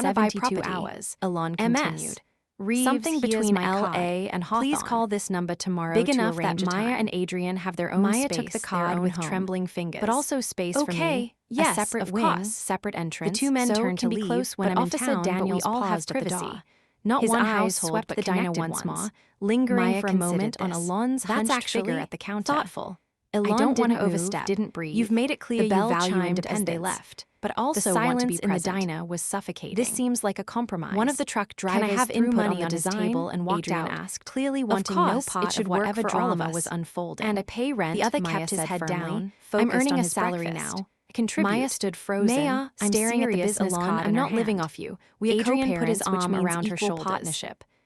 wanna buy 72 property. hours. Elon MS. continued. Reeves, Something here's between my card. LA and Hawthorne. Please call this number tomorrow Big to enough that arrange a Maya time. and Adrian have their own Maya space, took the their card own with home. trembling fingers. But also space for me. Yes, a separate of wing, course. separate entrance. The two men so turned to can be leave, close when but I'm in Officer town, Daniels but we all have paused at the privacy. door. Not His one eyes household, swept but the diner connected once ones. more, Lingering Maya for a considered moment on this. Elon's That's hunched actually figure at the counter. thoughtful. Elon don't didn't wanna move, overstep. didn't breathe. You've made it clear the bell you value chimed as they independence. left. But also the want to silence be in the present. diner was suffocating. This seems like a compromise. One of the truck Can I drivers have threw input money on the on his design? table and walked Adrian out, asked, clearly wanting course, no it part should of work whatever for all of drama us. was unfolding. And I pay rent, The other Maya kept his said head firmly, down, I'm focused earning on a his salary breakfast. now. Contribute. Maya stood frozen, Maya, I'm staring at the serious, business Elon, card I'm in her not living hand. off you. We are Adrian put his co-parents, which arm means around her equal shoulders. partnership.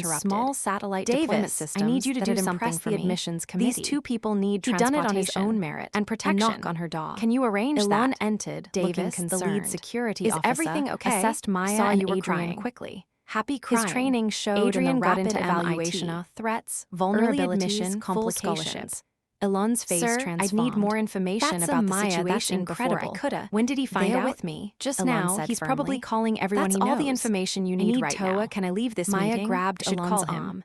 interrupted. Small satellite deployment Davis, systems I need you to that do had something impressed for the me. admissions committee. These two people need He'd done it on his transportation own merit and protection. a knock on her door. Can you arrange Elon that? entered, Davis, looking the concerned. lead security Is officer, everything okay? assessed Maya Saw and you were Adrian crying. quickly. Happy His crying. training showed Adrian in the got rapid into evaluation MIT. threats, Early vulnerabilities, admission, full complications. scholarship. Elon's face Sir, transformed. I'd need more information That's about Maya, the that's situation before I incredible. coulda. When did he find There out? with me. Just Elon now, said he's firmly. probably calling everyone That's he all knows. the information you I need need right Toa. now. Can I leave this Maya meeting? grabbed I should Elon's call him. arm.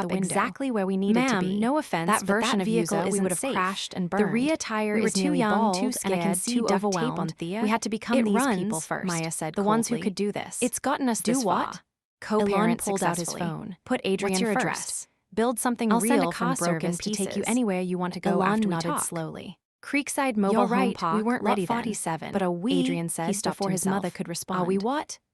out the window. Exactly where we needed to be. No offense, that version of vehicle we would have crashed and burned. The rear tire is too young, too scared, and I can see duct tape on Thea. We had to become these people first. Maya said the ones who could do this. It's gotten us this far. Elon pulled out his phone. Put Adrian What's your first. address? Build something I'll real send a from car broken service pieces. to take you anywhere you want to go. Elon after we nodded talk. slowly. Creekside Mobile You're Home right, Park, we weren't Lot ready then. 47. But Adrian said he stopped before his himself. mother could respond. Are we what?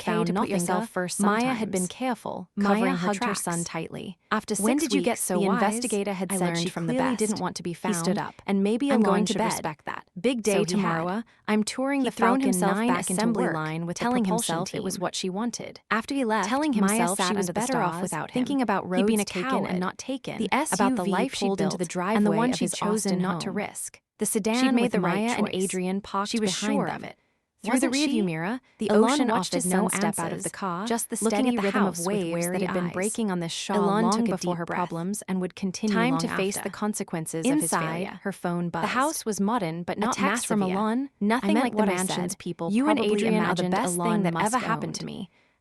okay to put yourself first sometimes. Maya had been careful, Maya hugged her son tightly. After 6 When did you get weeks, so the wise? investigator had I said learned she from the clearly best. didn't want to be found. He stood up. And maybe I'm Elon going to should bed. respect that. Big day So he tomorrow. had. I'm touring the He'd thrown Falcon himself 9 back into assembly work, line with telling the propulsion himself team. it was what she wanted. After he left, Telling Maya himself sat she was under the better off stars, without him. thinking about He'd been roads a taken coward, and not taken. the About the SUV life she pulled built into the driveway and the one of she'd his chosen Austin not to home. risk. The sedan She'd made with the right Maya and choice. Adrian parked She was behind sure them. of it. Through the Wasn't rearview she? mirror, the Elon ocean watched watched his his son son step out of the car, just the looking steady at the rhythm house of with waves wary that had been eyes. breaking on this shawl Elon long took a before deep her breath. problems and would continue Time long to face after. the consequences Inside, of his failure. her phone buzzed. The house was modern, but not a text massive from yet. Elon, Nothing I meant like the what I mansions said. people You and probably Adrian are the imagined best Elon thing that Musk ever happened owned. to me.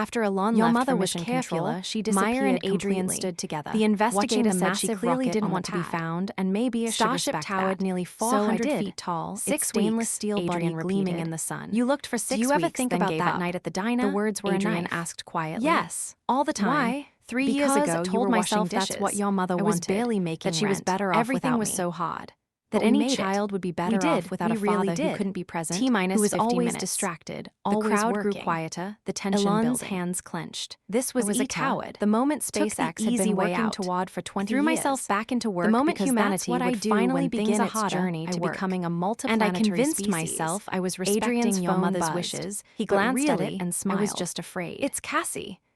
After Elon Your left mother for was mission careful. control, she disappeared. Maya and Adrian completely. stood together. The investigator watching the said she massive clearly rocket didn't on want the to be pad. found, and maybe a Starship sugar towered that. nearly So 400 I did. feet tall. 6 its stainless weeks, steel body Adrian gleaming repeated. in the sun. You looked for 6 Do you weeks, ever think then about gave that up. night at the diner? The words were Adrian a knife. asked quietly. Yes, all the time. Why? 3 years Because ago, I you told were myself washing dishes. that's what your mother I was wanted, barely making that she was rent. better off Everything without was me. so hard. That But we any made child it. would be We better did. off without We a really father who did. couldn't be present, T-minus who was 50 always minutes. distracted, The always crowd working. grew quieter, the tension Elon's building. hands clenched. This was a Ita, coward. the moment Took the SpaceX had easy been way working out. toward for 20 Threw years. myself back into work the moment because humanity that's what I would do finally when begin begin its its journey to to becoming a and multiplanetary I convinced species. myself I was respecting Adrian's your phone mother's buzzed. wishes. He But glanced at really, it and smiled. I was just afraid. It's Cassie.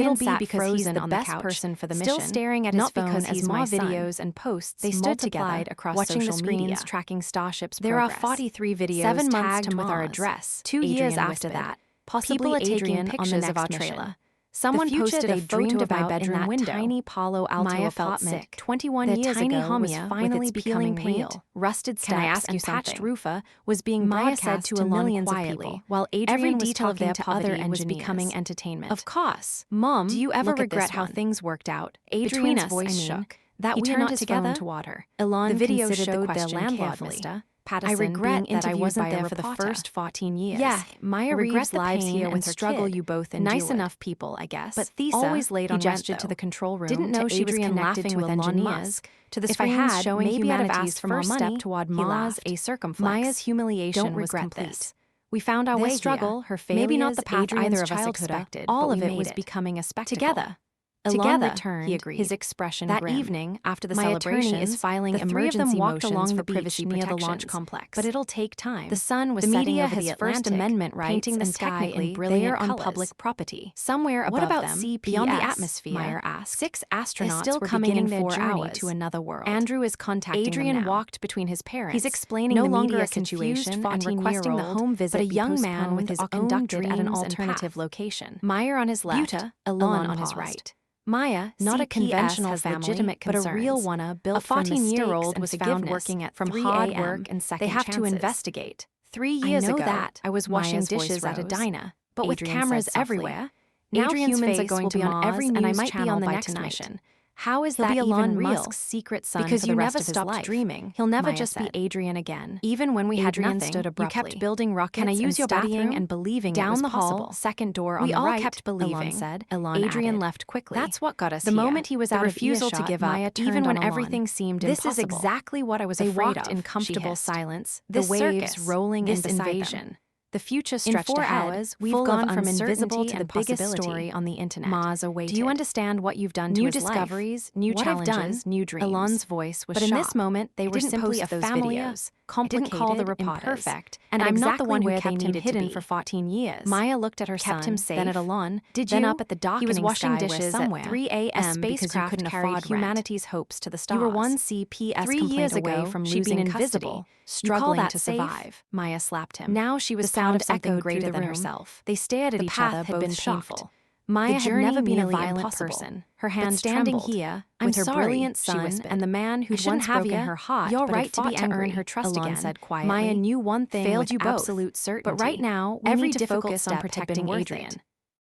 Adrian be sat because he's frozen the on best the couch, person for the still mission, staring at his not phone because as he's Ma my son. videos and posts They stood together, multiplied across watching social the screens, media. tracking Starship's There progress. are 43 videos 7 months tagged to with our Mars. address. 2 Adrian years after whispered. that, Possibly people are Adrian taking pictures pictures of our trailer. trailer. Someone The future posted they a photo dreamed of my about in bedroom that window. tiny Palo Alto Maya felt apartment sick. 21 Their years tiny ago was Humia, finally with its becoming peeling paint, real. rusted Can I steps, ask you and patched something? roofer was being Maya broadcast said to to millions Elon of quietly, people, while every Adrian was detail of talking their to poverty other was engineers. becoming entertainment. Of course. Mom, Do you ever look at regret this how one. things worked out? Adrian's Between us, voice I mean, shook. that He we are turned not his together? phone toward her. Elon The video considered showed the their question landlord, carefully. mister. Patterson, I regret being that I interviewed wasn't by a there for the reporter. first 14 years. Yeah, Maya Regret Reeves' the lives pain here and with her struggle kid. you both endured. Nice enough people, I guess. But Thesa, always late he on gestured red, to the control room, didn't know to she was Adrian connected laughing to with Elon engineers, Musk, to the if I screens had, showing maybe I'd have humanity's asked for more first step money. toward He Mars, laughed. a circumflex. Maya's humiliation Don't was regret complete. this. We found our way struggle, here. her failures, Maybe not the path Adrian's either of us childhood, expected, all but of we it made was becoming a spectacle. Together. Elon Together, returned, he agreed. his expression that grim. evening, after the My celebrations, attorney is filing the three of them emergency walked motions along for the beach privacy near the launch protections. complex. But it'll take time. The sun was The setting media over has the First Atlantic, Amendment rights, painting the and sky technically in they brilliant are on colors. public property. Somewhere What above about them, CPS? beyond the atmosphere, Meyer asked. 6 Is astronauts still were coming beginning in their 4 journey hours. to another world. Andrew is contacting Adrian them now. walked between his parents. He's explaining no the longer media a confused situation and 14-year-old, requesting the home visit but a be young man with postponed his or own conducted at an dreams and alternative path. location. Meyer on his left, Buta, Elon on his paused. right. Maya, Not a CPS, conventional has family, legitimate but a concerns. real one built A from 14-year-old mistakes was and found forgiveness working at from 3 hard a.m. work and second They have chances. to investigate. 3 I years know ago, that. I was washing Maya's voice dishes at a rose. diner, but with Adrian cameras said softly. everywhere. Now Adrian's humans are face going will to be be on on every Mars, and I news might be channel on the by next tonight. mission. How is He'll that be even Elon real? Musk's secret son Because for you the rest never of his stopped life. dreaming. He'll never Maya just said. be Adrian again. Even when we had Adrian nothing, stood you abruptly. kept building rockets. Can I use and your bathroom? bathroom and believing Down it was the hall, possible. second door on We the all right, kept believing. Elon said. Elon Adrian added. left quickly. That's what got us The here. moment he was the out refusal of earshot, to give up, Maya even turned when on Elon. everything seemed This impossible. is exactly what I was They afraid walked of. in comfortable She hissed. silence, This the waves circus, rolling this in beside invasion. them. The future In stretched 4 ahead, hours, we've full gone of from invisible uncertainty to the and biggest possibility. story on the internet. Mars awaited. Do you understand what you've done to New his discoveries, life? new What challenges, I've done? new dreams. Elon's voice was But in this sharp. moment, they I were didn't simply post a those family, videos. complicated, I didn't call the reporters. imperfect, And I'm not the one who where kept they him needed hidden to for be. 14 years. Maya looked at her kept son, him safe. then at Elon, Then you? up at the docketing He was washing skyway dishes somewhere. at 3 A a.m. because you spacecraft couldn't carried afford humanity's rent. hopes to the stars. You were one CPS 3 complaint years away ago, from she'd losing been custody, invisible. struggling that to safe? survive. Maya slapped him. Now she was The sound proud of something echoed greater through the than room. herself. They stared at The each path other, had both been shocked. painful. Maya had journey never been a nearly violent impossible. person. Her But hands standing trembled. here, I'm with her sorry, brilliant she son whispered. and the man I who'd shouldn't once have broken ya. her heart, You're but had right to be fought to angry, earn her trust Elon again. said quietly. Maya knew one thing Failed with you both. absolute certainty. But right now, we every need to difficult focus on step had protecting been worth Adrian. it.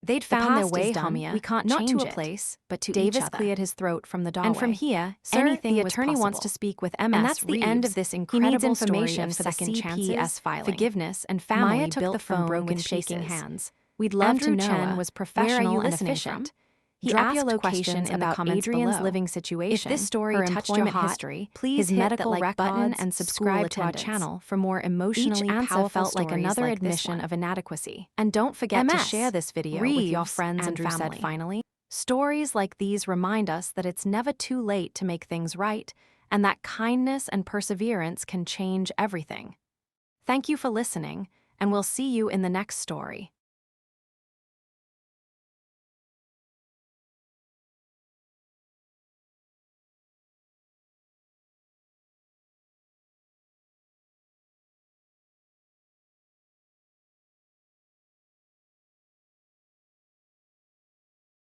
They'd The found their past way is done. home. We can't not change to a it. place, but to Davis each other. cleared his throat from the doorway. And from here, Sir, anything the was attorney wants possible. to speak with And MS that's the end of Reeves. this He needs incredible story information of for the second CPS chances, filing. forgiveness, and family Maya took built the from phone broken with shaking pieces. hands. We'd love Andrew to know. Chen was professional Where are you and listening efficient. from? He Drop asked your location questions in the about comments Adrian's below. living situation, If this story her touched your employment heart, history, please his hit medical the like button records, and school subscribe to our attendance. channel for more emotionally Each answer powerful felt like stories another like this admission one. of inadequacy. And don't forget to MS share this video with your Reeves, friends Andrew and said family. finally. Stories like these remind us that it's never too late to make things right, and that kindness and perseverance can change everything. Thank you for listening, and we'll see you in the next story.